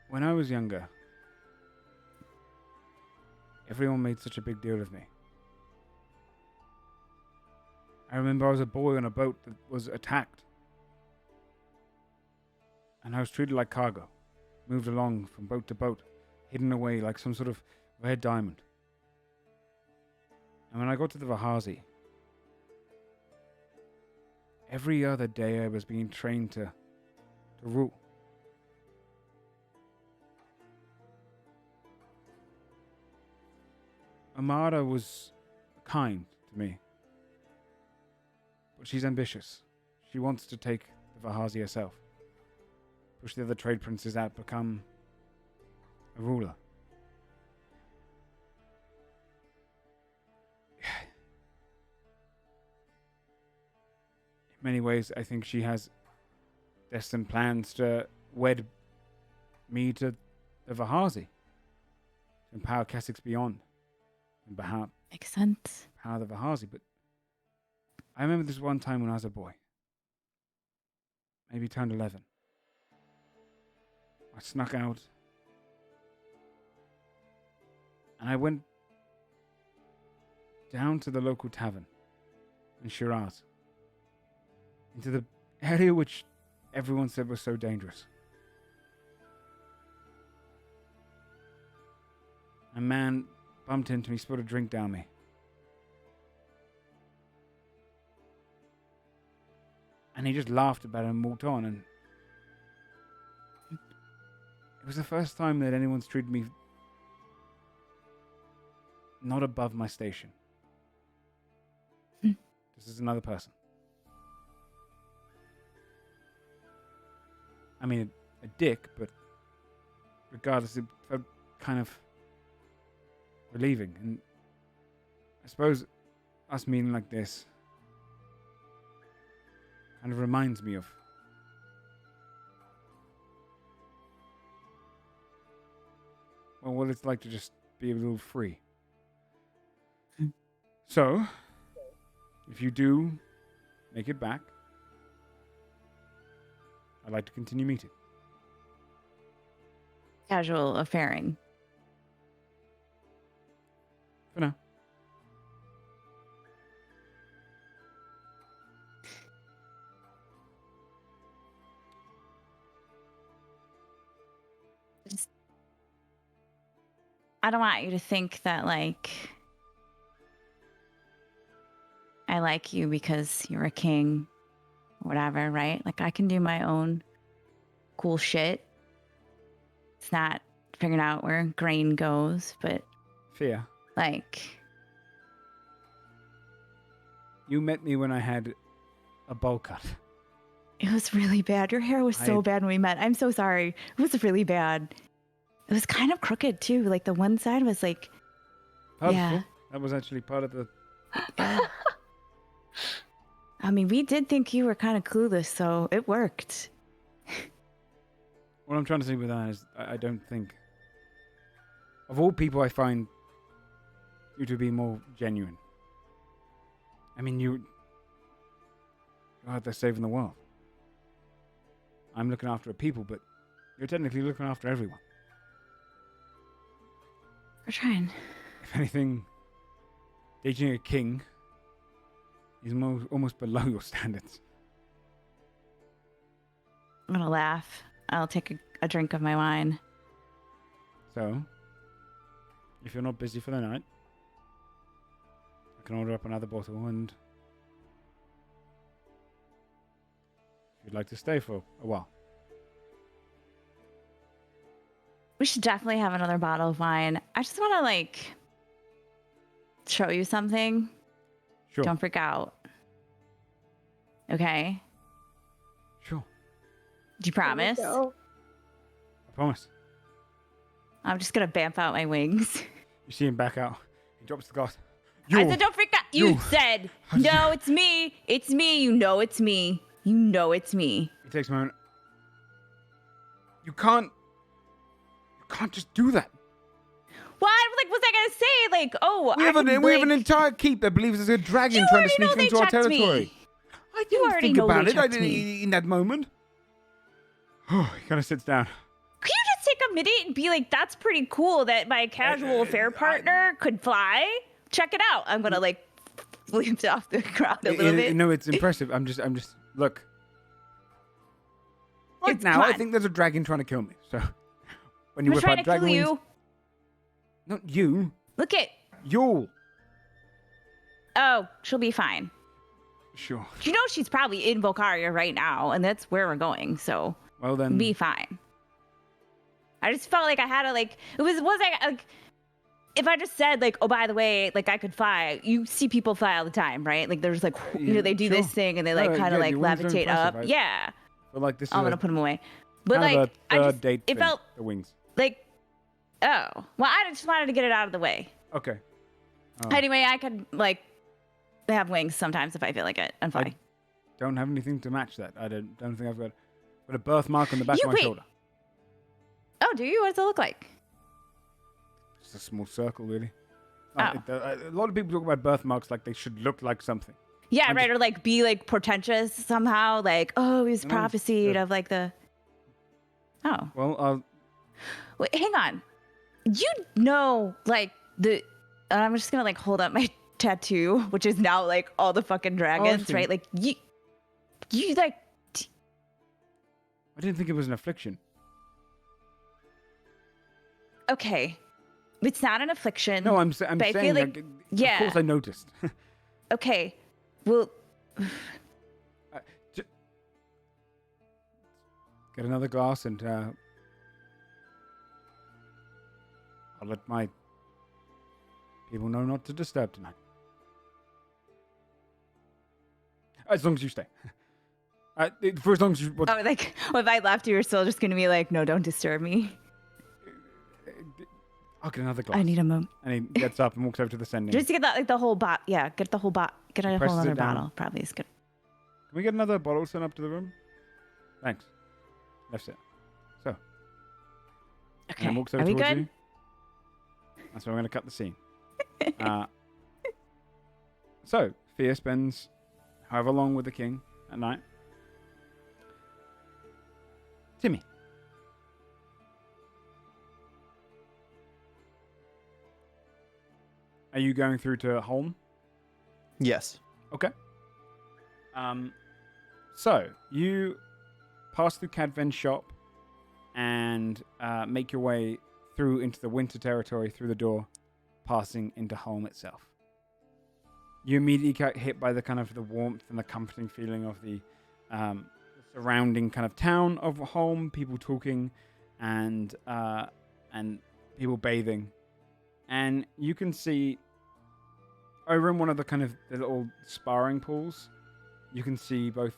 When I was younger, everyone made such a big deal of me. I remember I was a boy on a boat that was attacked. And I was treated like cargo, moved along from boat to boat, hidden away like some sort of red diamond. And when I got to the Vahazi, every other day I was being trained to rule. Amara was kind to me, but she's ambitious. She wants to take the Vahazi herself, push the other trade princes out, become a ruler. In many ways, I think she has destined plans to wed me to the Vahazi, to empower Kessex beyond, and perhaps Makes sense. power the Vahazi. But I remember this one time when I was a boy, maybe turned 11. I snuck out, and I went down to the local tavern in Shiraz, into the area which everyone said was so dangerous. A man bumped into me, spilled a drink down me. And he just laughed about it and walked on, and it was the first time that anyone's treated me not above my station. This is another person. I mean, a dick, but regardless, it felt kind of relieving. And I suppose us meeting like this kind of reminds me of what it's like to just be a little free. So, if you do make it back, I'd like to continue meeting. Casual affairing. For now. I don't want you to think that, like, I like you because you're a king, whatever, right? Like I can do my own cool shit. It's not figuring out where grain goes, but Fear, like, you met me when I had a bowl cut. it was really bad. Your hair was so bad when we met. I'm so sorry. It was really bad. It was kind of crooked too. Like the one side was like, Purposeful. yeah. That was actually part of the... Yeah. I mean, we did think you were kind of clueless, so it worked. What I'm trying to say with that is I don't think... Of all people, I find you to be more genuine. I mean, you're out there saving the world. I'm looking after the people, but you're technically looking after everyone. We're trying. If anything, dating a king is almost below your standards. I'm gonna laugh. I'll take a drink of my wine. So, if you're not busy for the night, I can order up another bottle, and if you'd like to stay for a while. We should definitely have another bottle of wine. I just want to like show you something. Sure. Don't freak out. Okay? Sure. Do you promise? I promise. I'm just gonna bamf out my wings. You see him back out. He drops the glass. I said don't freak out. You said, no, it's me. It's me. You know it's me. You know it's me. He takes a moment. You can't just do that. What? Like, was I gonna say? Like, oh, We have an entire keep that believes there's a dragon You trying to already know sneak they into our checked me. territory. I You didn't already think know about they it. I checked didn't me. in that moment. He kind of sits down. Could you just take a minute and be like, that's pretty cool that my casual affair partner could fly? Check it out. I'm gonna like lift off the ground a little bit. No, it's impressive. I'm just look. Right It's now, I fun. think there's a dragon trying to kill me. So when you I'm whip trying out to dragon kill wings, you. not you, Look at. you'll. Oh, she'll be fine. Sure. You know she's probably in Valkaria right now, and that's where we're going. So Well then, be fine. I just felt like I had to like. It was like if I just said like, oh, by the way, like I could fly. You see people fly all the time, right? Like there's like they do this Sure. thing and they No, like kind of yeah, like your wings are levitate impressive, up. right? Yeah. but like this is I'm gonna put them away. But kind of like a I third just date it thing, felt the wings. like oh well I just wanted to get it out of the way. Okay. Anyway, I could like have wings sometimes if I feel like it and fly. Don't have anything to match that. I don't think I've got a birthmark on the back of my wait. shoulder. Oh, do you? What does it look like? Just a small circle, really. Oh. A lot of people talk about birthmarks like they should look like something. Yeah, I'm right. Or like be like portentous somehow. Like, oh, he was No, prophesied of like the. Oh, Well, wait, hang on. You know, like I'm just gonna like hold up my tattoo, which is now like all the fucking dragons, see. right? Like you like. I didn't think it was an affliction. Okay, it's not an affliction. No, I'm but I saying. feel like, yeah. Of course, I noticed. Okay, well, Get another glass, and I'll let my people know not to disturb tonight. As long as you stay. For as long as you. oh, like if I left, you were still just gonna be like, no, don't disturb me. I'll get another glass. I need a moment. And he gets up and walks over to the sending. Just to get that, like the whole bot. Yeah, get the whole bot. Get a presses whole it other down. bottle. Probably is good. Can we get another bottle sent up to the room? Thanks. Left it. So. And Okay. then walks over Are we towards good? you. That's where I'm going to cut the scene. So, Fia spends however long with the king at night. Timmy. Are you going through to Holm? Yes. Okay. So you pass through Cadven's shop and make your way through into the winter territory through the door, passing into Holm itself. you immediately get hit by the kind of the warmth and the comforting feeling of the surrounding kind of town of home, people talking, and people bathing, and you can see over in one of the kind of the little sparring pools, you can see both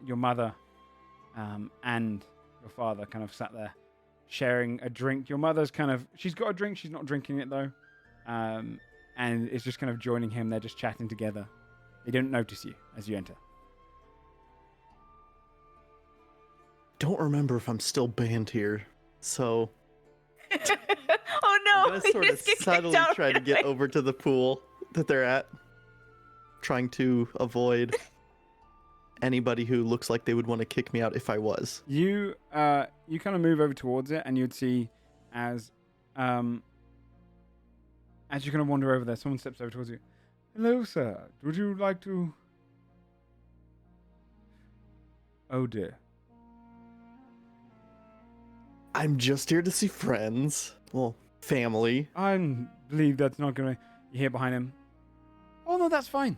your mother and your father kind of sat there sharing a drink. Your mother's she's got a drink, she's not drinking it though, and is just kind of joining him. They're just chatting together. They don't notice you as you enter. Don't remember if I'm still banned here, so Oh no! I'm gonna sort of just get kicked subtly out try to get right away. over to the pool that they're at, trying to avoid anybody who looks like they would want to kick me out if I was. You you kind of move over towards it, and you'd see as you kind of wander over there, someone steps over towards you. Hello, sir. Would you like to? Oh dear. I'm just here to see friends. Well, family. I believe that's not gonna. You hear behind him. Oh no, that's fine.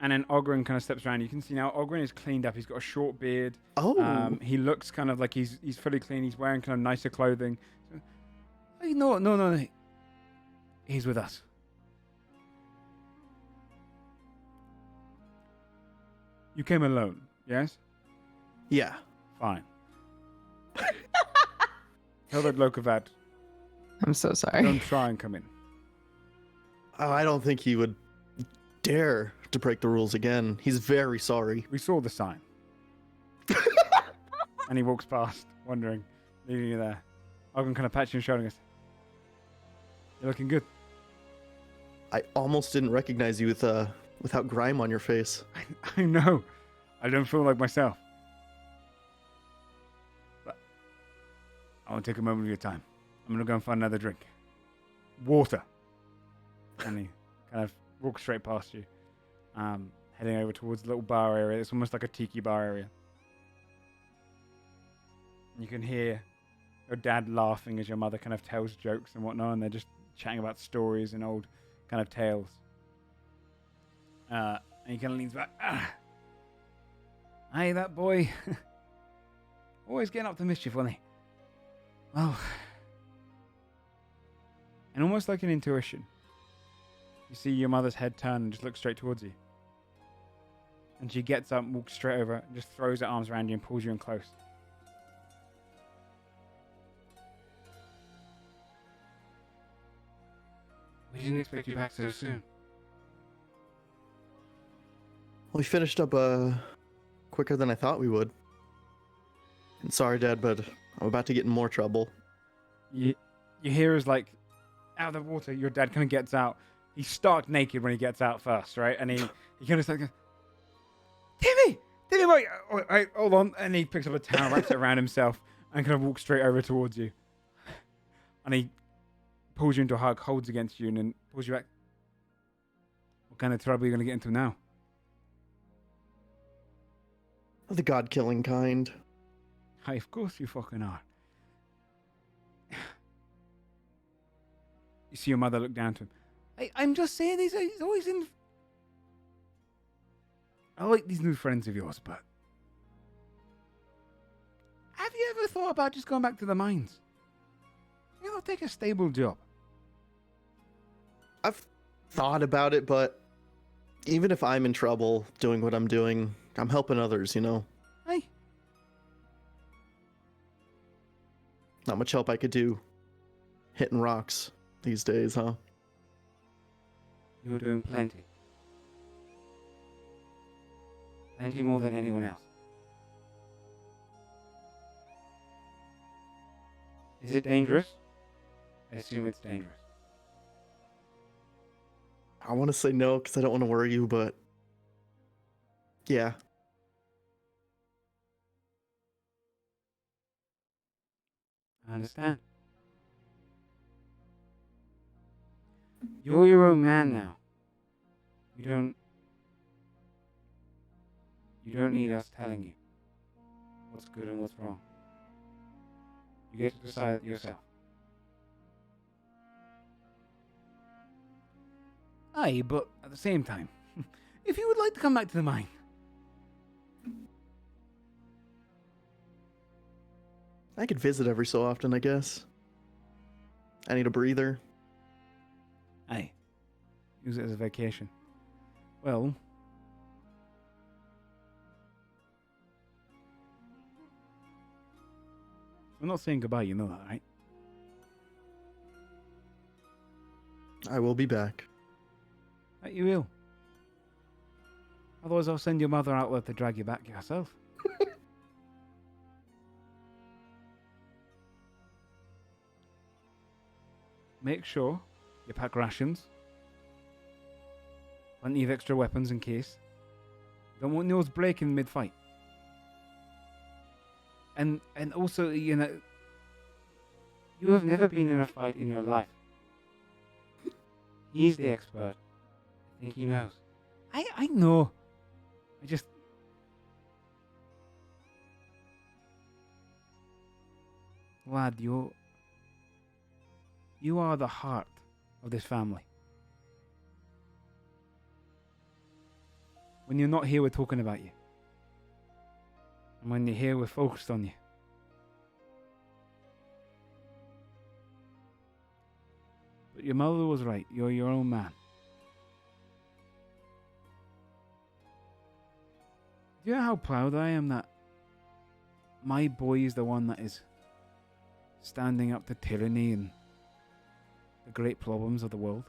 And then Ogren kind of steps around. You can see now Ogren is cleaned up. He's got a short beard. Oh. He looks kind of like he's fully clean. He's wearing kind of nicer clothing. Hey, no. He's with us. You came alone, yes? Yeah. Fine. Tell that Lokovat, I'm so sorry. don't try and come in. Oh, I don't think he would dare to break the rules again. He's very sorry. We saw the sign. And he walks past, wondering, leaving you there. Ogren kind of pats you on the shoulder and goes, you're looking good. I almost didn't recognize you without grime on your face. I know. I don't feel like myself. But I want to take a moment of your time. I'm going to go and find another drink. Water. And he kind of walks straight past you, heading over towards the little bar area. It's almost like a tiki bar area. You can hear your dad laughing as your mother kind of tells jokes and whatnot, and they're just chatting about stories and old kind of tales. And he kind of leans back. Hey, that boy. Always getting up to mischief, wasn't he? Well. And almost like an intuition, you see your mother's head turn and just look straight towards you. And she gets up and walks straight over and just throws her arms around you and pulls you in close. We didn't expect you back so soon. We finished up quicker than I thought we would. And sorry, Dad, but I'm about to get in more trouble. You hear is like out of the water. Your dad kind of gets out. He's stark naked when he gets out first, right? And he kind of like, Timmy, wait, hold on. And he picks up a towel, wraps it around himself, and kind of walks straight over towards you. And he pulls you into a hug, holds against you, and then pulls you back. What kind of trouble are you going to get into now? The god-killing kind. Hi, of course you fucking are. You see your mother look down to him. I'm just saying, he's always in. I like these new friends of yours, but have you ever thought about just going back to the mines? Take a stable job. I've thought about it, but even if I'm in trouble doing what I'm doing, I'm helping others, you know? Hey. Not much help I could do hitting rocks these days, huh? You're doing plenty. Plenty more than anyone else. Is it dangerous? I assume it's dangerous. I want to say no because I don't want to worry you, but yeah. I understand. You're your own man now. You don't need us telling you what's good and what's wrong. You get to decide it yourself. Aye, but at the same time, if you would like to come back to the mine, I could visit every so often, I guess. I need a breather. aye, use it as a vacation. Well, we're not saying goodbye, you know that, right? I will be back. That you will. Otherwise, I'll send your mother out there to drag you back yourself. Make sure you pack rations. Plenty of extra weapons in case. Don't want yours breaking mid-fight. And also, you know, you have never been in a fight in your life. He's the expert. I think he knows. I know. I just... Lad, you are the heart of this family. When you're not here, we're talking about you. And when you're here, we're focused on you. But your mother was right. You're your own man. Do you know how proud I am that my boy is the one that is standing up to tyranny and the great problems of the world?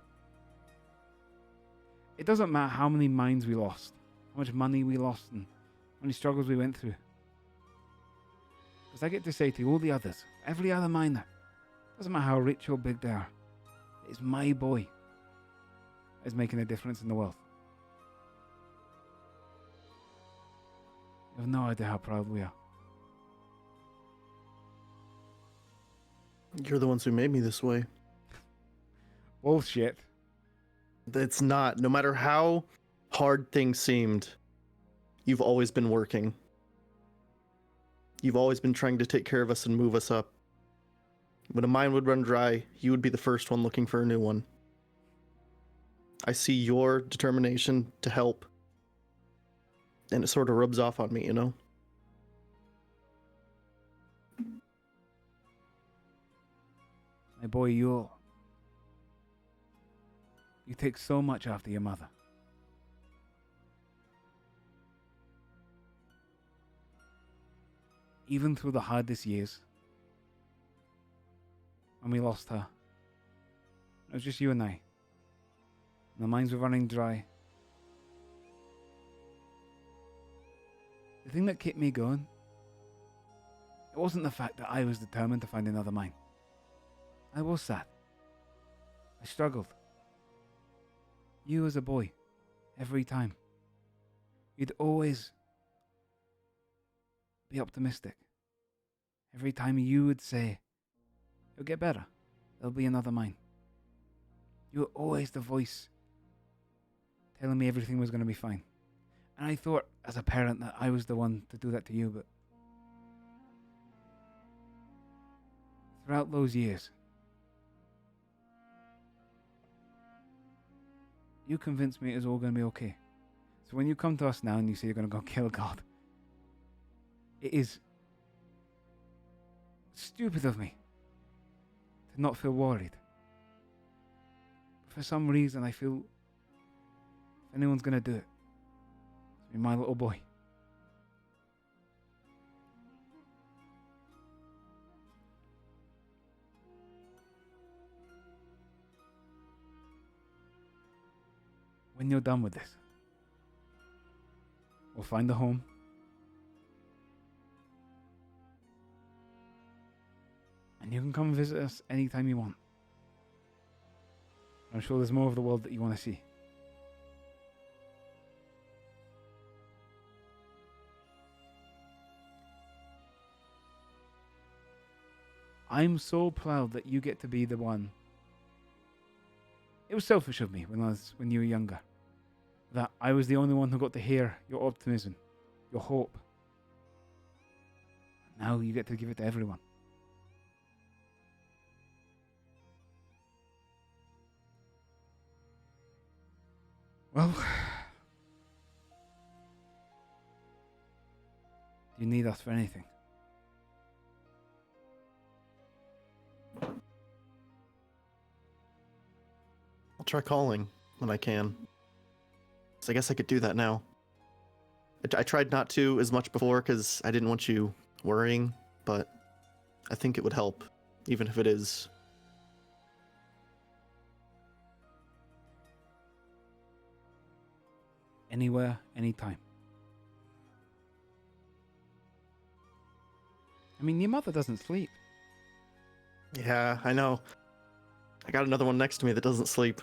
It doesn't matter how many mines we lost, how much money we lost, and how many struggles we went through. Because I get to say to all the others, every other miner, doesn't matter how rich or big they are, it's my boy that is making a difference in the world. You have no idea how proud we are. You're the ones who made me this way. Bullshit. It's not. No matter how hard things seemed, you've always been working. You've always been trying to take care of us and move us up. When a mine would run dry, you would be the first one looking for a new one. I see your determination to help, and it sort of rubs off on me, you know? My boy, you take so much after your mother. Even through the hardest years, when we lost her, it was just you and I. And the mines were running dry. The thing that kept me going, it wasn't the fact that I was determined to find another mine. I was sad. I struggled. You as a boy, every time, you'd always be optimistic. Every time you would say, it'll get better, there'll be another mine. You were always the voice telling me everything was going to be fine. And I thought, as a parent, that I was the one to do that to you, but throughout those years, you convinced me it was all going to be okay. So when you come to us now and you say you're going to go kill God, it is stupid of me to not feel worried. For some reason, I feel if anyone's going to do it, it's be my little boy. When you're done with this, we'll find a home. And you can come visit us anytime you want. I'm sure there's more of the world that you want to see. I'm so proud that you get to be the one. It was selfish of me when you were younger, that I was the only one who got to hear your optimism, your hope. Now you get to give it to everyone. Well, do you need us for anything? I'll try calling when I can. So I guess I could do that now. I tried not to as much before because I didn't want you worrying, but I think it would help, even if it is. Anywhere, anytime. I mean, your mother doesn't sleep. Yeah, I know. I got another one next to me that doesn't sleep.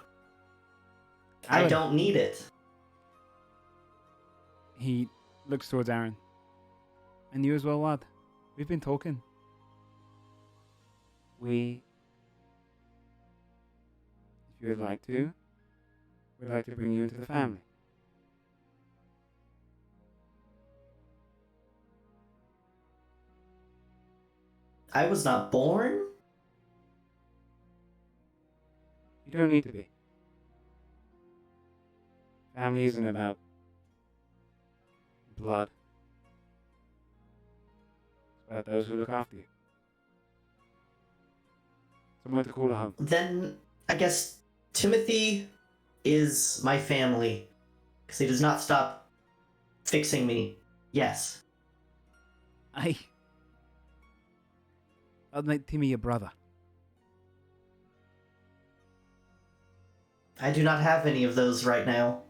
I Aaron. don't need it. He looks towards Aaron. And you as well, lad. We've been talking. If you would like to, we'd like to bring you into the family. I was not born? You don't need to be. Family isn't about blood. It's about those who look after you. Someone to call a home. Then I guess Timothy is my family. Because he does not stop fixing me. Yes. I'd make Timmy your brother. I do not have any of those right now.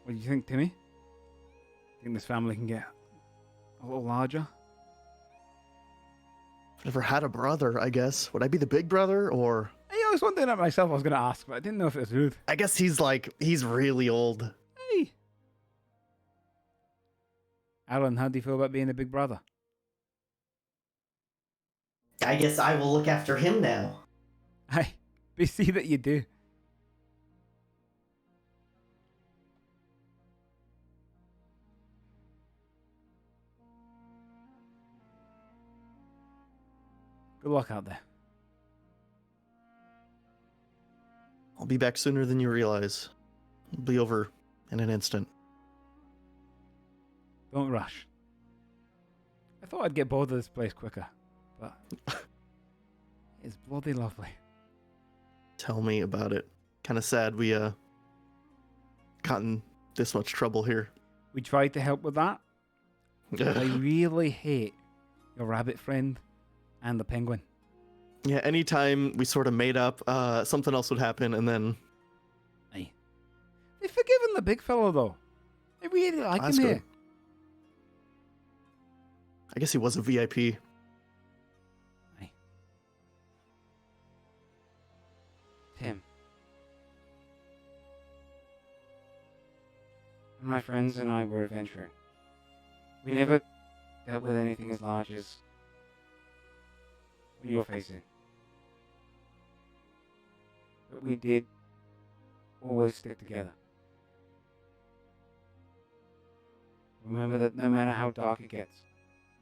What do you think, Timmy? Think this family can get a little larger? I've never had a brother, I guess. Would I be the big brother, or... Hey, I was wondering that myself. I was going to ask, but I didn't know if it was rude. I guess he's really old. Hey! Alan, how do you feel about being a big brother? I guess I will look after him now. We see that you do. Good luck out there. I'll be back sooner than you realize. I'll be over in an instant. Don't rush. I thought I'd get bored of this place quicker, but it's bloody lovely. Tell me about it. Kind of sad we got in this much trouble here. We tried to help with that, but I really hate your rabbit friend and the penguin. Yeah, anytime we sort of made up, something else would happen, and then... Aye. They've forgiven the big fellow, though. They really like him That's here. good. I guess he was a VIP. Aye. Tim. When my friends and I were adventuring, we never dealt with anything as large as what you're facing. But we did always stick together. Remember that no matter how dark it gets,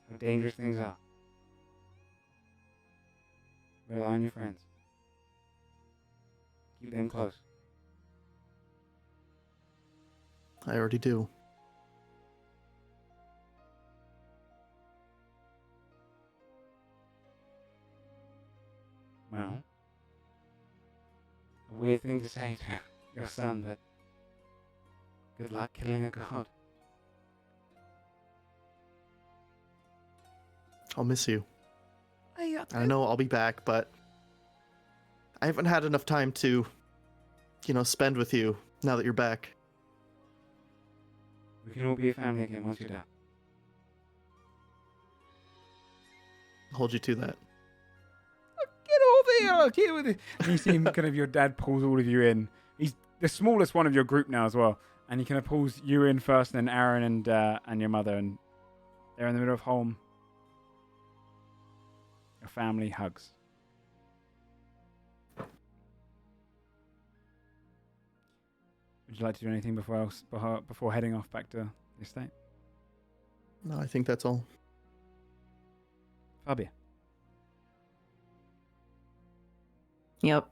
how dangerous things are, rely on your friends. Keep them close. I already do. Well, a weird thing to say to your son, but good luck killing a god. I'll miss you. Hey, I know I'll be back, but I haven't had enough time to, spend with you now that you're back. we can all be a family again once you're done. I'll hold you to that. Get over here, I'll get with it. And you see kind of your dad pulls all of you in. He's the smallest one of your group now as well. And he kind of pulls you in first, and then Aaron and your mother, and they're in the middle of home. Your family hugs. Would you like to do anything before heading off back to the estate? No, I think that's all. Fabia. Yep.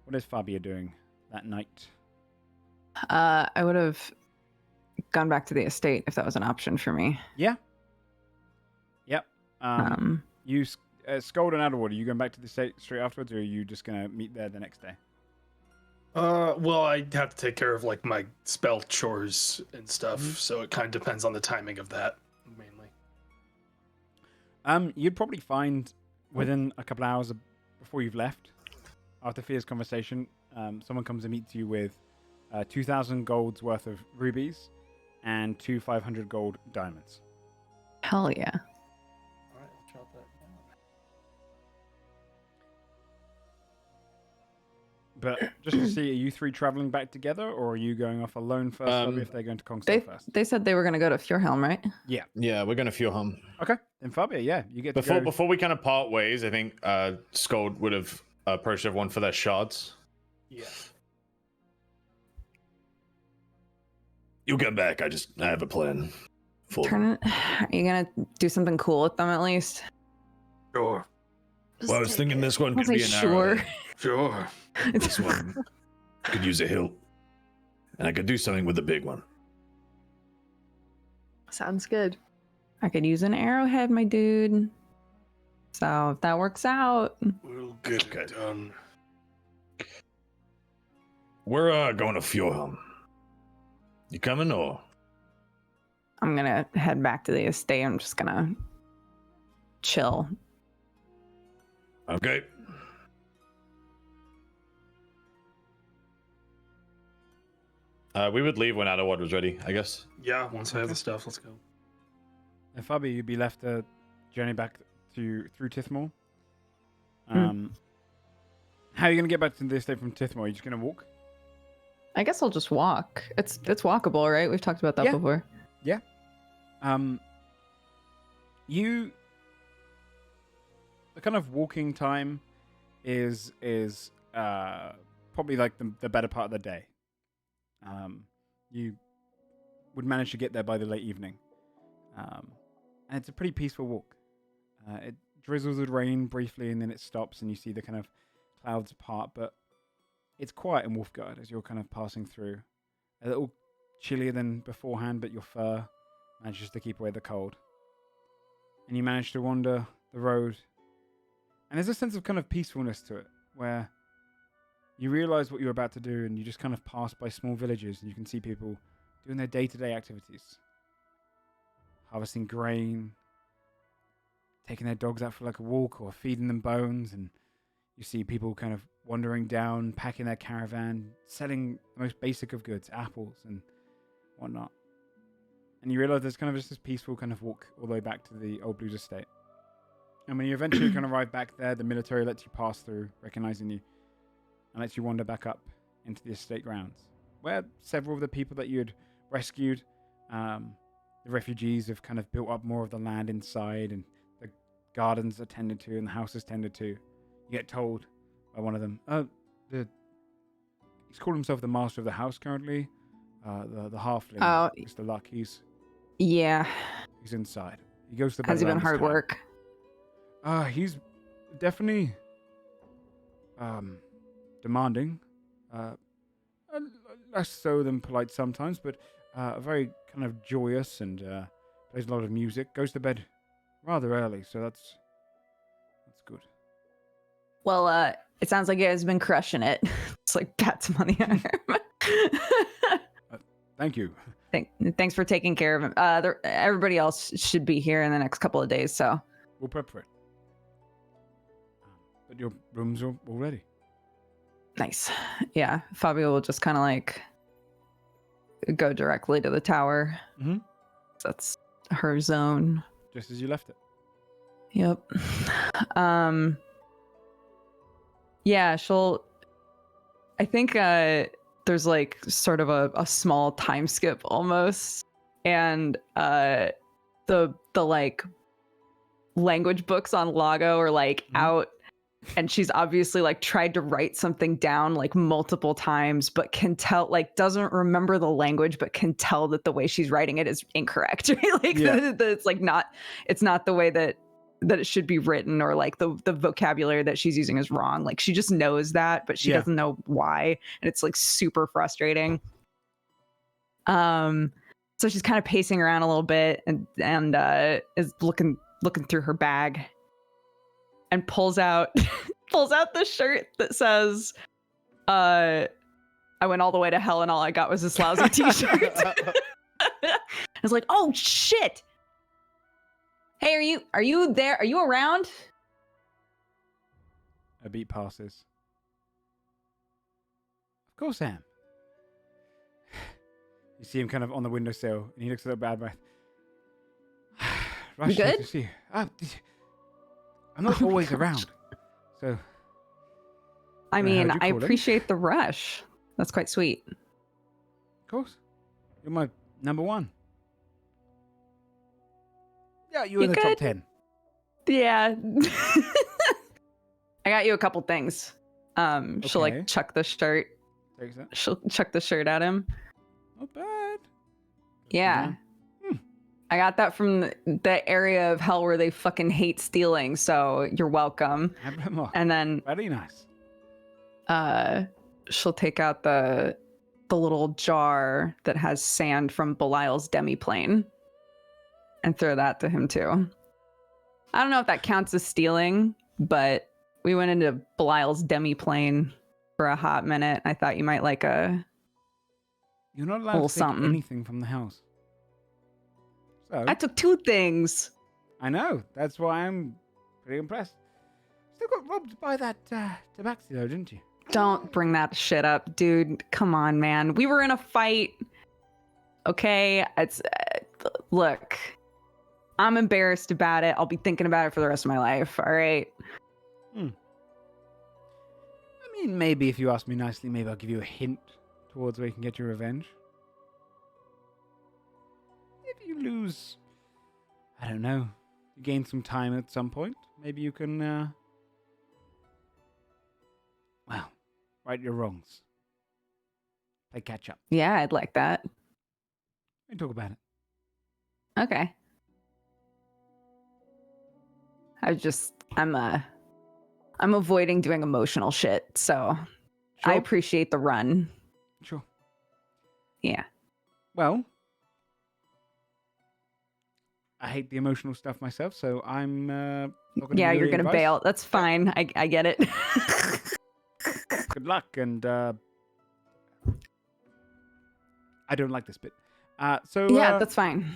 What is Fabia doing that night? I would have gone back to the estate if that was an option for me. Yeah. Yep. You, Scold and Adderwood, are you going back to the estate straight afterwards, or are you just going to meet there the next day? Well, I have to take care of like my spell chores and stuff, so it kind of depends on the timing of that, mainly. You'd probably find within a couple hours before you've left, after Fia's conversation, someone comes and meets you with 2,000 gold's worth of rubies and 2 500 gold diamonds. Hell yeah. All right, I'll jot that down. But just to see, are you three traveling back together, or are you going off alone first? Probably if they're going to Kongstar first. They said they were going to go to Fjordhelm, right? Yeah, we're going to Fjordhelm. Okay, then Fabia, yeah, you get Before we kind of part ways, I think Scold would have approached everyone for their shards. Yeah. You'll get back. I have a plan. Are you going to do something cool with them at least? Sure. Well, I was thinking this one could I be was an like, arrow. sure. Sure. This one could use a hilt. And I could do something with the big one. Sounds good. I could use an arrowhead, my dude. So if that works out. We'll get it done. We're going to Fjordhelm. You coming, or? I'm going to head back to the estate. I'm just going to chill. Okay. We would leave when Adderwood was ready, I guess. Yeah, once I have the stuff, let's go. And Fabia, you'd be left to journey back through Tithmore. How are you going to get back to the estate from Tithmore? Are you just going to walk? I guess I'll just walk. It's walkable, right? We've talked about that before. Yeah. The kind of walking time is probably like the better part of the day. You would manage to get there by the late evening. And it's a pretty peaceful walk. It drizzles with rain briefly, and then it stops, and you see the kind of clouds part, but it's quiet in Wolfgard as you're kind of passing through. A little chillier than beforehand, but your fur manages to keep away the cold. And you manage to wander the road. And there's a sense of kind of peacefulness to it, where you realize what you're about to do, and you just kind of pass by small villages, and you can see people doing their day-to-day activities. Harvesting grain, taking their dogs out for like a walk, or feeding them bones, and you see people kind of wandering down, packing their caravan, selling the most basic of goods, apples and whatnot. And you realize there's kind of just this peaceful kind of walk all the way back to the Old Blues estate. And when you eventually kind of arrive back there, the military lets you pass through, recognizing you, and lets you wander back up into the estate grounds, where several of the people that you had rescued, the refugees, have kind of built up more of the land inside, and the gardens are tended to, and the house is tended to. You get told by one of them, he's called himself the master of the house currently, the halfling, Mr. Luck. He's inside. He goes to the bed. Has he been around this hard time. work? He's definitely demanding, less so than polite sometimes, but very kind of joyous, and plays a lot of music. Goes to bed rather early, so that's good. Well, it sounds like you guys have been crushing it. It's like pats him on the arm. Thank you. Thanks for taking care of him. Everybody else should be here in the next couple of days, so. We'll prep for it. But your rooms are all ready. Nice. Yeah, Fabio will just kind of like go directly to the tower. Mm-hmm. That's her zone. Just as you left it. Yep. Yeah, I think there's like sort of a small time skip almost, and the like language books on Lago are like out, and she's obviously like tried to write something down like multiple times, but can tell, like, doesn't remember the language, but can tell that the way she's writing it is incorrect. Right? Like it's like it's not the way that that it should be written, or like the vocabulary that she's using is wrong. Like she just knows that, but she Yeah. doesn't know why, and it's like super frustrating. So she's kind of pacing around a little bit and is looking through her bag and pulls out the shirt that says I went all the way to hell and all I got was this lousy t-shirt. I was like, oh shit. Hey, are you there? Are you around? A beat passes. Of course I am. You see him kind of on the windowsill, and he looks a little bad breath. Rush, good? to see you. I'm not always around, so. I Heard mean, you I calling. appreciate the rush. That's quite sweet. Of course, you're my number one. Yeah, you in You the top good? 10. Yeah. I got you a couple things. She'll Okay. like chuck the shirt. Takes that. She'll chuck the shirt at him. Not bad. Yeah. I got that from the area of hell where they fucking hate stealing, so you're welcome. And then Very nice. she'll take out the little jar that has sand from Belial's demiplane and throw that to him too. I don't know if that counts as stealing, but we went into Belial's demiplane for a hot minute. I thought you might like a You're not allowed little to take something. anything from the house. So I took 2 things. I know. That's why I'm pretty impressed. Still got robbed by that tabaxi though, didn't you? Don't bring that shit up, dude. Come on, man. We were in a fight. Okay? It's look. I'm embarrassed about it. I'll be thinking about it for the rest of my life, all right? I mean, maybe if you ask me nicely, maybe I'll give you a hint towards where you can get your revenge. If you lose, I don't know, you gain some time at some point, maybe you can, well, right your wrongs. Play catch up. Yeah, I'd like that. We talk about it. Okay. I'm avoiding doing emotional shit, so I Sure. appreciate the run. Sure. Yeah. Well, I hate the emotional stuff myself, so I'm not going to Yeah, give you you're any gonna advice. bail. That's fine. I get it. Good luck, and I don't like this bit. Yeah, that's fine.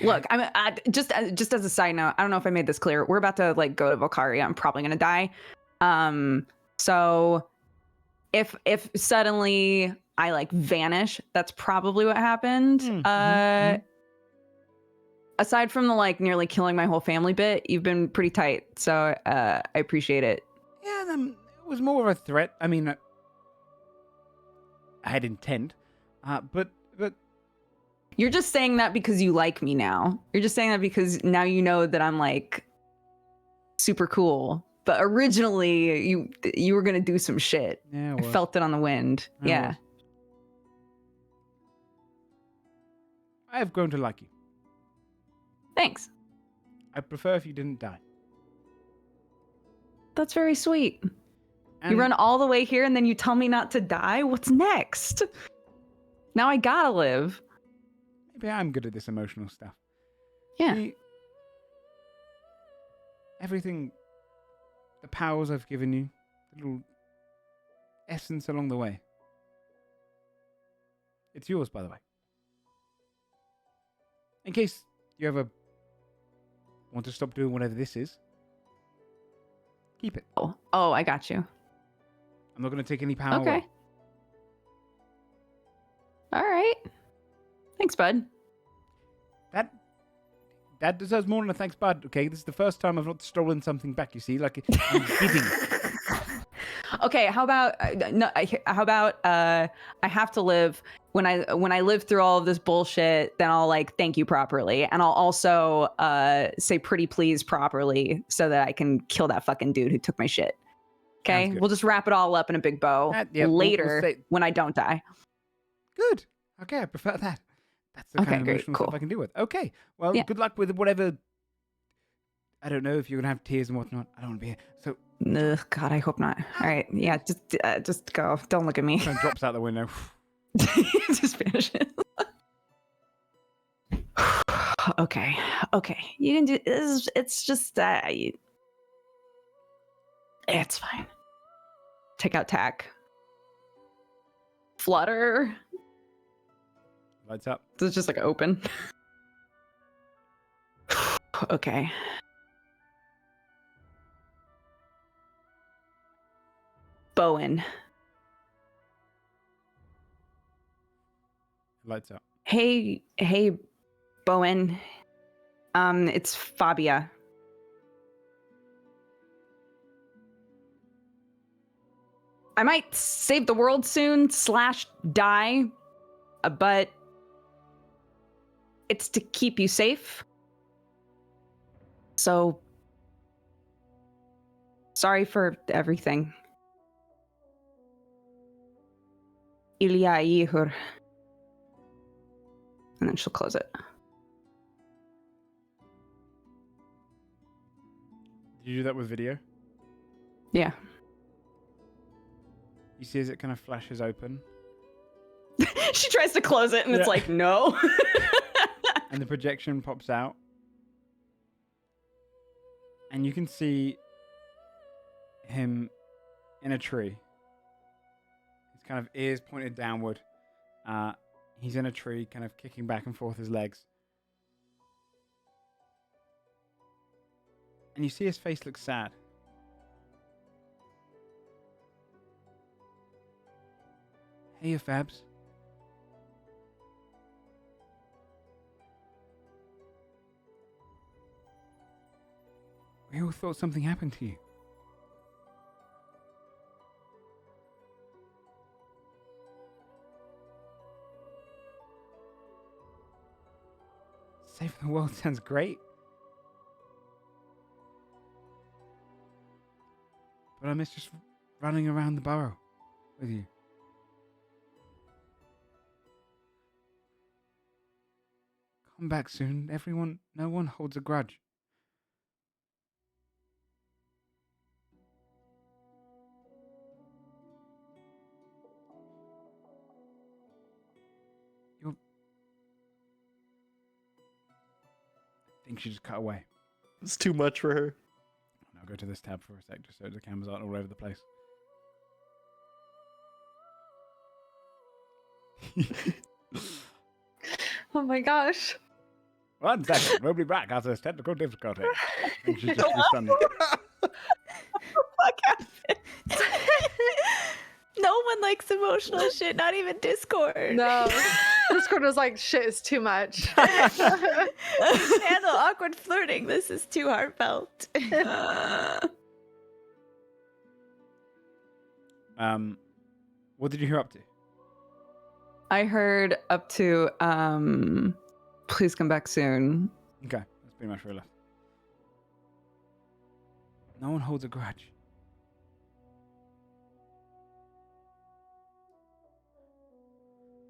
Look, just as a side note, I don't know if I made this clear. We're about to like go to Valkaria. I'm probably gonna die. So if suddenly I like vanish, that's probably what happened. Aside from the like nearly killing my whole family bit, you've been pretty tight. So I appreciate it. Yeah, it was more of a threat. I mean, I had intent, but You're just saying that because you like me now. You're just saying that because now you know that I'm like super cool. But originally you were gonna do some shit. yeah, I felt it on the wind. I Yeah. was. I have grown to like you. Thanks. I prefer if you didn't die. That's very sweet. And You run all the way here and then you tell me not to die? What's next? Now I gotta live. maybe I'm good at this emotional stuff. Yeah. See, everything, the powers I've given you, the little essence along the way. It's yours, by the way. In case you ever want to stop doing whatever this is, keep it. Oh, I got you. I'm not going to take any power Okay. away. All right. Thanks, bud. That deserves more than a thanks, bud. Okay, this is the first time I've not stolen something back. You see, like I'm giving. Okay, how about I have to live when I live through all of this bullshit, then I'll like thank you properly, and I'll also say pretty please properly so that I can kill that fucking dude who took my shit. Okay, Sounds good. we'll just wrap it all up in a big bow Yeah, we'll later say- when I don't die. Good. Okay, I prefer that. That's the Okay, kind of great, emotional cool. stuff I can deal with. Okay, well, Yeah. good luck with whatever I don't know if you're gonna have tears and whatnot. I don't want to be here. So Ugh, God, I hope not. All right, yeah, just go. Don't look at me. kind of drops out the window. Just vanishes. Okay, you can do this. It's just it's fine. Take out tack. Flutter. Lights up. It's just like open. Okay. Bowen. Lights up. Hey, Bowen. It's Fabia. I might save the world soon / die, but it's to keep you safe. So, sorry for everything. Ilya Ihur. And then she'll close it. Did you do that with video? Yeah. You see as it kind of flashes open, She tries to close it and it's Yeah. like, no. and the projection pops out, and you can see him in a tree. His kind of ears pointed downward. He's in a tree, kind of kicking back and forth his legs. And you see his face looks sad. Hey, you Fabs. We all thought something happened to you. Saving the world sounds great. But I miss just running around the burrow with you. Come back soon. No one holds a grudge. I think she just cut away. It's too much for her. I'll go to this tab for a sec, just so the cameras aren't all over the place. Oh my gosh. 1 second, we'll be back after this technical difficulty. I think she's just responding. Fuck happened? No one likes emotional shit, not even Discord. No. Discord was like, shit is too much. Handle awkward flirting. This is too heartfelt. What did you hear up to? I heard up to, please come back soon. Okay, that's pretty much where I left. No one holds a grudge.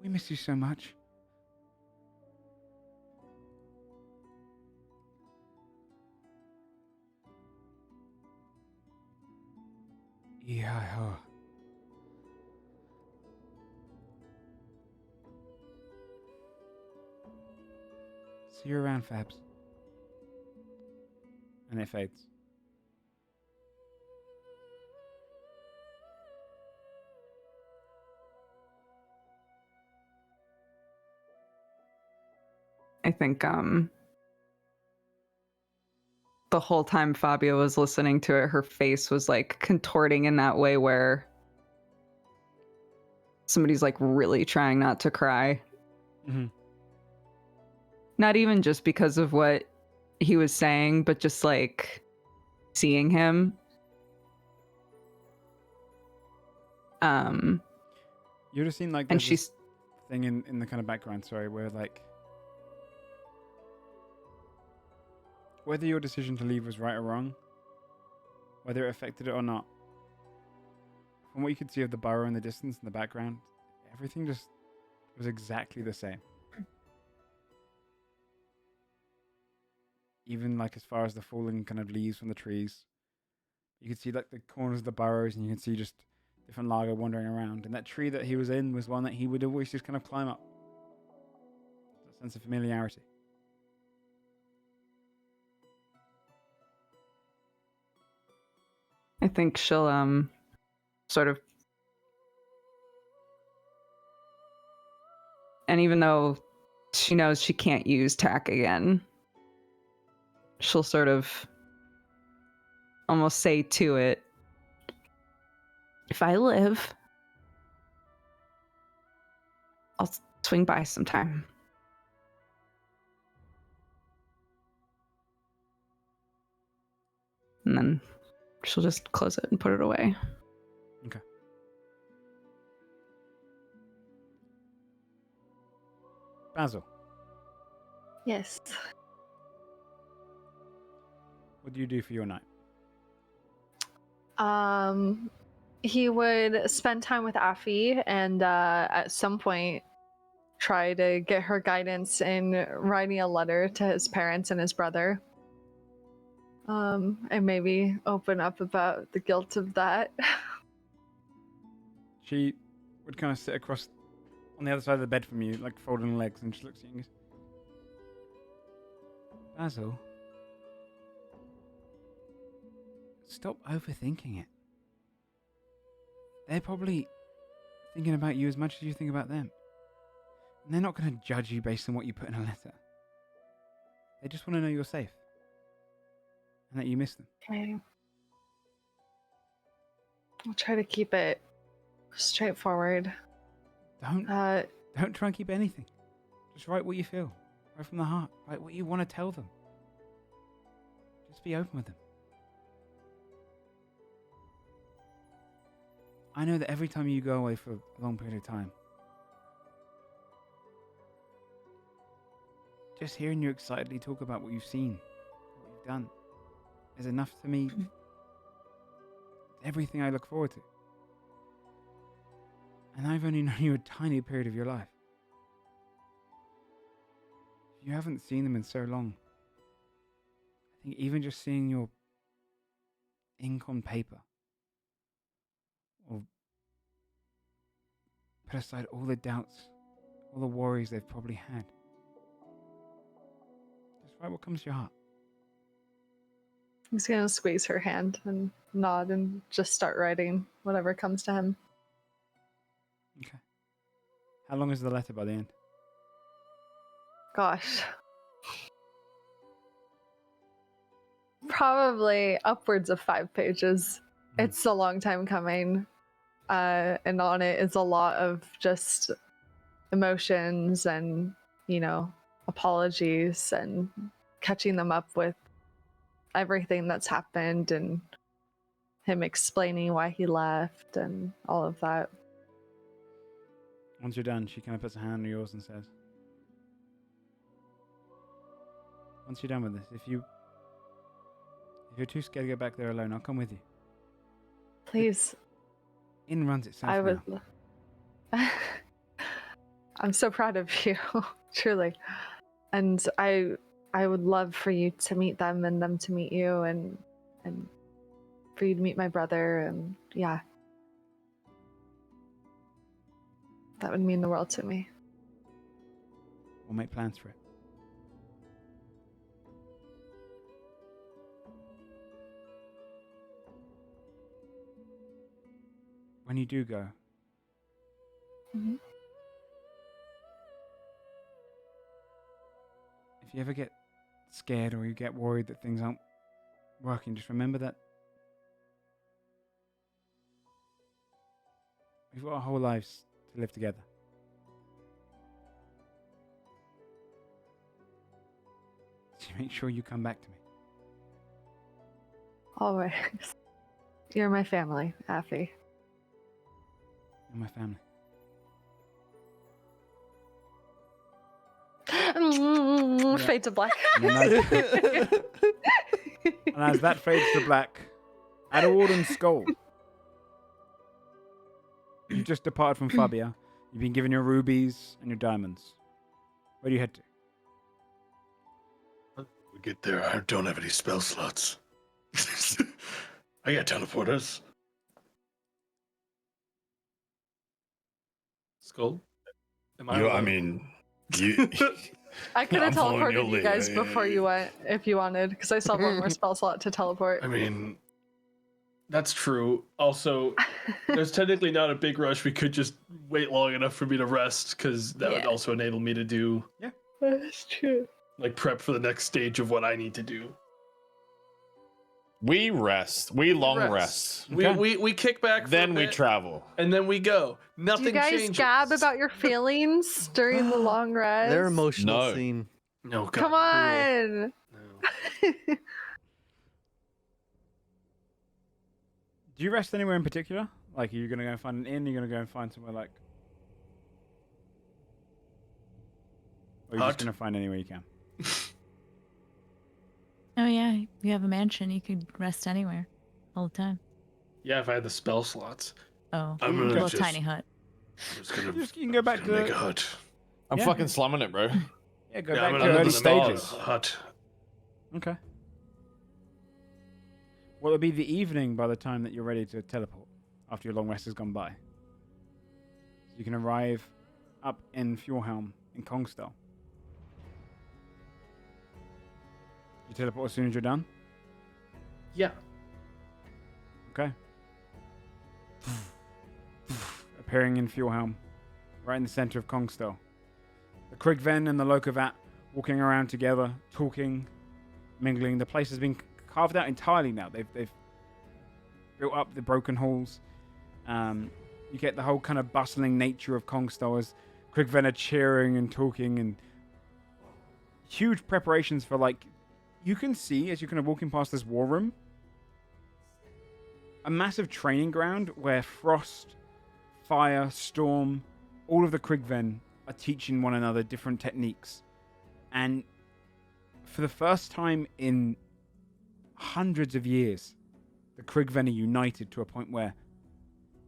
We miss you so much. Yeah. See you around, Fabs. And it fades. I think the whole time Fabio was listening to it, her face was like contorting in that way where somebody's like really trying not to cry. Mm-hmm. Not even just because of what he was saying, but just like seeing him. You would have seen like And there's she's this thing in the kind of background, sorry, where like whether your decision to leave was right or wrong, whether it affected it or not, from what you could see of the burrow in the distance in the background, everything just was exactly the same. even like as far as the falling kind of leaves from the trees. You can see like the corners of the burrows, and you can see just different larvae wandering around. And that tree that he was in was one that he would always just kind of climb up. That sense of familiarity. I think she'll sort of, and even though she knows she can't use tack again, she'll sort of almost say to it, if I live, I'll swing by sometime. And then she'll just close it and put it away. Okay. Basil, Yes. what do you do for your night? He would spend time with Athy and at some point try to get her guidance in writing a letter to his parents and his brother. And maybe open up about the guilt of that. She would kind of sit across on the other side of the bed from you, like folding legs, and she looks at you and goes, Basil, stop overthinking it. They're probably thinking about you as much as you think about them. And they're not going to judge you based on what you put in a letter. They just want to know you're safe. And that you miss them. Okay. I'll try to keep it straightforward. Don't try and keep anything. Just write what you feel. Right from the heart. Write what you want to tell them. Just be open with them. I know that every time you go away for a long period of time, just hearing you excitedly talk about what you've seen, what you've done, is enough to me. Everything I look forward to. And I've only known you a tiny period of your life. You haven't seen them in so long. I think even just seeing your ink on paper, or put aside all the doubts, all the worries they've probably had. Just write what comes to your heart. I'm just gonna squeeze her hand and nod and just start writing whatever comes to him. Okay. How long is the letter by the end? Gosh. Probably upwards of 5 pages. It's a long time coming. And on it is a lot of just emotions and, apologies and catching them up with everything that's happened and him explaining why he left and all of that. Once you're done, she kind of puts a hand on yours and says, once you're done with this, if you're too scared to go back there alone, I'll come with you. Please. Inn runs itself I would. now. I'm so proud of you, truly. And I would love for you to meet them and them to meet you and for you to meet my brother and yeah. That would mean the world to me. We'll make plans for it. When you do go, Mhm. if you ever get scared or you get worried that things aren't working, just remember that we've got our whole lives to live together. So make sure you come back to me. Always. You're my family, Athy. You're my family. Fade to black. And as that fades to black, at a warden's skull, you've just departed from Fabia. You've been given your rubies and your diamonds. Where do you head to? We get there. I don't have any spell slots. I got teleporters. Skull? Am I? I alone? mean, you. I could have I'm following your teleported you lead. guys before you went if you wanted, because I still have one more spell slot to teleport. I mean, that's true. Also, there's technically not a big rush. We could just wait long enough for me to rest, because that would Yeah. also enable me to do That's true. like prep for the next stage of what I need to do. We rest. We long rest. Okay. We kick back. For Then a we bit, travel. and then we go. Nothing Do you guys changes. gab about your feelings during the long rest? Their emotional No. scene. No, God, Come cool. on. No. Do you rest anywhere in particular? Like, are you gonna go and find an inn? Are you gonna go and find somewhere like? Or are you just Hut. gonna find anywhere you can? Oh yeah, you have a mansion. You could rest anywhere, all the time. Yeah, if I had the spell slots, Oh, I'm a gonna little just, tiny hut. I'm just gonna, You can go back gonna make a to hut. I'm Yeah. fucking slumming it, bro. yeah, go Yeah, back I'm to gonna early live in a stages. hut. Okay. Well, it'll be the evening by the time that you're ready to teleport after your long rest has gone by. So you can arrive up in Fjordhelm in Kongsdal. You teleport as soon as you're done? Yeah. Okay. Appearing in Fjordhelm, right in the center of Kongsdal. The Krigven and the Lokavat walking around together, talking, mingling. The place has been carved out entirely now. They've built up the broken halls. You get the whole kind of bustling nature of Kongsdal as Krigven are cheering and talking, and huge preparations for, like, you can see as you're kind of walking past this war room, a massive training ground where Frost, Fire, Storm, all of the Krigven are teaching one another different techniques. And for the first time in hundreds of years, the Krigven are united to a point where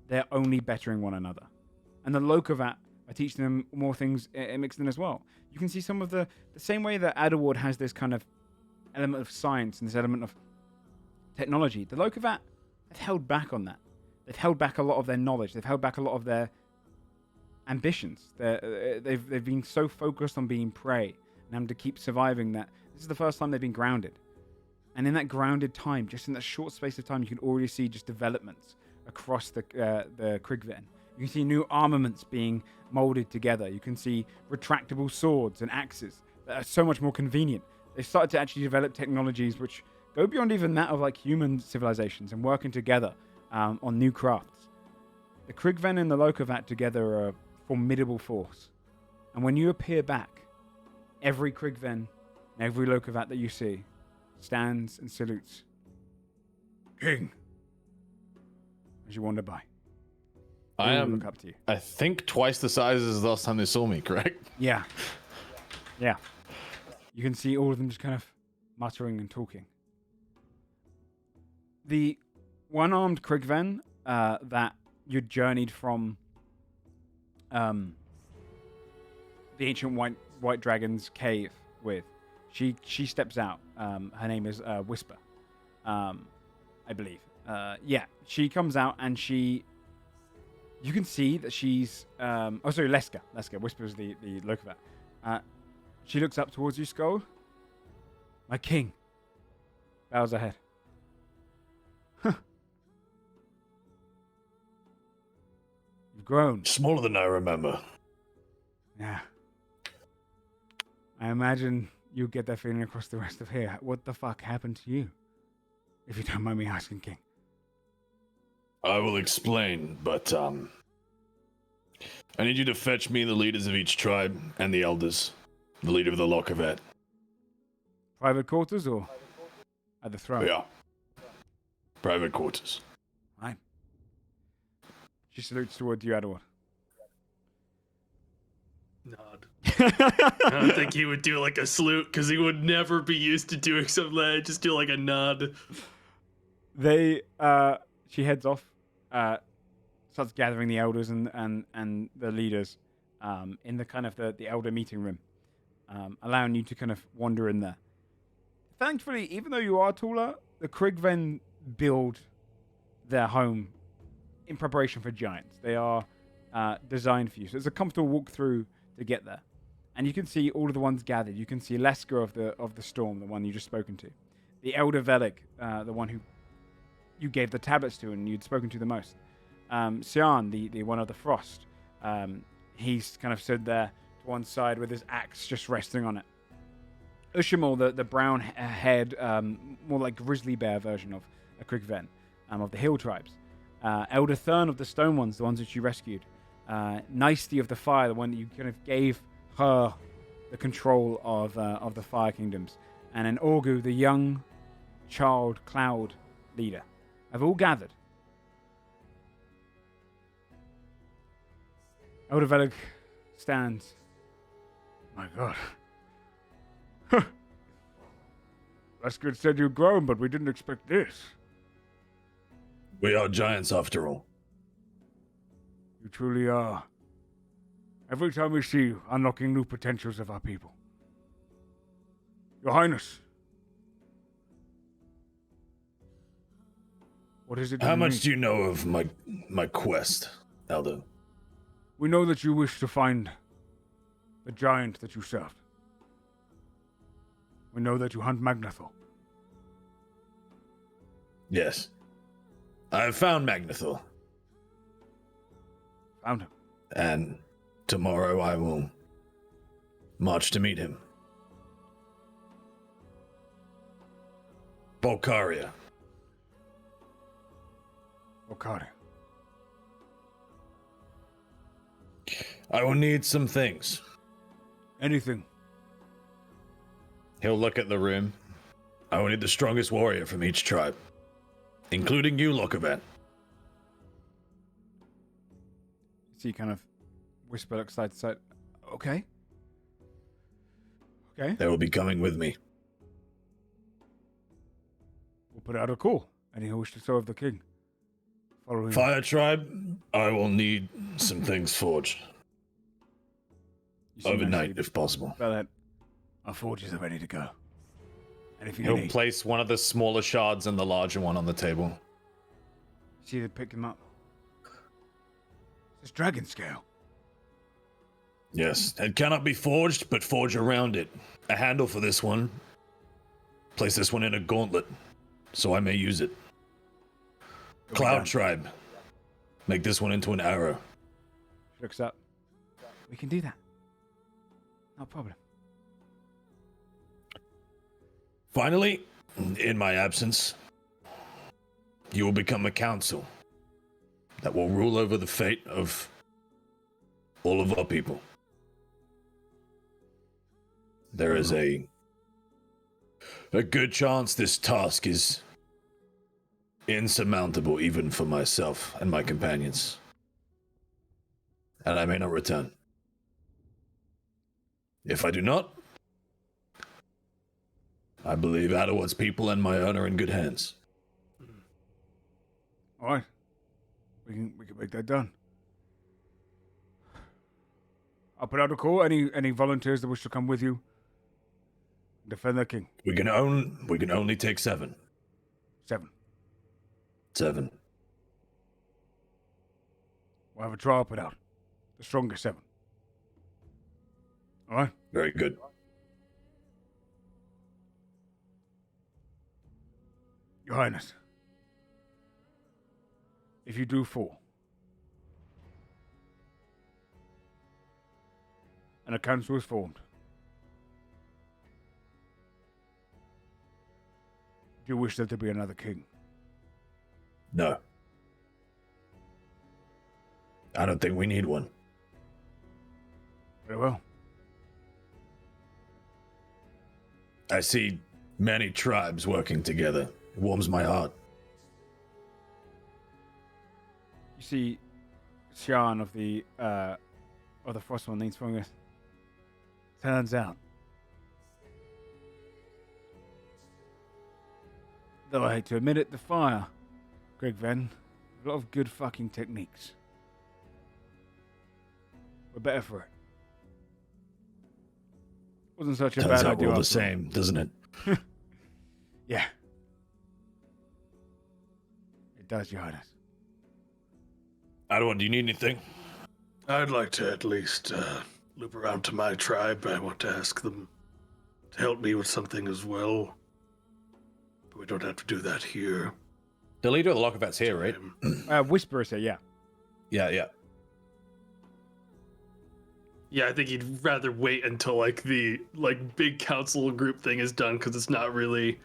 they're only bettering one another. And the Lokavat are teaching them more things in Mixton as well. You can see some of the same way that Adderward has this kind of element of science and this element of technology. The Lokavat have held back on that. They've held back a lot of their knowledge. They've held back a lot of their ambitions. They've been so focused on being prey and having to keep surviving that this is the first time they've been grounded. And in that grounded time, just in that short space of time, you can already see just developments across the Krigven. You can see new armaments being molded together. You can see retractable swords and axes that are so much more convenient. They've started to actually develop technologies which go beyond even that of like human civilizations and working together on new crafts. The Krigven and the Lokavat together are a formidable force. And when you appear back, every Krigven and every Lokavat that you see stands and salutes. King. As you wander by. I They all am, look up to you. I think, twice the size as the last time they saw me, correct? Yeah. Yeah. You can see all of them just kind of muttering and talking. The one-armed Krigven that you journeyed from the ancient white dragon's cave with, she steps out. Her name is Whisper, I believe. Yeah, she comes out and you can see that she's Leska. Whisper is the Lokavat. She looks up towards you, Skull. My king. Bows her head. Huh. You've grown. Smaller than I remember. Yeah. I imagine you get that feeling across the rest of here. What the fuck happened to you? If you don't mind me asking, King. I will explain, but I need you to fetch me the leaders of each tribe and the elders. The leader of the Lokavat. Private quarters or at the throne? Yeah. Private quarters. Right. She salutes towards you, Adderwood. Nod. I don't think he would do like a salute because he would never be used to doing something like that. Just do like a nod. She heads off, starts gathering the elders and the leaders in the kind of the elder meeting room, allowing you to kind of wander in there. thankfully, even though you are taller, the Krigven build their home in preparation for giants. They are designed for you. So it's a comfortable walk through to get there. And you can see all of the ones gathered. You can see Lesker of the Storm, the one you just spoken to. The Elder Velik, the one who you gave the tablets to and you'd spoken to the most. Sian, the one of the Frost. He's kind of stood there to one side with his axe just resting on it. Ushamul, the brown-haired, more like grizzly bear version of a Krigven, of the Hill Tribes. Elder Thurn of the Stone Ones, the ones that you rescued. Nicety of the Fire, the one that you kind of gave her the control of the Fire Kingdoms. And then Orgu, the young child cloud leader, have all gathered. Elder Velik stands. My God. Lesker said you'd grown, but we didn't expect this. We are giants after all. You truly are. Every time we see you, unlocking new potentials of our people. Your Highness. What is it? How much do you know of my quest, Elder? We know that you wish to find the giant that you served. We know that you hunt Magnathor. Yes. I have found Magnathor. Found him. And tomorrow I will march to meet him. Valkaria. Valkaria. I will need some things. Anything. He'll look at the room. I will need the strongest warrior from each tribe, including you, Lokavan. So you kind of whisper like side to side. Okay. Okay. They will be coming with me. We'll put out a call. Any who wish to serve the king. Following. Fire tribe, I will need some things forged. You see Overnight, nicely if possible. about that. Our forges are ready to go. And if you He'll need, place one of the smaller shards and the larger one on the table. see they pick them up. It's dragon scale. Yes, it cannot be forged, but forge around it. A handle for this one. Place this one in a gauntlet, so I may use it. Cloud tribe. Make this one into an arrow. She looks up. We can do that. No problem. Finally, in my absence, you will become a council that will rule over the fate of all of our people. There is a good chance this task is insurmountable even for myself and my companions. And I may not return. If I do not, I believe Adderwood's people and my own are in good hands. All right. We can make that done. I'll put out a call. Any volunteers that wish to come with you? Defend the king. We can only take 7. 7. 7. We'll have a trial put out. The strongest 7. All right. Very good. Your Highness, if you do fall, and a council is formed, do you wish there to be another king? No. I don't think we need one. Very well. I see many tribes working together. It warms my heart. You see Sian of the Frost one leans forward. Turns out, though I hate to admit it, the fire, Greg Venn, a lot of good fucking techniques. We're better for it. Wasn't such a Turns bad out idea. we're all the after all. same, doesn't it? Yeah. It does, Your Highness. Adward, do you need anything? I'd like to at least loop around to my tribe. I want to ask them to help me with something as well. But we don't have to do that here. The leader of the Lockervat's here, right? Whisperer said, yeah. Yeah. Yeah, I think he'd rather wait until like the big council group thing is done, because it's not really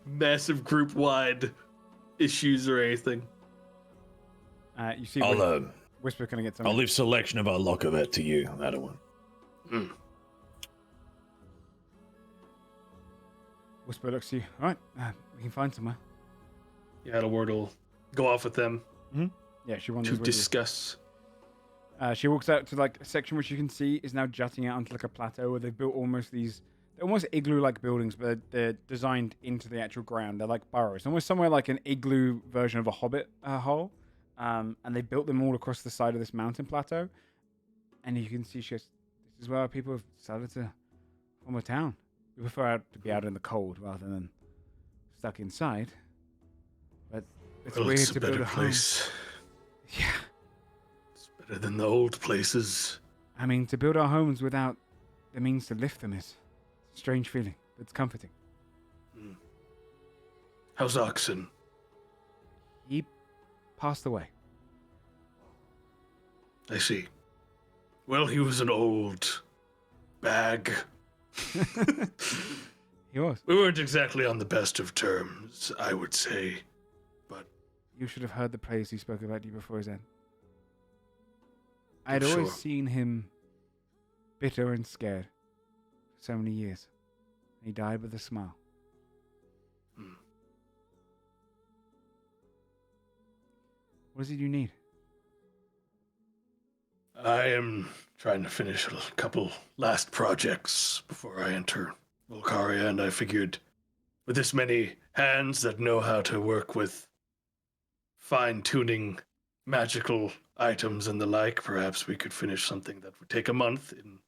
massive group wide issues or anything. You see, Whisper can get something. I'll leave selection of our Lockervat to you, Adward. Whisper looks to you. All right, we can find somewhere. Yeah, Adelward will go off with them Yeah, she to wanders with you. discuss. She walks out to like a section which you can see is now jutting out onto like a plateau where they've built almost igloo-like buildings, but they're designed into the actual ground. They're like burrows, almost somewhere like an igloo version of a hobbit hole. And they built them all across the side of this mountain plateau. And you can see this is where people have decided to form a town. We prefer to be out in the cold rather than stuck inside. But it's weird It's to a build better a home. place. Yeah. It's better than the old places. I mean, to build our homes without the means to lift them is a strange feeling, but it's comforting. How's Oxen? He passed away. I see. Well, he was an old bag. He was. We weren't exactly on the best of terms, I would say. But You should have heard the praise he spoke about you before his end. I had I'm always sure. seen him bitter and scared for so many years. He died with a smile. What is it you need? I am trying to finish a couple last projects before I enter Valkaria, and I figured with this many hands that know how to work with fine-tuning magical items and the like, perhaps we could finish something that would take a month in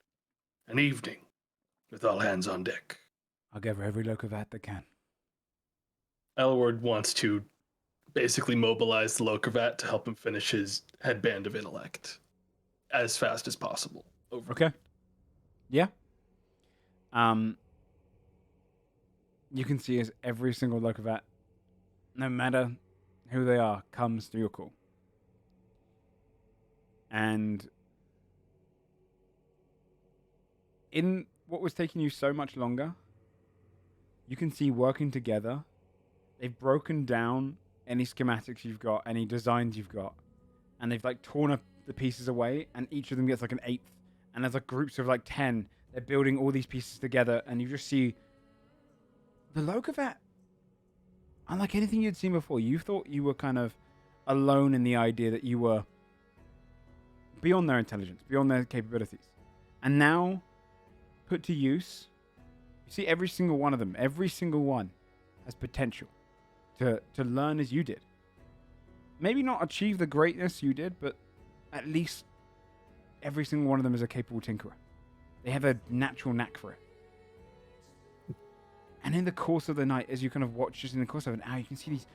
an evening with all hands on deck. I'll give her every Lockervat that can. Elward wants to basically mobilize the Lockervat to help him finish his headband of intellect as fast as possible. Over. Okay. Yeah. You can see as every single Lockervat, no matter who they are, comes to your call. And in what was taking you so much longer, you can see working together, they've broken down any schematics you've got, any designs you've got, and they've like torn up the pieces away, and each of them gets like an eighth, and there's like groups of like 10. They're building all these pieces together, and you just see the Lockervat, unlike anything you'd seen before. You thought you were kind of alone in the idea that you were beyond their intelligence, beyond their capabilities, and now put to use, you see every single one of them, every single one has potential to learn as you did. Maybe not achieve the greatness you did, but at least every single one of them is a capable tinkerer. They have a natural knack for it. And in the course of the night, as you kind of watch, just in the course of an hour, you can see these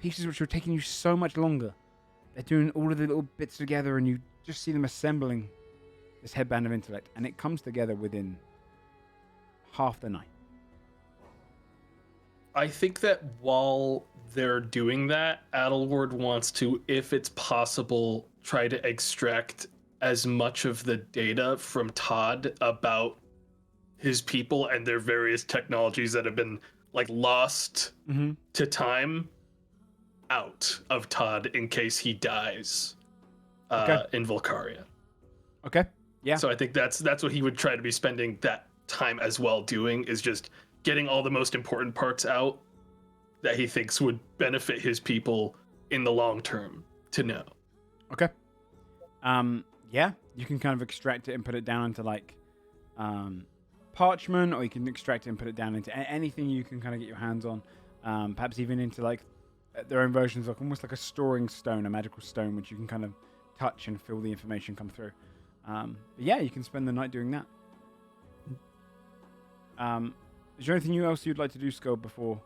pieces which were taking you so much longer. They're doing all of the little bits together, and you just see them assembling this headband of intellect, and it comes together within half the night. I think that while they're doing that, Adelward wants to, if it's possible, try to extract as much of the data from Todd about his people and their various technologies that have been like lost to time out of Todd in case he dies in Valkaria. Okay. Yeah. So I think that's what he would try to be spending that time as well doing, is just getting all the most important parts out that he thinks would benefit his people in the long term to know. Okay. Yeah, you can kind of extract it and put it down into like parchment, or you can extract it and put it down into anything you can kind of get your hands on. Perhaps even into like their own versions, like almost like a storing stone, a magical stone, which you can kind of touch and feel the information come through. But yeah, you can spend the night doing that. Is there anything else you'd like to do, Skull, before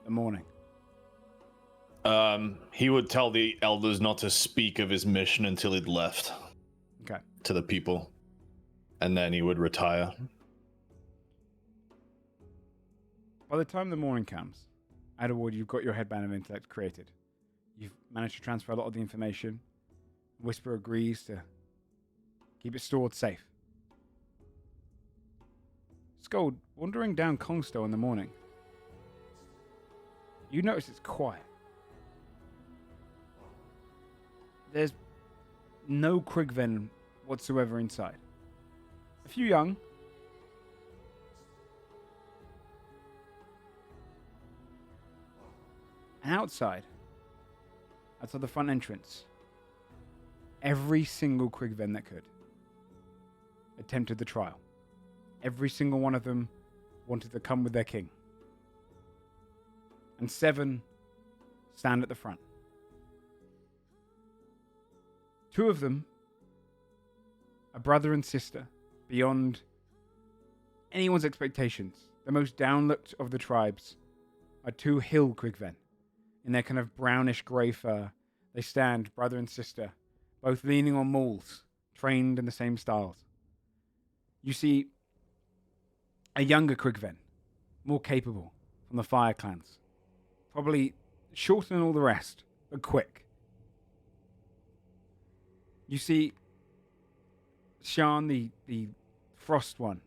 the morning? He would tell the elders not to speak of his mission until he'd left. Okay. To the people. And then he would retire. By the time the morning comes, Adderwood, you've got your headband of intellect created. You've managed to transfer a lot of the information. Whisper agrees to keep it stored safe. Skull, wandering down Kongstow in the morning, you notice it's quiet. There's no Krigven whatsoever inside. A few young. And outside the front entrance, every single Krigven that could attempted the trial. Every single one of them wanted to come with their king. And 7 stand at the front. 2 of them are brother and sister beyond anyone's expectations. The most downlooked of the tribes are 2 hill Krigven. In their kind of brownish grey fur, they stand, brother and sister, both leaning on mauls, trained in the same styles. You see a younger Krigven, more capable, from the Fire clans. Probably shorter than all the rest, but quick. You see Shan, the Frost one,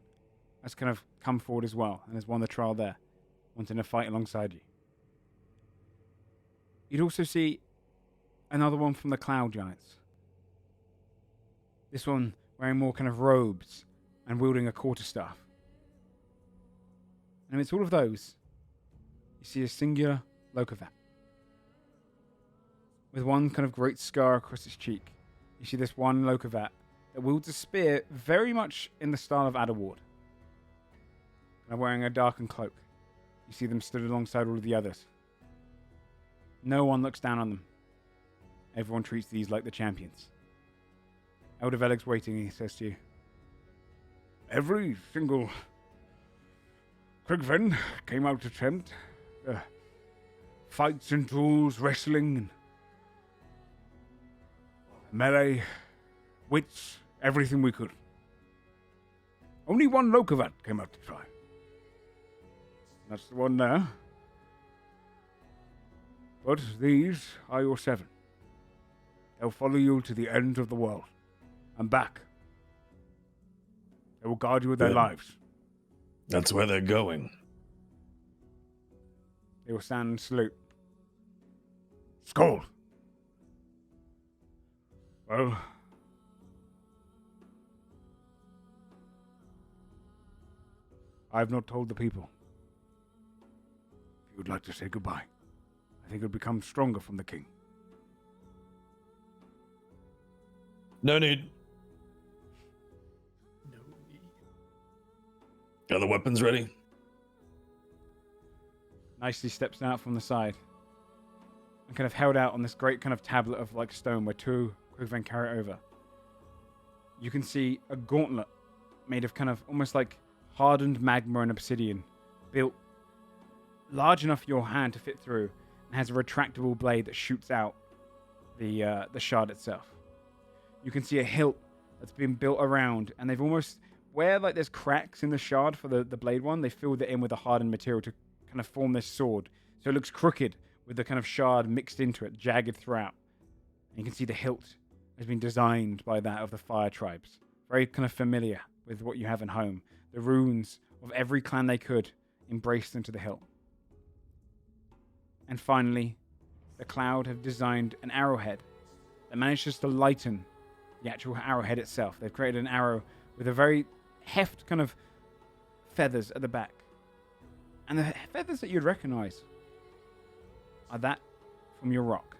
has kind of come forward as well, and has won the trial there, wanting to fight alongside you. You'd also see another one from the Cloud Giants. This one wearing more kind of robes and wielding a quarterstaff. And amidst all of those, you see a singular Lokavat. With one kind of great scar across its cheek, you see this one Lokavat that wields a spear very much in the style of Adderward. And wearing a darkened cloak. You see them stood alongside all of the others. No one looks down on them. Everyone treats these like the champions. Elder Veleg's waiting, he says to you. Every single Krigven came out to attempt. Fights and duels, wrestling, and melee, wits, everything we could. Only one Lokavat came out to try. That's the one there. But these are your 7. They'll follow you to the end of the world and back. They will guard you with their lives. That's where they're going. They will stand and salute. Skull! Well, I have not told the people. If you would like to say goodbye, I think it would become stronger from the king. No need. Are the weapons ready? Nicely steps out from the side and kind of held out on this great kind of tablet of like stone where 2 Krigven carry it over. You can see a gauntlet made of kind of almost like hardened magma and obsidian, built large enough for your hand to fit through, and has a retractable blade that shoots out the shard itself. You can see a hilt that's been built around, and they've almost, where like there's cracks in the shard for the blade one, they filled it in with a hardened material to kind of form this sword. So it looks crooked with the kind of shard mixed into it, jagged throughout. And you can see the hilt has been designed by that of the Fire tribes. Very kind of familiar with what you have in home. The runes of every clan they could embraced into the hilt. And finally, the Cloud have designed an arrowhead that manages to lighten the actual arrowhead itself. They've created an arrow with a very heft kind of feathers at the back. And the feathers that you'd recognize are that from your rock.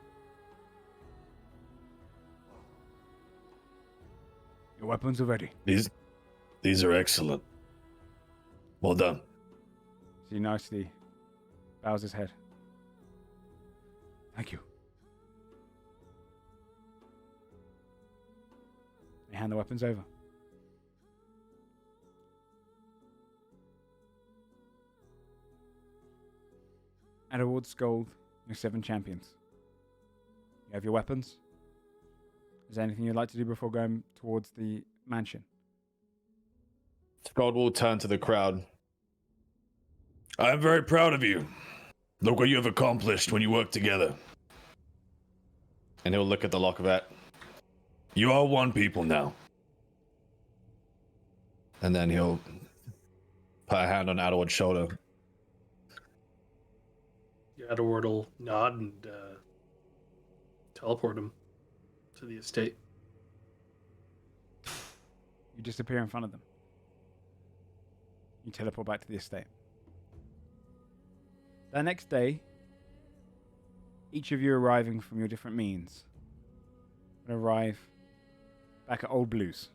Your weapons are ready. These are excellent. Well done. He nicely bows his head. Thank you. They hand the weapons over. Adderwood, Scold, your 7 champions. You have your weapons. Is there anything you'd like to do before going towards the mansion? God will turn to the crowd. I'm very proud of you. Look what you have accomplished when you work together. And he'll look at the Lockavat. You are one people now. And then he'll put a hand on Adderwood's shoulder. Adderward will nod and teleport him to the estate. You disappear in front of them. You teleport back to the estate. The next day, each of you arriving from your different means will arrive back at Old Blues.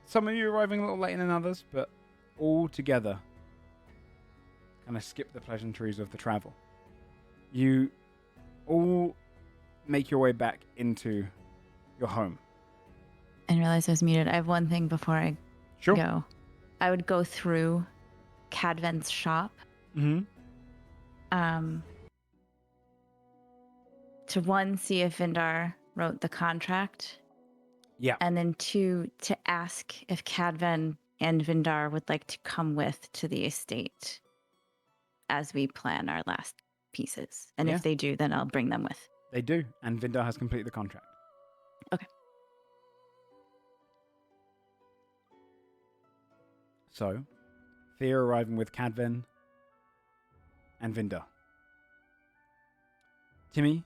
Some of you arriving a little later than others, but all together kind of skip the pleasantries of the travel. You all make your way back into your home. And realize I was muted. I have one thing before I Sure. go. I would go through Cadven's shop. Mm-hmm. To one, see if Vindar wrote the contract. Yeah. And then 2, to ask if Cadven and Vindar would like to come with to the estate as we plan our last pieces. And Yeah. if they do, then I'll bring them with. They do, and Vindar has completed the contract. Okay. So, Thea arriving with Cadven and Vindar. Timmy,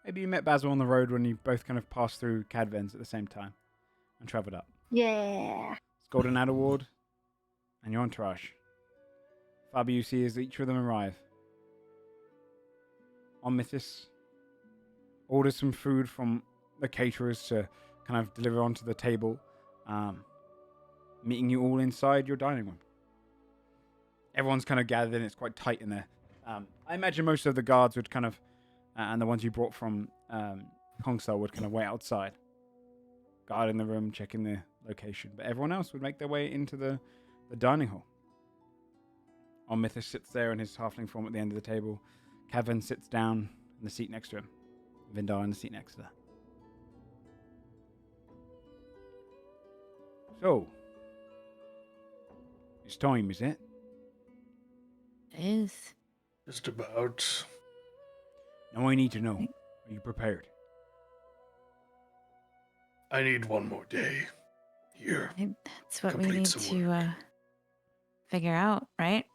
maybe you met Basil on the road when you both kind of passed through Cadven's at the same time and travelled up. Yeah. It's Golden Adderward and your entourage. Fabi, you see as each of them arrive. On Mythos, orders some food from the caterers to kind of deliver onto the table, meeting you all inside your dining room. Everyone's kind of gathered in, it's quite tight in there. I imagine most of the guards would kind of, and the ones you brought from Kongstar would kind of wait outside, guarding the room, checking the location. But everyone else would make their way into the dining hall. On Mythos sits there in his halfling form at the end of the table. Cadven sits down in the seat next to him. Vindar in the seat next to her. So, it's time, is it? It is. Just about. Now I need to know. Are you prepared? I need one more day here. That's what we Complete need some to figure out, right?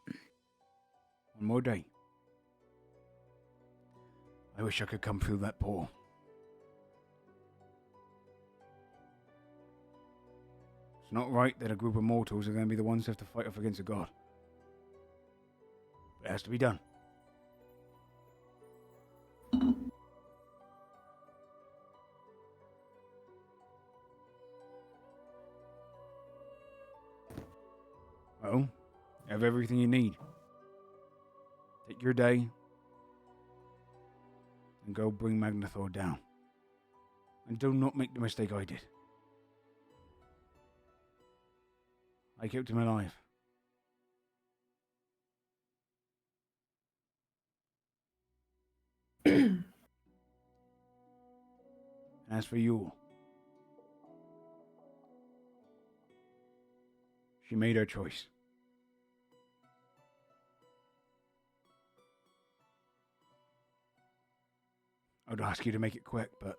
One more day. I wish I could come through that portal. It's not right that a group of mortals are going to be the ones who have to fight off against a god. But it has to be done. Well, you have everything you need. Take your day and go bring Magnathor down. And do not make the mistake I did. I kept him alive. And as for you, she made her choice. I'd ask you to make it quick, but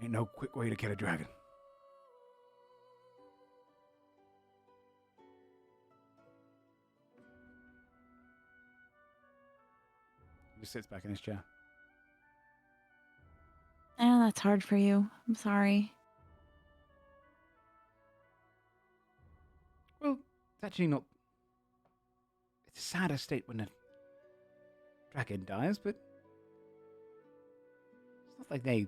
ain't no quick way to kill a dragon. He just sits back in his chair. I know that's hard for you. I'm sorry. Well, it's actually not. It's a sadder state when a dragon dies, but it's not like they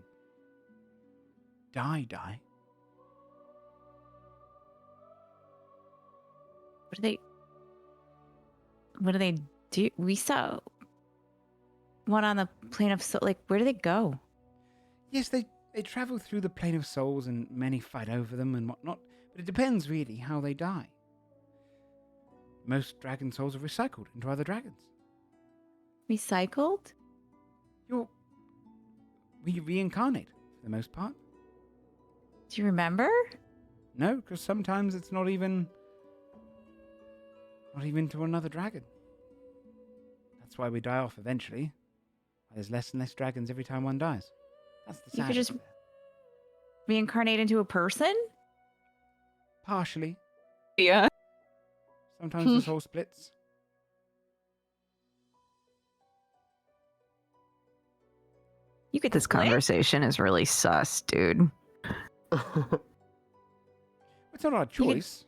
die. What do they do? We saw one on the plane of soul. Like, where do they go? Yes, they travel through the plane of souls and many fight over them and whatnot, but it depends really how they die. most dragon souls are recycled into other dragons. Recycled? We reincarnate for the most part. Do you remember? No, because sometimes it's not even to another dragon. That's why we die off eventually. There's less and less dragons every time one dies. That's the You could sadness just of it. reincarnate into a person? Partially. Yeah. Sometimes the soul splits. You could This split? conversation is really sus, dude. It's not our You could- choice.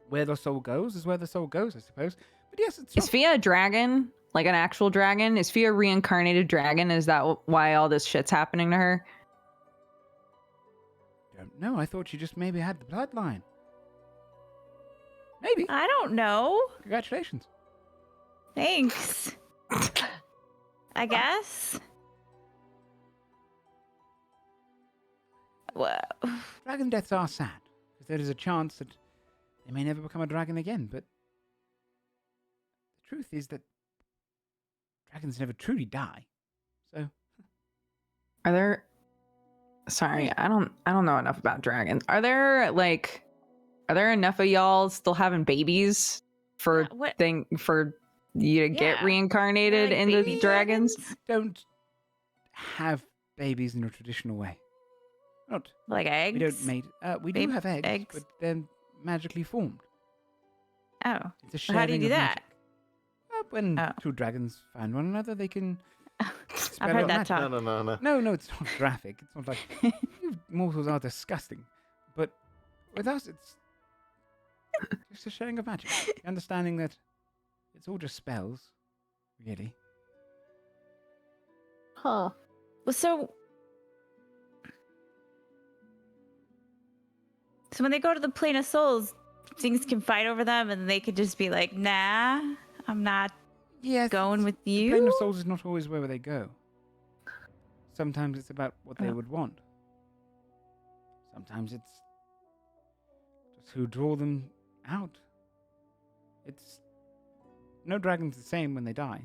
Where the soul goes is where the soul goes, I suppose. But yes, it's Is not... Fia a dragon? Like an actual dragon? Is Fia a reincarnated dragon? Is that why all this shit's happening to her? Don't know. I thought she just maybe had the bloodline. Maybe. I don't know. Congratulations. Thanks. I guess. Well, Dragon deaths are sad, because there is a chance that they may never become a dragon again, but the truth is that dragons never truly die. So, Are there Sorry, I don't know enough about dragons. Are there enough of y'all still having babies for what? for you to get Yeah. reincarnated Like into baby dragons? don't have babies in a traditional way. Not. Like eggs? We don't mate. We do Baby have eggs, eggs? but they're magically formed. Oh. It's a Well, how do you sharing do of that? magic. When Oh. two dragons find one another, they can. I've spell heard out that magic. talk. No. No, it's not graphic. It's not like you mortals are disgusting. But with us, it's just a sharing of magic. The understanding that it's all just spells, really. Huh. Well, so when they go to the plane of souls, things can fight over them, and they could just be like, "Nah, I'm not Yes, going with the plane of you." souls is not always where they go. Sometimes it's about what they Oh. would want. Sometimes it's just who draw them out. It's no dragon's the same when they die.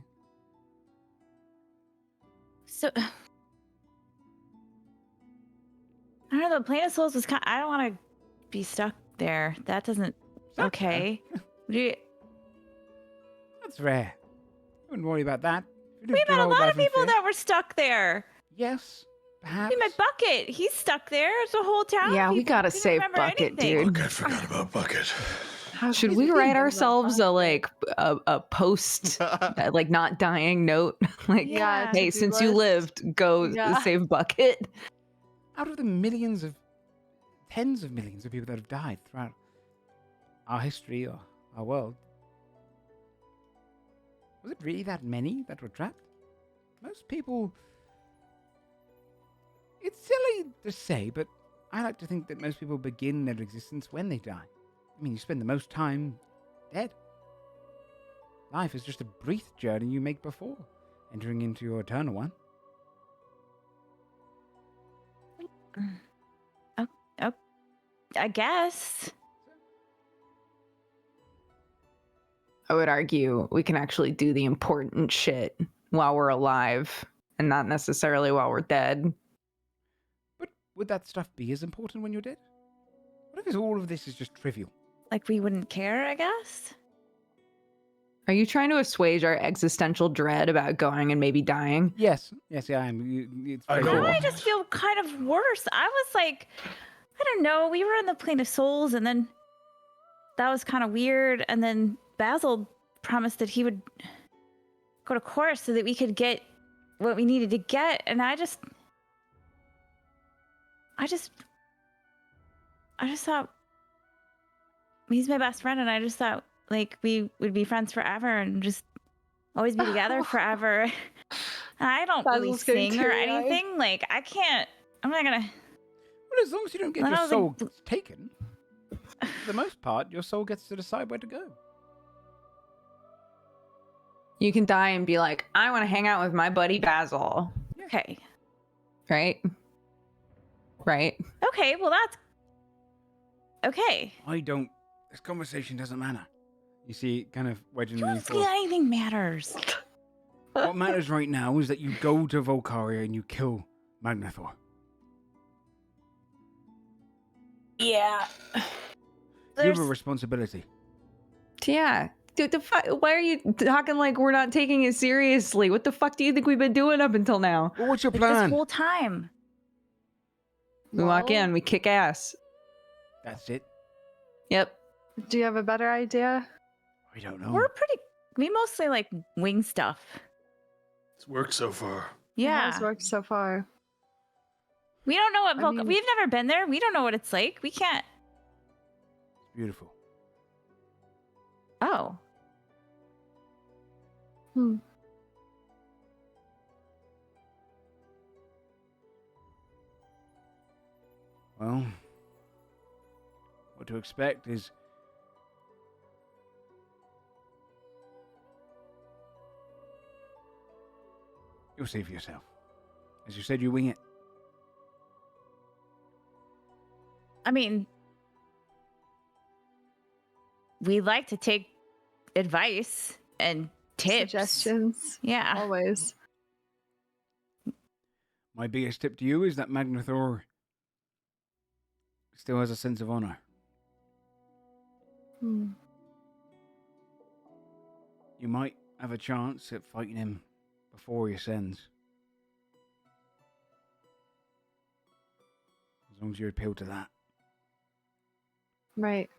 So I don't know. The plane of souls was kind. I don't want to be stuck there. That doesn't. Stuck there? Okay. Do you- That's rare. I wouldn't worry about that. If you We lived your met a whole lot life of in people fear- that were stuck there. Yes, perhaps. We met Bucket. He's stuck there. It's a whole town. Yeah, of we people gotta didn't save remember Bucket, anything. dude. Bucket, forgot about Bucket. Should He's we been write about ourselves a Bucket. post like not dying note like Yeah. hey, to-do since you list. lived, go Yeah. save Bucket. Out of the tens of millions of people that have died throughout our history or our world, was it really that many that were trapped? Most people. It's silly to say, but I like to think that most people begin their existence when they die. I mean, you spend the most time dead. Life is just a brief journey you make before entering into your eternal one. I guess. I would argue we can actually do the important shit while we're alive and not necessarily while we're dead. But would that stuff be as important when you're dead? What if all of this is just trivial? Like we wouldn't care, I guess. Are you trying to assuage our existential dread about going and maybe dying? Yes, I am. It's I very know. Now cool. I just feel kind of worse. I was like, I don't know. We were in the plane of souls, and then that was kind of weird. And then Basil promised that he would go to chorus so that we could get what we needed to get. And I just thought he's my best friend, and I just thought like we would be friends forever and just always be together forever. And I don't really Basil's getting sing or teary-eyed. anything. Like I can't. I'm not gonna. Well, as long as you don't get Then your I was soul like, taken, for the most part, your soul gets to decide where to go. You can die and be like, I want to hang out with my buddy Basil. Okay. Right? Right? Okay. Well, that's okay. I don't This conversation doesn't matter. You see, kind of wedging You me don't feel forward. anything matters. What matters right now is that you go to Valkaria and you kill Magnathor. Yeah. You have a responsibility. Yeah. Dude, why are you talking like we're not taking it seriously? What the fuck do you think we've been doing up until now? Well, what's your This plan? whole time. We walk Well, in, we kick ass. That's it. Yep. Do you have a better idea? I don't know. We mostly like wing stuff. It's worked so far. It has Yeah. worked so far. We don't know what I mean- we've never been there. We don't know what it's like. We can't. It's beautiful. Oh. Hmm. Well, what to expect is you'll see for yourself. As you said, you wing it. I mean, we like to take advice and tips. Suggestions. Yeah. Always. My biggest tip to you is that Magnathor still has a sense of honor. Hmm. You might have a chance at fighting him before he ascends. As long as you appeal to that. Right.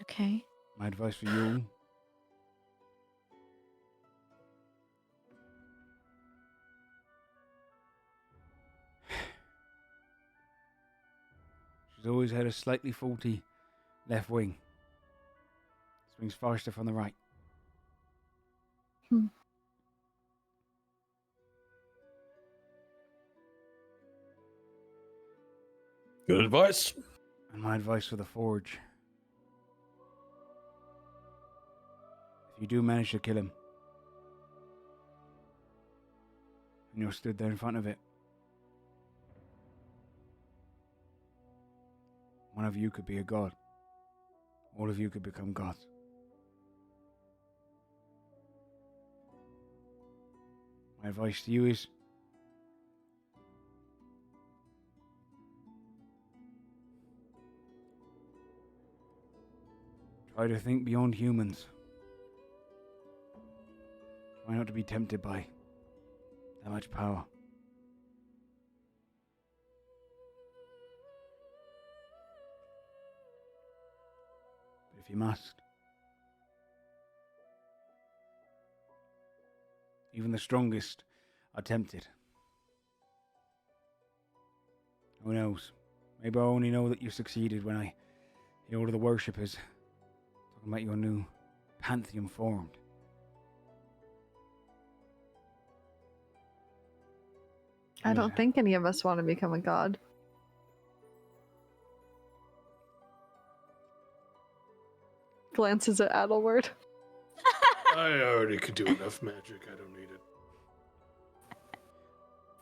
Okay. My advice for you she's always had a slightly faulty left wing. Swings faster from the right. Hmm. Good advice. And my advice for the Forge. If you do manage to kill him, and you're stood there in front of it, one of you could be a god. All of you could become gods. My advice to you is try to think beyond humans. Try not to be tempted by that much power. But if you must, even the strongest are tempted. Who knows? Maybe I only know that you succeeded when I hear all of the worshippers talking about your new pantheon formed. I don't think any of us want to become a god. Glances at Adelward. I already could do enough magic. I don't need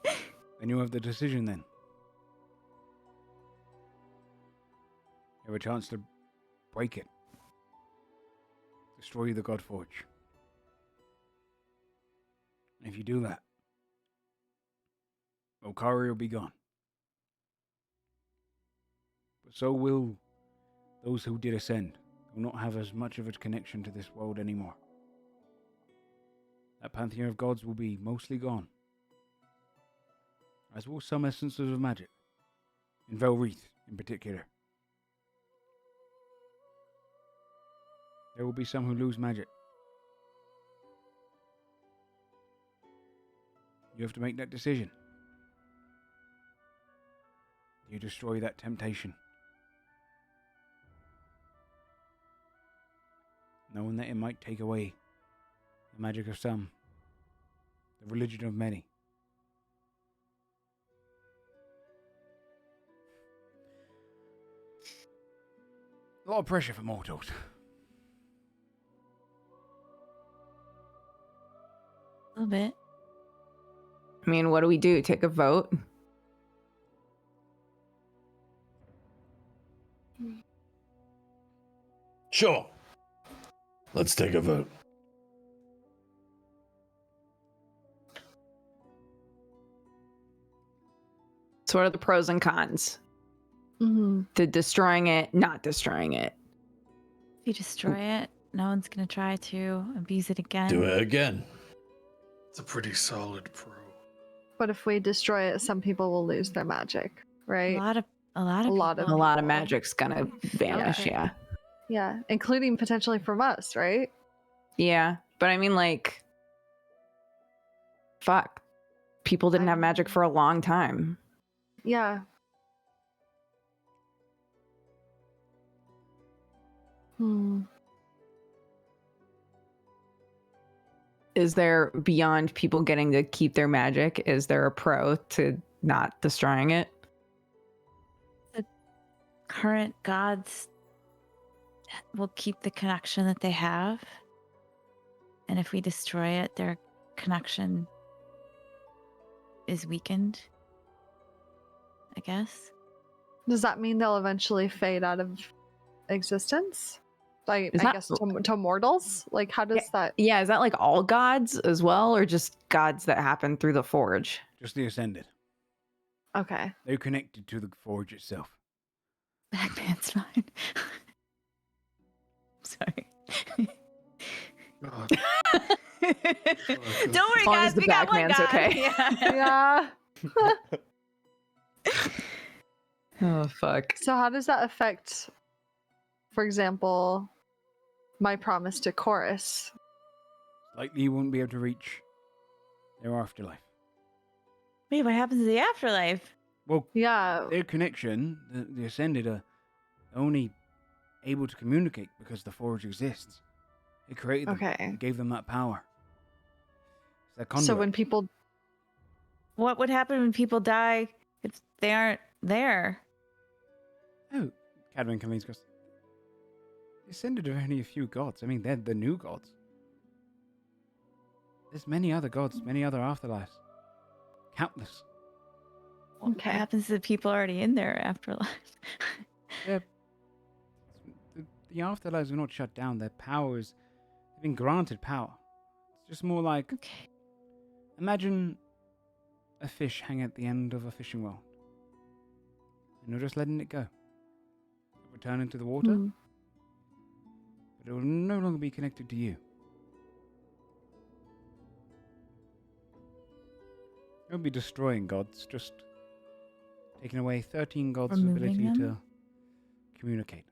it. Then you have the decision then. You have a chance to break it. Destroy the Godforged. And if you do that, Valkaria will be gone. But so will those who did ascend. Will not have as much of a connection to this world anymore. That pantheon of gods will be mostly gone. As will some essences of magic. In Velreath, in particular. There will be some who lose magic. You have to make that decision. You destroy that temptation. Knowing that it might take away the magic of some, the religion of many. A lot of pressure for mortals. A little bit. I mean, what do we do? Take a vote? Sure. Let's take a vote. So what are the pros and cons Mm-hmm. to destroying it, not destroying it? If you destroy it, no one's gonna try to abuse it again. Do it again. It's a pretty solid pro. But if we destroy it, some people will lose their magic, A right? lot of A lot people. A lot of magic's gonna vanish, Okay. yeah. Yeah, including potentially from us, right? Yeah, but I mean, like, fuck. People didn't have magic for a long time. Yeah. Hmm. Is there, beyond people getting to keep their magic, is there a pro to not destroying it? Current gods will keep the connection that they have. And if we destroy it, their connection is weakened, I guess. Does that mean they'll eventually fade out of existence? Like, Is I that- guess to mortals? Like, how does that? Yeah, is that like all gods as well, or just gods that happen through the forge? Just the Ascended. Okay. They're connected to the Forge itself. Bagman's fine. Sorry. God. Don't worry, As long guys. as the We got one Bagman's god. okay. Yeah. Yeah. Oh, fuck. So how does that affect, for example, my promise to Chorus? Likely you won't be able to reach their afterlife. Wait, what happens in the afterlife? Well, Yeah. their connection, the Ascended, are only able to communicate because the Forge exists. It created them. Okay. It gave them that power. It's that So conduit. when people, What would happen when people die if they aren't there? Oh, Cadman Kalines goes, the Ascended are only a few gods. I mean, they're the new gods. There's many other gods, many other afterlives. Countless. What Okay. happens to the people already in their afterlife? The afterlives are not shut down. Their powers have been granted power. It's just more like, Okay. imagine a fish hanging at the end of a fishing rod. And you're just letting it go. It will return into the water, Hmm. but it will no longer be connected to you. It won't be destroying gods, just taking away 13 gods' Removing ability them? to communicate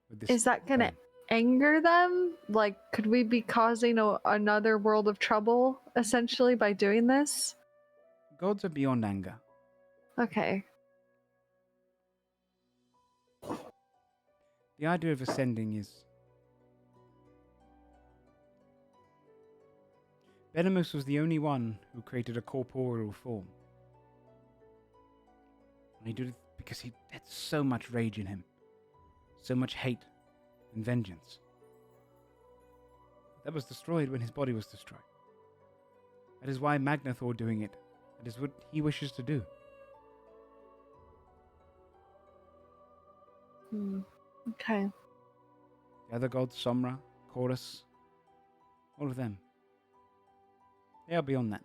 with this. Is that gonna plane. anger them? Like, could we be causing another world of trouble essentially by doing this? Gods are beyond anger. Okay. The idea of ascending is... Venomous was the only one who created a corporeal form. And he did it because he had so much rage in him. So much hate and vengeance. That was destroyed when his body was destroyed. That is why Magnathor doing it. That is what he wishes to do. Hmm. Okay. The other gods, Somra, Chorus, all of them. They are beyond that.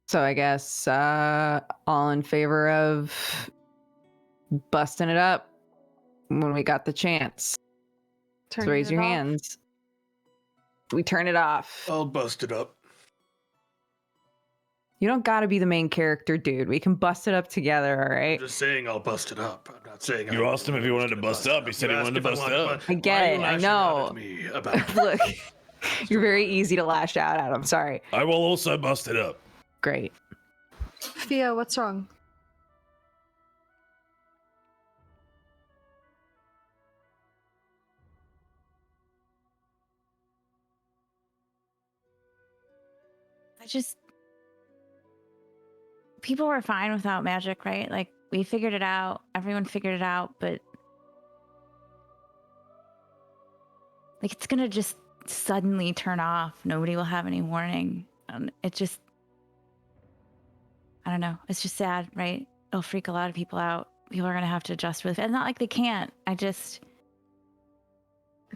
So I guess all in favor of busting it up when we got the chance. So Turning raise it your off. hands. We turn it off. I'll bust it up. You don't gotta be the main character, dude. We can bust it up together, all I'm right? just saying I'll bust it up. I'm not saying You asked him if he wanted to bust it up. He said he wanted to bust it up. I get it, I know. Me about Look, you're very easy to lash out at. I'm sorry. I will also bust it up. Great. Thea, what's wrong? People were fine without magic, right? Like, we figured it out. Everyone figured it out, but like, it's suddenly turn off. Nobody will have any warning. And it just, I don't know. It's just sad, right? It'll freak a lot of people out. People are going to have to adjust with it. It's not like they can't. It's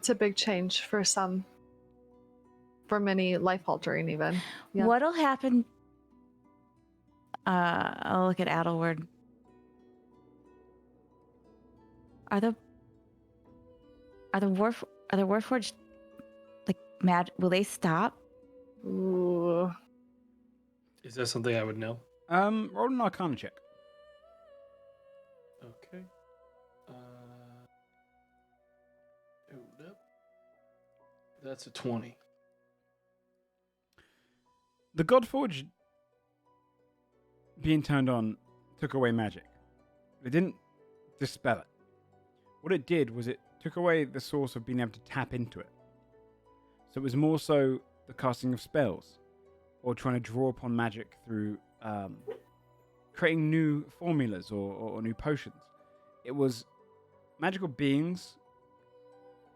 a big change for some. For many, life-altering even. Yeah. What'll happen? I'll look at Adelward. Are the Warforged like mad? Will they stop? Ooh. Is that something I would know? Roll an Arcana check. Okay. Hold up. That's a 20. The Godforged being turned on took away magic. It didn't dispel it. What it did was it took away the source of being able to tap into it. So it was more so the casting of spells or trying to draw upon magic through creating new formulas or new potions. It was magical beings.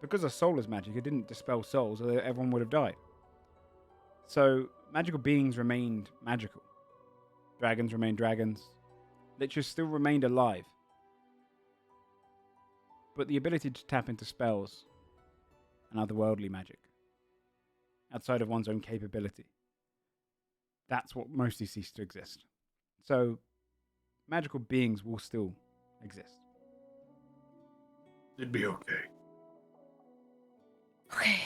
Because a soul is magic, it didn't dispel souls, or everyone would have died. So magical beings remained magical. Dragons remained dragons. Lichers still remained alive. But the ability to tap into spells and otherworldly magic, outside of one's own capability, that's what mostly ceased to exist. So magical beings will still exist. It'd be okay. Okay.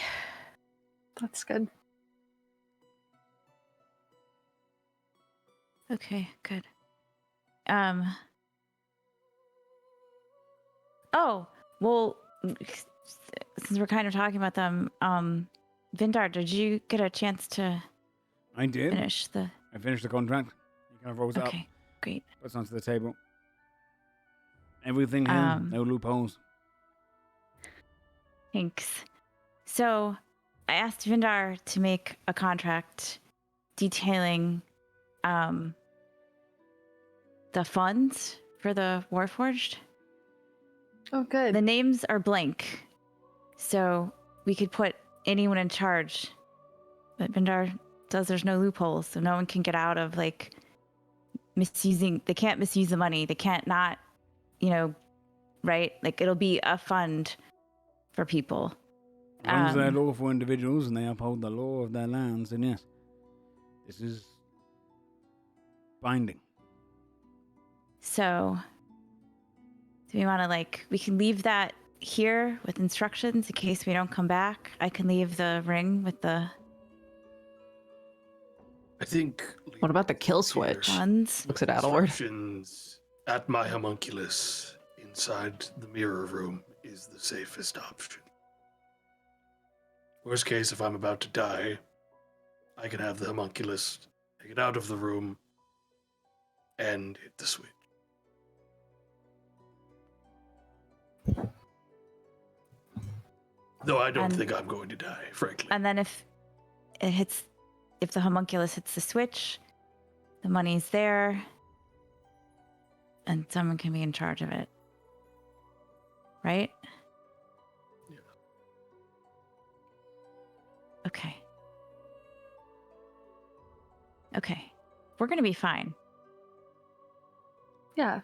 That's good. Okay, good. Oh, well, since we're kind of talking about them, Vindar, did you get a chance to I did. finish the... I finished the contract. He kind of rolls up, Okay, great. puts it onto the table. Everything here, no loopholes. Thanks. So, I asked Vindar to make a contract detailing the funds for the Warforged. Oh, good. The names are blank, so we could put anyone in charge. But Vindar says there's no loopholes, so no one can get out of like misusing. They can't misuse the money. They can't not, right? Like it'll be a fund for people. As long as they're lawful individuals and they uphold the law of their lands, then yes, this is binding. So, do we want to we can leave that here with instructions in case we don't come back? I can leave the ring with the I think. What about the kill switch? funds. Looks at Adelward. Instructions at my homunculus inside the mirror room is the safest option. Worst case, if I'm about to die, I can have the homunculus take it out of the room and hit the switch. Though I don't think I'm going to die, frankly. And then if the homunculus hits the switch, the money's there, and someone can be in charge of it. Right? Yeah. Okay. Okay. We're going to be fine. Yeah,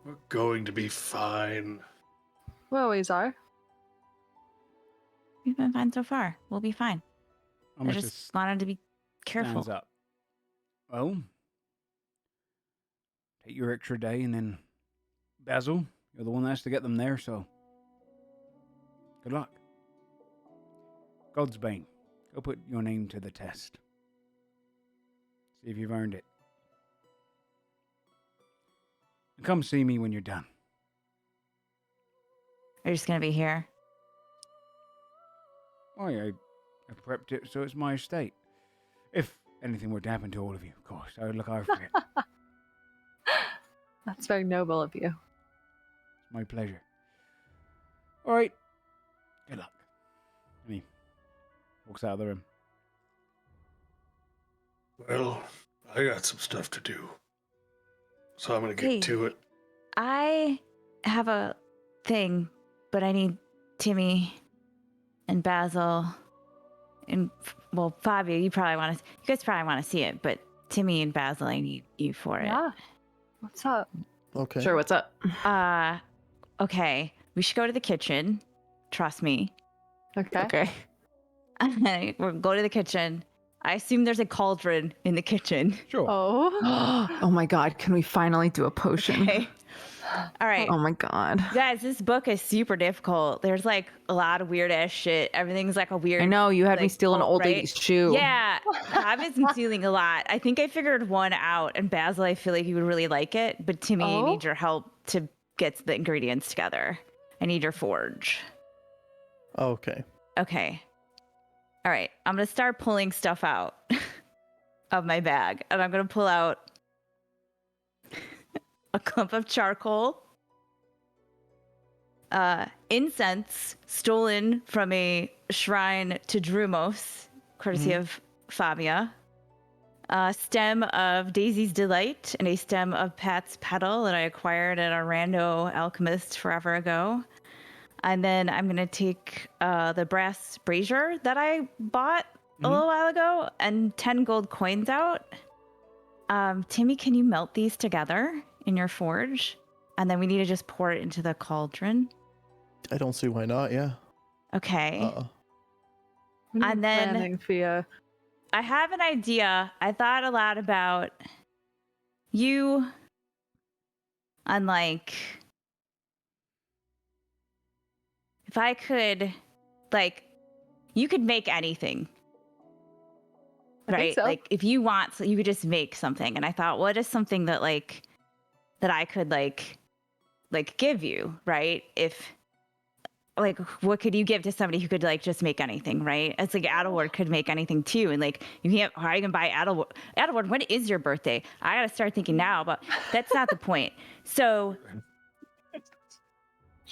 We're going to be fine. we always are. We've been fine so far. We'll be fine. I Almost just wanted to be careful. stands up. Well, take your extra day, and then Basil, you're the one that has to get them there, so good luck. Godsbane, go put your name to the test. See if you've earned it. And come see me when you're done. You're just going to be here. Why, I prepped it so it's my estate. If anything were to happen to all of you, of course, I would look after it. It's That's very noble of you. my pleasure. All right. Good luck. And he walks out of the room. Well, I got some stuff to do. So I'm going to get Hey. to it. I have a thing, but I need Timmy and Basil and well, Fabio, you guys probably want to see it, but Timmy and Basil, I need you for it. Yeah. What's up? Okay. Sure, what's up? Okay, we should go to the kitchen. Trust me. Okay. Okay. We'll go to the kitchen. I assume there's a cauldron in the kitchen. Sure. Oh. Oh my god, can we finally do a potion? Okay. All right. Oh my god. Guys, this book is super difficult. There's like a lot of weird ass shit. Everything's like a weird. I know, you had me like, steal an cult, old right? lady's shoe. Yeah, I've been stealing a lot. I think I figured one out, and Basil, I feel like you would really like it. But Timmy, I need your help to get the ingredients together. I need your forge. Okay. Okay. All right. I'm gonna start pulling stuff out of my bag, and I'm gonna pull out a clump of charcoal, incense stolen from a shrine to Drumos, courtesy of Fabia, a stem of Daisy's Delight, and a stem of Pat's Petal that I acquired at a rando alchemist forever ago. And then I'm going to take the brass brazier that I bought a little while ago and 10 gold coins out. Timmy, can you melt these together in your forge? And then we need to just pour it into the cauldron. I don't see why not. Yeah. Okay. What are you And then- planning, Fia? I have an idea. I thought a lot about you and like if I could like you could make anything. I think Right? so. Like if you want so you could just make something. And I thought, what is something that like that I could like give you, right? If like what could you give to somebody who could like just make anything, right? It's like Adelward could make anything too, and like you can't. How are you gonna buy Adelward? Adelward, when is your birthday? I gotta start thinking now, but that's not the point. So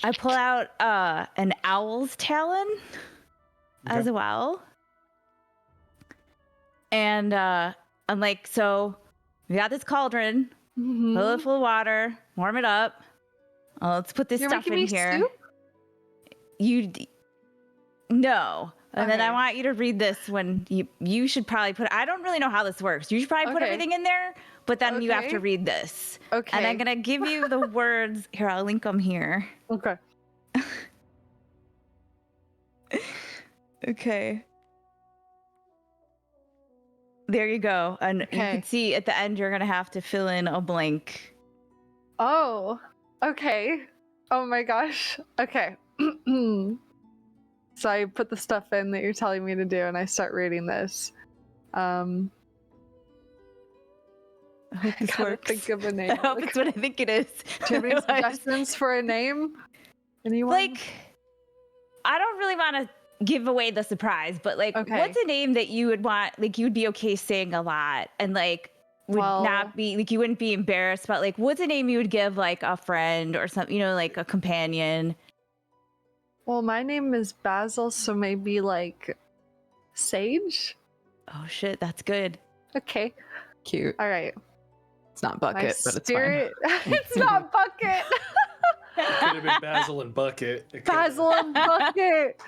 I pull out an owl's talon as well, and I'm like, so we got this cauldron, fill it full of water, warm it up. Let's put this You're stuff making in me here. soup? No. And then I Okay. want you to read this when you should probably put, I don't really know how this works. You should probably put Okay. everything in there, but then you have Okay. to read this. Okay. And I'm going to give you the words. Here, I'll link them here. Okay. Okay. There you go. And you Okay. can see at the end, you're going to have to fill in a blank. Oh. Okay. Oh my gosh. Okay. So I put the stuff in that you're telling me to do, and I start reading this. I hope I this gotta works. think of a name. I hope it's what I think it is. Do you have any Otherwise- suggestions for a name? Anyone? Like, I don't really want to give away the surprise, but like, Okay. what's a name that you would want, like, you would be okay saying a lot and like would Well- not be, like, you wouldn't be embarrassed about, like, what's a name you would give like a friend or something, you know, like a companion? Well, my name is Basil, so maybe like Sage? Oh shit, that's good. Okay. Cute. All right. It's not My bucket, but it's fine. spirit. It's not Bucket. Could have been Basil and Bucket. It could've Basil and Bucket.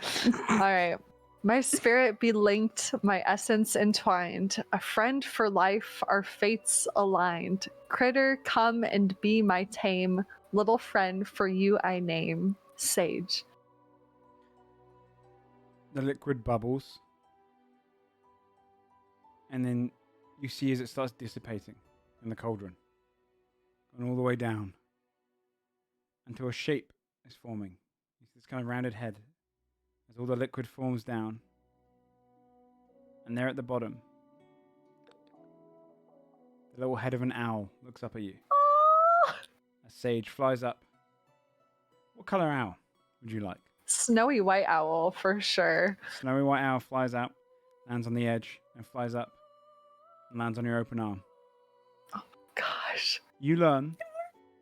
All right. My spirit be linked, my essence entwined. A friend for life, our fates aligned. Critter, come and be my tame. Little friend, for you I name. Sage. The liquid bubbles, and then you see as it starts dissipating in the cauldron, and all the way down until a shape is forming. You see this kind of rounded head as all the liquid forms down, and there at the bottom, the little head of an owl looks up at you. A sage flies up. What color owl would you like? Snowy white owl for sure. Snowy white owl flies out, lands on the edge, and flies up, and lands on your open arm. Gosh. You learn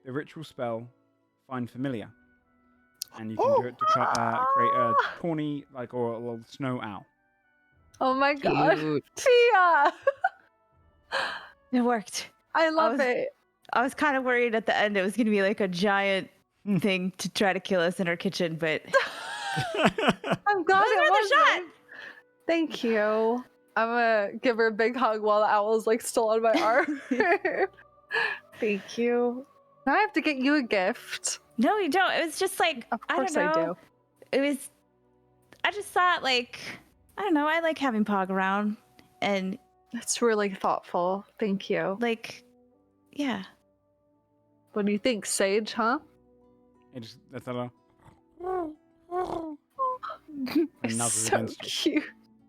the ritual spell Find Familiar, and you can do it to create a tawny, like, or a little snow owl. Oh my god. Cute. Tia! It worked. I love was- it. I was kind of worried at the end it was going to be like a giant thing to try to kill us in our kitchen, but I'm glad it was it worth a shot. wasn't. Thank you. I'm gonna give her a big hug while the owl's like still on my arm. Thank you. Now I have to get you a gift. No, you don't. It was just like, Of I course don't I know. I just thought like, I don't know. I like having Pog around and That's really thoughtful. Thank you. like, yeah. What do you think, Sage, huh? That's a little. It's nuzzles so against you. cute.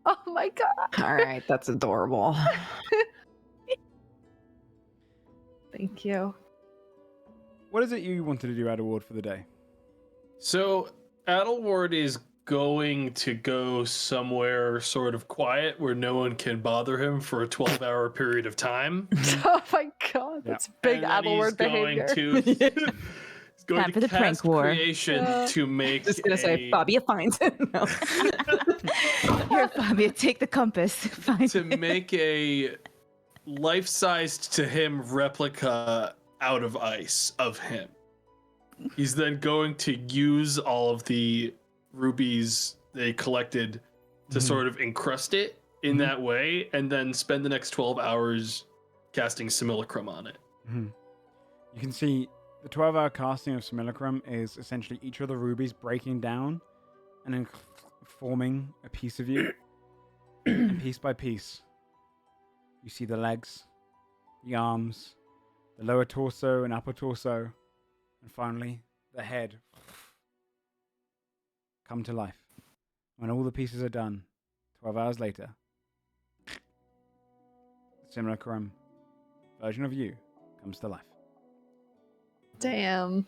Oh my god. All right, that's adorable. Thank you. What is it you wanted to do, Adderward, for the day? So Adelward is going to go somewhere sort of quiet where no one can bother him for a 12-hour period of time. Oh my god, that's big And then he's Adelward behavior. going to he's going Time to for the cast prank war. creation Yeah. to make Just gonna say, Fabia finds it. No. Here, Fabia, take the compass. Find to it. make a life-sized to him replica out of ice of him. He's then going to use all of the rubies they collected to sort of encrust it in that way, and then spend the next 12 hours casting Simulacrum on it. You can see the 12-hour casting of Simulacrum is essentially each of the rubies breaking down and then forming a piece of you. And piece by piece, you see the legs, the arms, the lower torso and upper torso, and finally the head come to life. When all the pieces are done, 12 hours later, the Simulacrum version of you comes to life. Damn.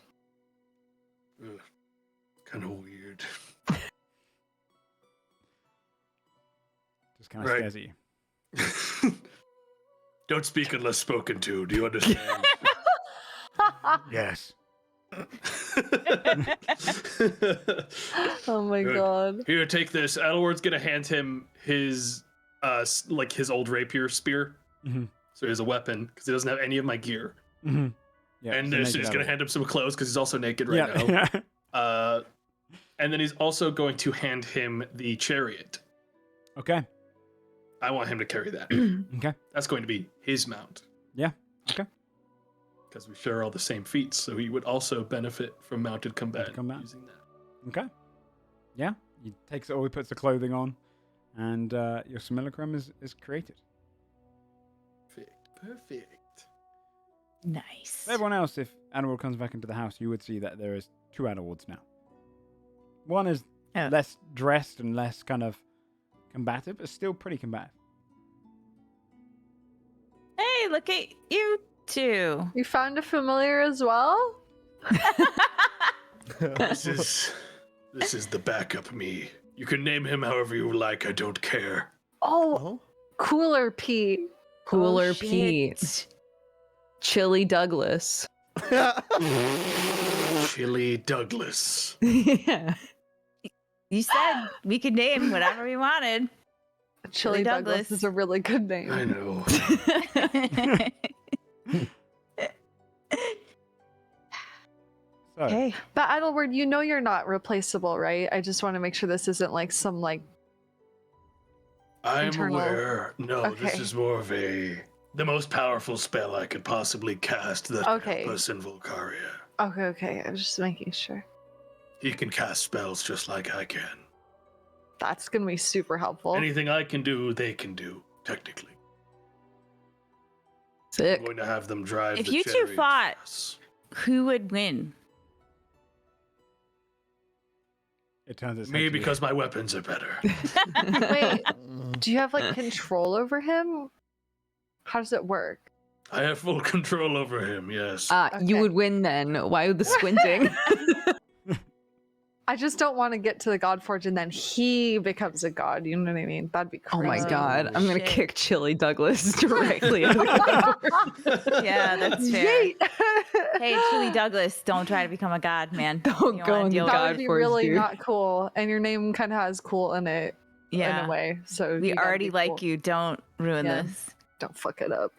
Kind of weird. Just kind of Right. stares at you. Don't speak unless spoken to. Do you understand? Yes. Oh my Good. god. Here, take this. Adelward's gonna hand him his, like his old rapier spear. Mhm. So he has a weapon because he doesn't have any of my gear. Mm-hmm. Yeah, And so so he's gonna hand him some clothes because he's also naked right yeah. now. And then he's also going to hand him the chariot. Okay. I want him to carry that. Okay. That's going to be his mount. Yeah. Okay. Because we share all the same feats, so he would also benefit from mounted combat, combat. using that. Okay. Yeah. He takes it all. He puts the clothing on, and your Simulacrum is created. Perfect. Nice. For everyone else, if Adderward comes back into the house, you would see that there is 2 Adderwards now. One is Oh. less dressed and less kind of combative, but still pretty combative. Hey, look at you two. You found a familiar as well? This is the backup me. You can name him however you like. I don't care. Oh, Oh, Cooler Pete. Cooler Oh, Pete. shit. Chili Douglas. Chili Douglas. Yeah. You said we could name whatever we wanted. Chili Douglas Douglas. is a really good name. I know. So, Okay. But Adelward, you know you're not replaceable, right? I just want to make sure this isn't like some like I'm Internal. aware. No, this Okay. is more of the most powerful spell I could possibly cast that can Okay. help us in Valkaria. okay. I'm just making sure. He can cast spells just like I can. That's gonna be super helpful. Anything I can do, they can do, technically. Sick. I'm going to have them drive If the you two chariot fought- for us. Who would win? it turns its head Me, to you. because my weapons are better. Wait, do you have like control over him? How does it work? I have full control over him, yes. You Okay. would win then. Why the squinting? I just don't want to get to the Godforged and then he becomes a god. You know what I mean? That'd be Oh crazy. my god. I'm gonna Shit. kick Chili Douglas directly into the Godforged. Yeah, that's fair. Yeet! Hey, Chili Douglas, don't try to become a god, man. Don't You go wanna in the deal with- That would be Godforged, really dude. not cool. And your name kind of has cool in it Yeah. in a way. So We you gotta already be like cool. you. Don't ruin Yeah. this. Don't fuck it up.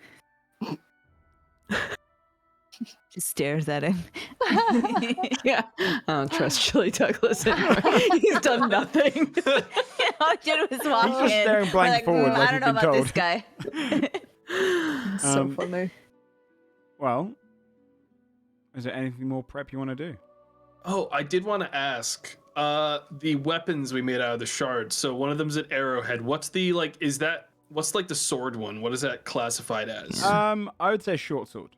Just stares at him. Yeah. I don't trust Chili Douglas anymore. He's done nothing. All I did was walk He's just in. staring blank like, forward like I don't he's know been about told. this guy. So Um, funny. Well, is there anything more prep you want to do? Oh, I did want to ask. The weapons we made out of the shards. So one of them's an arrowhead. What's the what's like the sword one? What is that classified as? I would say short sword.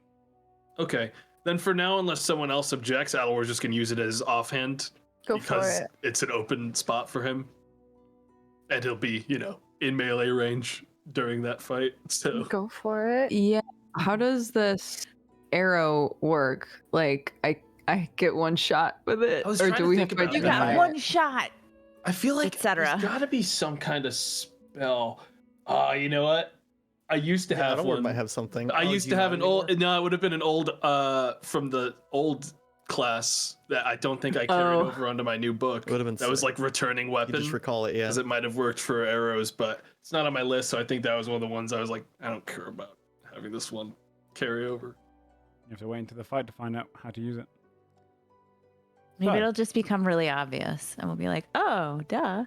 Okay. Then for now, unless someone else objects, Alor's just gonna use it as offhand Go for because it. it's an open spot for him. And he'll be, in melee range during that fight. So Go for it. Yeah. How does this arrow work? Like, I get one shot with it, I was or trying do to we think have to about You that. got identify one it? shot. I feel like Etc. there's gotta be some kind of spell. You know what? I used to have Outward one. might have something. I Oh, used do to you have not an old. anymore? No, it would have been an old from the old class that I don't think I carried Oh. over onto my new book. It would have been That was sick. like returning You weapon. just recall it, yeah. Because it might have worked for arrows, but it's not on my list. So I think that was one of the ones I was like, I don't care about having this one carry over. You have to wait until the fight to find out how to use it. Maybe So- it'll just become really obvious, and we'll be like, "Oh, duh."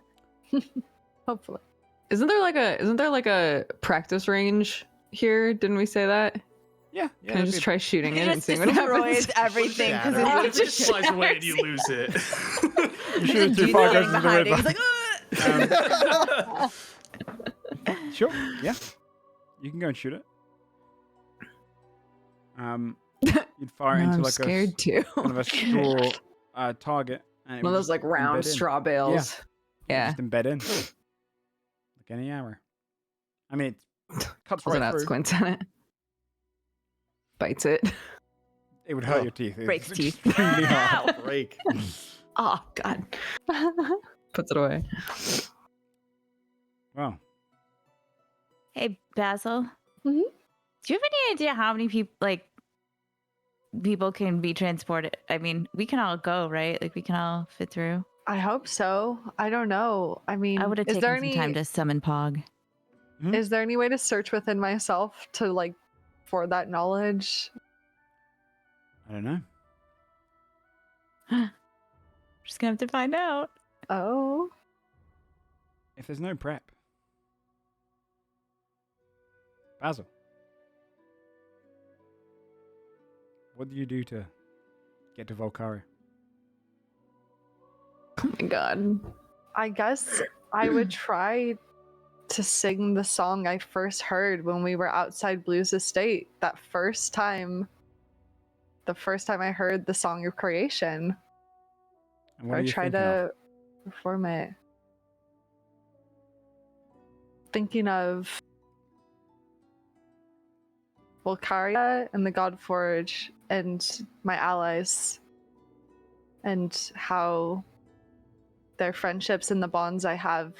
Hopefully. Isn't there like a practice range here? Didn't we say that? Yeah. Can I just try shooting it It and just see what destroys happens? everything because Shatter. What it's if it just flies away and you lose it? You shoot it too far, goes into the hiding. river. He's like, "Ugh." Sure. Yeah. You can go and shoot it. You'd fire it No, into I'm like scared too. kind of a straw target, and it One of would those just like round embed in. straw bales. Yeah. Just embed in, like any arrow. I mean, it cuts Also right not through. squints at it. Bites it. It would hurt Oh. your teeth. It's Breaks teeth. extremely hard. Break. Oh god. Puts it away. Wow. Hey, Basil. Mhm. Do you have any idea how many people can be transported? I mean, we can all go, right? Like we can all fit through. I hope so. I don't know. I mean, I would have is taken there some any time to summon Pog. is there any way to search within myself to for that knowledge? I don't know. Just gonna have to find out. Oh. If there's no prep, Basil, what do you do to get to Valkaria? Oh my god. I guess I would try to sing the song I first heard when we were outside Blue's estate. That first time. The first time I heard the Song of Creation. And what are Or you try thinking of? to perform it. Thinking of Valkaria and the Godforged and my allies. And how their friendships and the bonds I have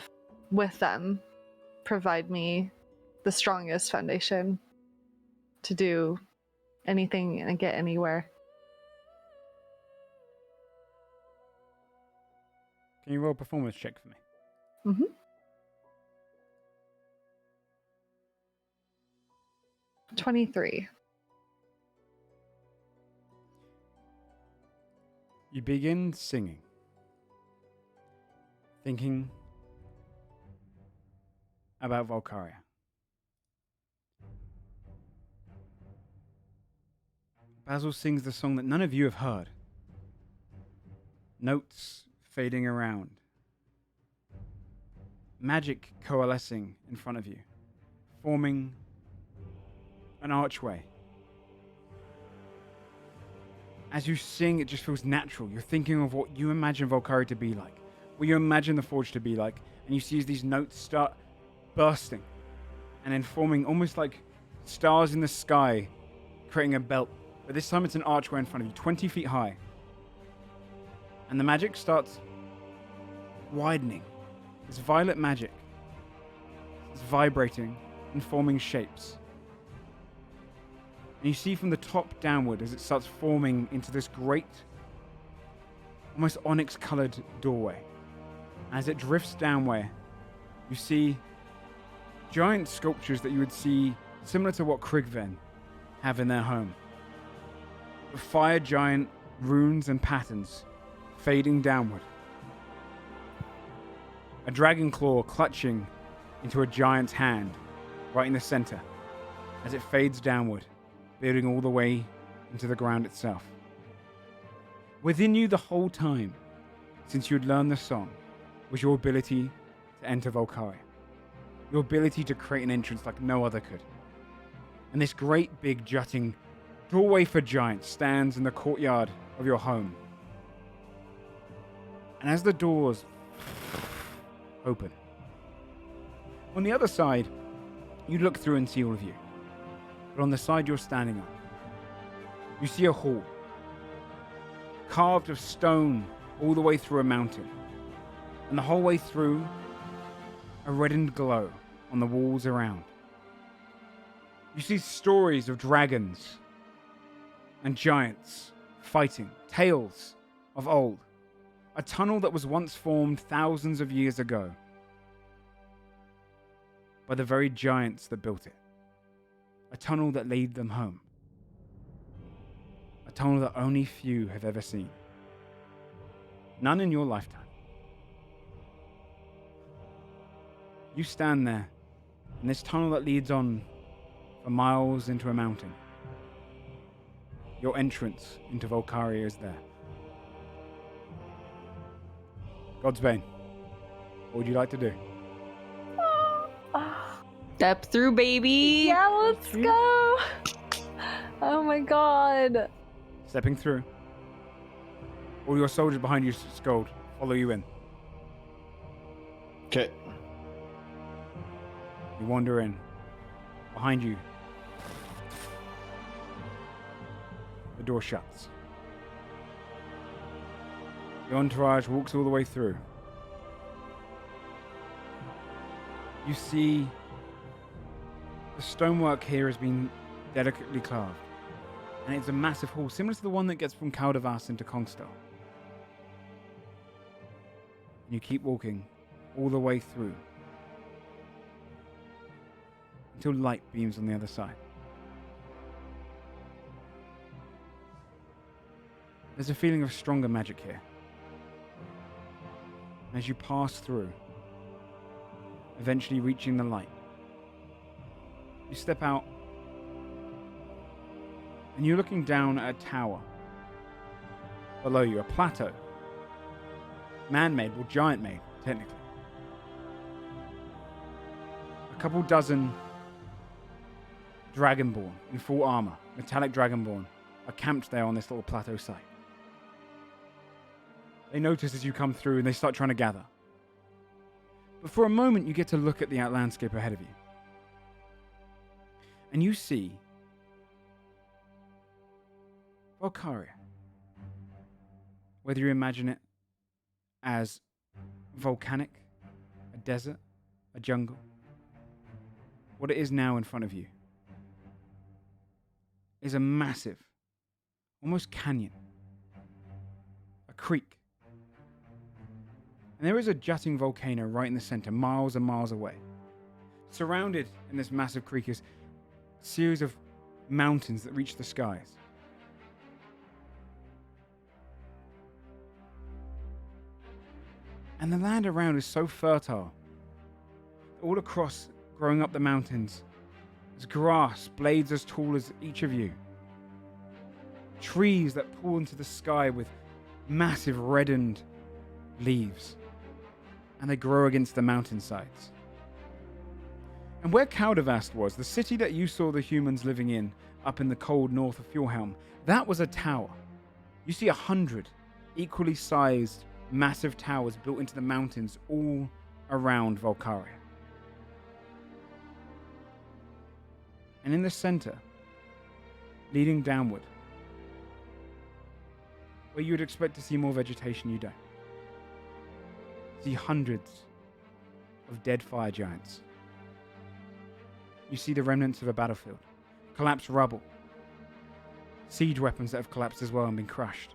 with them provide me the strongest foundation to do anything and get anywhere. Can you roll a performance check for me? Mm-hmm. – 23. You begin singing, thinking about Valkaria. Basil sings the song that none of you have heard. Notes fading around. Magic coalescing in front of you, forming an archway. As you sing, it just feels natural. You're thinking of what you imagine Valkaria to be like, what you imagine the Forge to be like, and you see as these notes start bursting and then forming almost like stars in the sky, creating a belt. But this time it's an archway in front of you, 20 feet high. And the magic starts widening. This violet magic is vibrating and forming shapes. And you see from the top downward as it starts forming into this great, almost onyx-colored doorway. As it drifts downward, you see giant sculptures that you would see similar to what Krigven have in their home. The fire giant runes and patterns fading downward. A dragon claw clutching into a giant's hand right in the center as it fades downward, building all the way into the ground itself. Within you the whole time, since you had learned the song, was your ability to enter Valkaria. Your ability to create an entrance like no other could. And this great big jutting doorway for giants stands in the courtyard of your home. And as the doors open, on the other side, you look through and see all of you. But on the side you're standing on, you see a hall, carved of stone all the way through a mountain. And the whole way through, a reddened glow on the walls around. You see stories of dragons and giants fighting, tales of old. A tunnel that was once formed thousands of years ago by the very giants that built it. A tunnel that led them home. A tunnel that only few have ever seen. None in your lifetime. You stand there in this tunnel that leads on for miles into a mountain. Your entrance into Valkaria is there. Godsbane, what would you like to do? Step through, baby. Yeah, let's go. Oh my god. Stepping through. All your soldiers behind you, Scold, follow you in. Okay. You wander in. Behind you, the door shuts. The entourage walks all the way through. You see the stonework here has been delicately carved, and it's a massive hall, similar to the one that gets from Kaldavas into Kongstar. And you keep walking all the way through until light beams on the other side. There's a feeling of stronger magic here. As you pass through, eventually reaching the light, you step out and you're looking down at a tower. Below you, a plateau. Man-made, or giant-made, technically. A couple dozen Dragonborn in full armor, metallic Dragonborn, are camped there on this little plateau site. They notice as you come through and they start trying to gather. But for a moment you get to look at the landscape ahead of you. And you see Valkaria. Whether you imagine it as volcanic, a desert, a jungle, what it is now in front of you is a massive, almost canyon, a creek. And there is a jutting volcano right in the center, miles and miles away. Surrounded in this massive creek is a series of mountains that reach the skies. And the land around is so fertile. All across, growing up the mountains, there's grass, blades as tall as each of you. Trees that pull into the sky with massive reddened leaves. And they grow against the mountainsides. And where Kaldavast was, the city that you saw the humans living in, up in the cold north of Fjordhelm, that was a tower. You see 100 equally sized, massive towers built into the mountains all around Valkaria. And in the center, leading downward, where you would expect to see more vegetation, you don't. See hundreds of dead fire giants. You see the remnants of a battlefield, collapsed rubble, siege weapons that have collapsed as well and been crushed.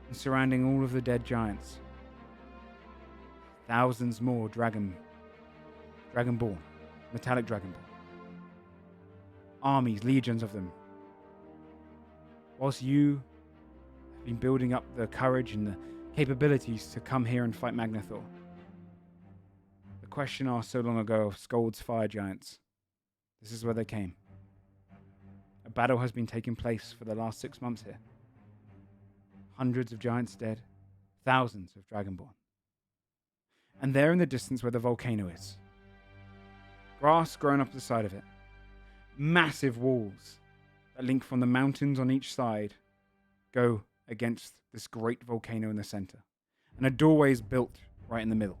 And surrounding all of the dead giants, thousands more dragonborn, metallic dragonborn. Armies, legions of them, whilst you have been building up the courage and the capabilities to come here and fight Magnathor. The question asked so long ago of Skold's fire giants. This is where they came. A battle has been taking place for the last 6 months here. Hundreds of giants dead, thousands of dragonborn. And there in the distance where the volcano is, grass growing up the side of it, massive walls that link from the mountains on each side go against this great volcano in the center. And a doorway is built right in the middle.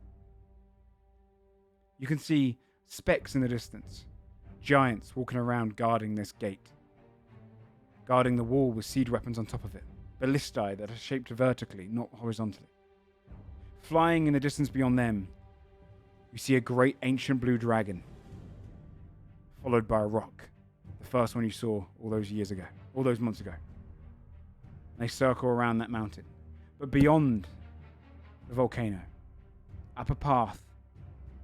You can see specks in the distance, giants walking around guarding this gate. Guarding the wall with siege weapons on top of it, ballistae that are shaped vertically, not horizontally. Flying in the distance beyond them, you see a great ancient blue dragon, followed by a rock, the first one you saw all those months ago. They circle around that mountain. But beyond the volcano, up a path,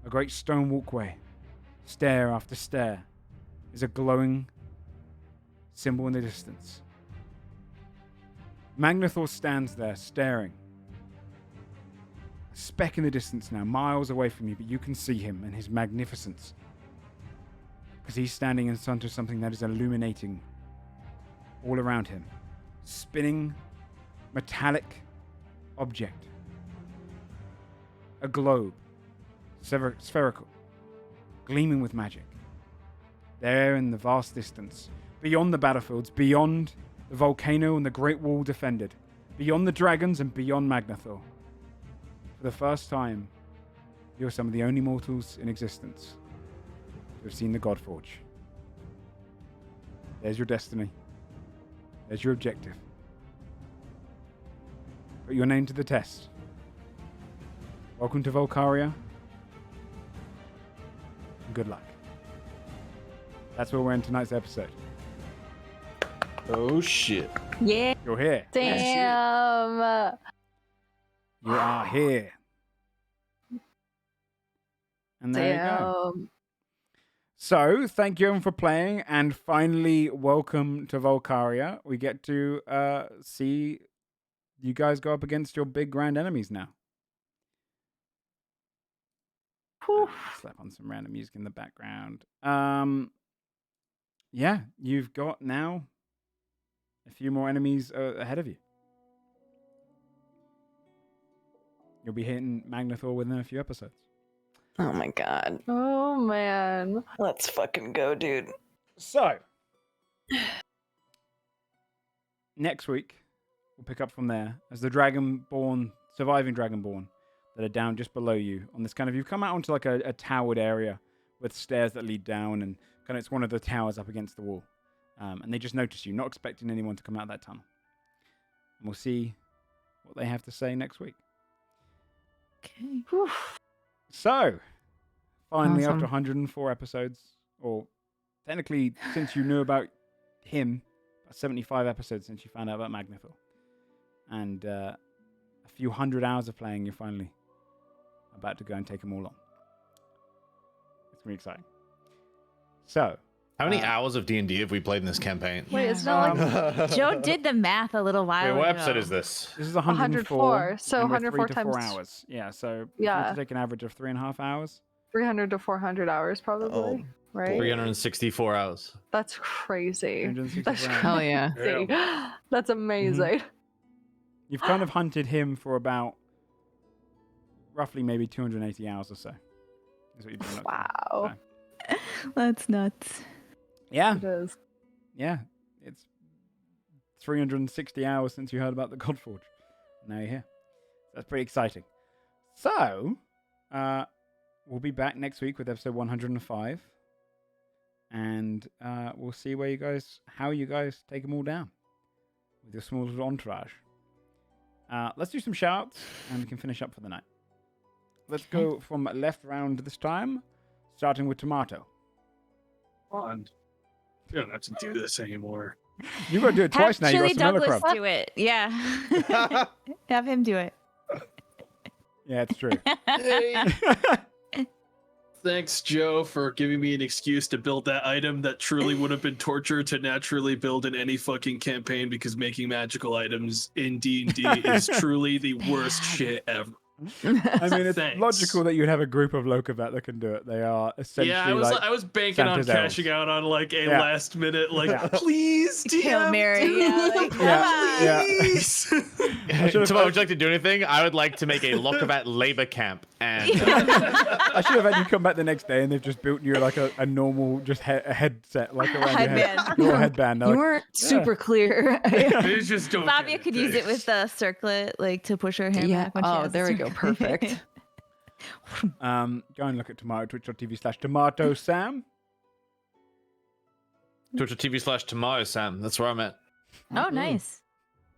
a great stone walkway, stair after stair, is a glowing symbol in the distance. Magnathor stands there, staring. A speck in the distance now, miles away from you, but you can see him and his magnificence. Because he's standing in front of something that is illuminating all around him. Spinning, metallic object. A globe, spherical, gleaming with magic. There in the vast distance, beyond the battlefields, beyond the volcano and the Great Wall defended, beyond the dragons and beyond Magnathor. For the first time, you're some of the only mortals in existence who have seen the Godforged. There's your destiny. There's your objective. Put your name to the test. Welcome to Valkaria. And good luck. That's where we're in tonight's episode. Oh shit. Yeah. You're here. Damn. You are here. And there you go. Damn. So, thank you everyone for playing, and finally, welcome to Valkaria. We get to see you guys go up against your big grand enemies now. Slap on some random music in the background. Yeah, you've got now a few more enemies ahead of you. You'll be hitting Magnathor within a few episodes. Oh my god. Oh man. Let's fucking go, dude. So, next week, we'll pick up from there as the surviving Dragonborn that are down just below you on this kind of, you've come out onto like a towered area with stairs that lead down, and kind of it's one of the towers up against the wall. And they just notice you, not expecting anyone to come out of that tunnel. And we'll see what they have to say next week. Okay. So, finally, Awesome. after 104 episodes, or technically, since you knew about him, 75 episodes since you found out about Magnathor, and a few hundred hours of playing, you're finally about to go and take them all on. It's going to be exciting. So, How many hours of D&D have we played in this campaign? Wait, it's not like Joe did the math a little while Wait, ago. what episode is this? this is 104. 104, so and we're 104 3 to 4 times- hours. Yeah, so if Yeah. you were to take an average of 3.5 hours. 300 to 400 hours, probably. Oh, right? 364 hours. That's crazy. 364 That's hours. Hell yeah. crazy. That's amazing. You've kind of hunted him for about roughly maybe 280 hours or so. Is what you've been up to. Wow. So, That's nuts. yeah, It is. yeah. It's 360 hours since you heard about the Godforged. Now you're here. That's pretty exciting. So, we'll be back next week with episode 105. And we'll see how you guys take them all down with your small little entourage. Let's do some shout-outs and we can finish up for the night. Let's go from left round this time, starting with Tomato. On. You don't have to do this anymore. You've got to do it twice now. You Chili got some Douglas Crab. do it. Yeah. Have him do it. Yeah, it's true. Thanks, Joe, for giving me an excuse to build that item that truly would have been torture to naturally build in any fucking campaign, because making magical items in D&D is truly the worst shit ever. I mean, it's Thanks. logical that you'd have a group of Lokavet that can do it. They are essentially Yeah, I was banking Santa's on cashing elves. out on like a Yeah. last minute, like, Yeah. please, DM, Hail Mary, yeah, like, please. Tomorrow, would you like to do anything? I would like to make a Lokavat labor camp. And I should have had you come back the next day and they've just built you like a normal just a headset like around your head. Headband. Little headband. They're You like, weren't super clear. They just don't Fabia get could it, use it thanks. with the circlet, like to push her hand Yeah. back. When she Oh, has there the we go. circlet. Perfect. Go and look at Tomato, twitch.tv/Tomato Sam. Twitch.tv/Tomato Sam. That's where I'm at. Oh, nice.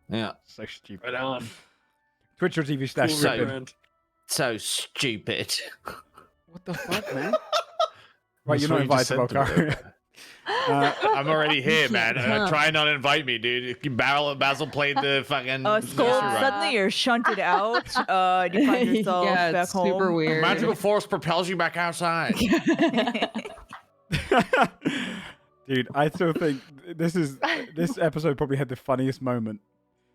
Yeah. So stupid. Right on. Twitch.tv/Rippin. So- Friend. So stupid. What the fuck, man? Right, you're not That's invited what to you just said to me. Valkaria. I'm already here, man. come. Try not to invite me, dude. Basil played the fucking. Oh, sorcery Skull, rite. suddenly you're shunted out. And you find yourself Yeah, back it's home. super weird. Magical force propels you back outside. Dude, I still think this episode probably had the funniest moment.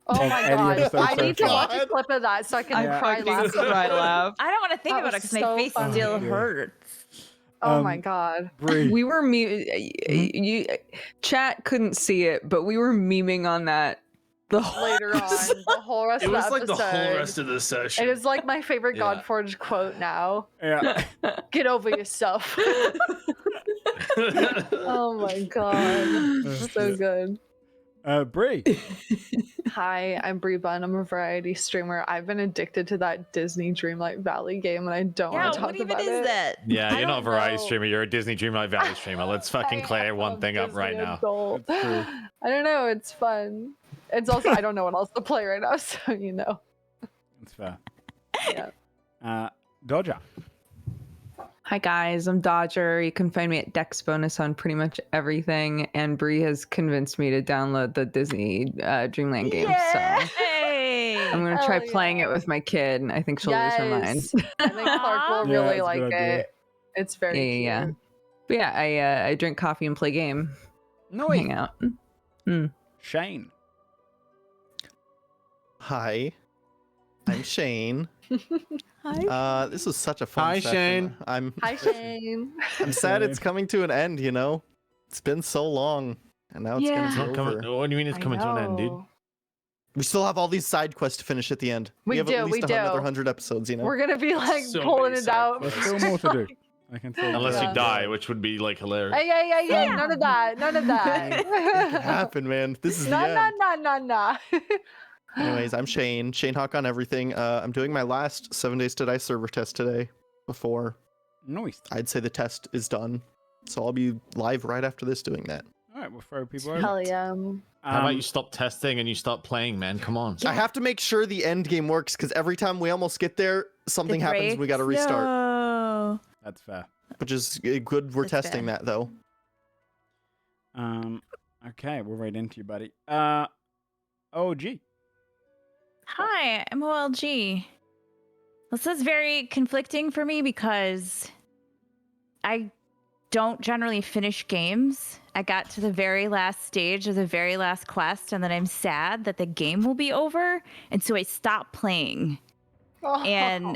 Oh Of my any god! episode I so need to far. watch a clip of that so I can Yeah. cry laughing. I don't want to think That about it was because my so face funny. still Oh, dear. hurts. Oh my god! Bree. We were you chat couldn't see it, but we were memeing on that the whole Later on, the whole rest It of was the like episode. the whole rest of the session. It is like my favorite Yeah. Godforged quote now. Yeah. Get over yourself. Oh my god. So good. Bree. Hi, I'm Brie Bunn. I'm a variety streamer. I've been addicted to that Disney Dreamlight Valley game and I don't Yeah, want to talk what even about is it. that? Yeah, I you're not a don't variety know. streamer. You're a Disney Dreamlight Valley streamer. Let's fucking I clear am one a thing up right Disney now. adult. That's true. I don't know. It's fun. It's also I don't know what else to play right now, so you know. That's fair. Yeah. Dodger. Hi guys, I'm Dodger. You can find me at Dex Bonus on pretty much everything, and Bree has convinced me to download the Disney Dreamland game. So Hey! I'm gonna Hell try playing yeah. it with my kid, and I think she'll lose her mind. Yes. I think Clark will Yeah, really that's a like good idea. it. It's very Yeah. cute. But yeah, I drink coffee and play game, hang out. Shane. Hi, I'm Shane. Hi. This was such a fun Hi, session. Shane. I'm Hi Shane. I'm sad it's coming to an end, you know? It's been so long, and now it's Yeah. It's gonna not be coming. over. What do you mean it's I coming to an end, dude? know. We still have all these side quests to finish at the end. We have do, at we least do. another 100 episodes, you know? We're gonna be like So pulling many it side out. There's still more to do. I can say Unless Yeah. you die, which would be like hilarious. Hey, none of that. None of It can that. happen, man. This is the No, end. no. Anyways, I'm Shane. Shane Hawk on everything. I'm doing my last 7 Days to Die server test today before Nice. I'd say the test is done. So I'll be live right after this doing that. All right, we'll throw people over. Hell yeah. How about you stop testing and you start playing, man? Come on. I have to make sure the end game works because every time we almost get there, something happens. We got to restart. No. That's fair. Which is good. We're That's testing fair. that though. Okay, we're right into you, buddy. OG. Hi, I'm OLG. This is very conflicting for me because I don't generally finish games. I got to the very last stage of the very last quest, and then I'm sad that the game will be over, and so I stop playing. And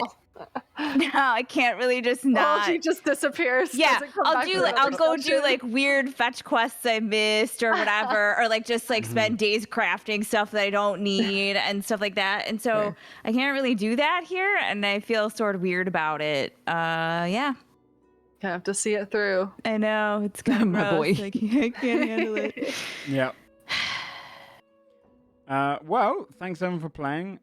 now I can't really just not. She just disappears. Yeah, doesn't come I'll back do. for Like, I'll another go do session. like weird fetch quests I missed or whatever, or like just like spend days crafting stuff that I don't need and stuff like that. And so Fair. I can't really do that here, and I feel sort of weird about it. Yeah, Gonna have to see it through. I know it's kind of My boy. I can't handle it. Yeah. Well, thanks everyone for playing.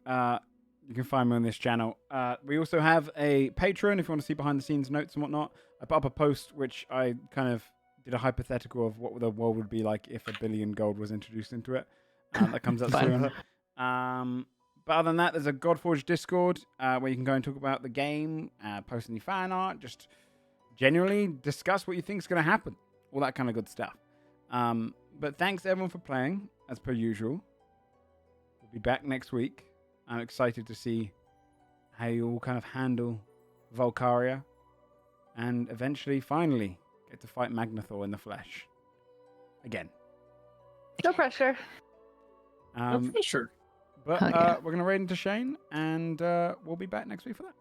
You can find me on this channel. We also have a Patreon if you want to see behind the scenes notes and whatnot. I put up a post which I kind of did a hypothetical of what the world would be like if $1 billion gold was introduced into it. That comes up soon. But other than that, there's a Godforged Discord where you can go and talk about the game, post any fan art, just generally discuss what you think is going to happen. All that kind of good stuff. But thanks everyone for playing, as per usual. We'll be back next week. I'm excited to see how you all kind of handle Valkaria. and eventually, finally, get to fight Magnathor in the flesh. Again. No pressure. Um, Sure. but Oh, yeah. we're going to raid into Shane, and we'll be back next week for that.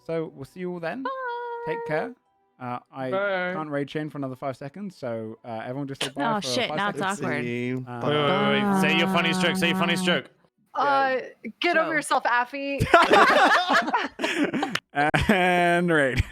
So we'll see you all then. Take care. I Bye. can't raid Shane for another 5 seconds, so everyone just say bye Oh for shit! 5 Now it's seconds. awkward. See, Uh, bye. Wait. Say your funny stroke. Say your funny stroke. Get So- over yourself, Athy. and raid.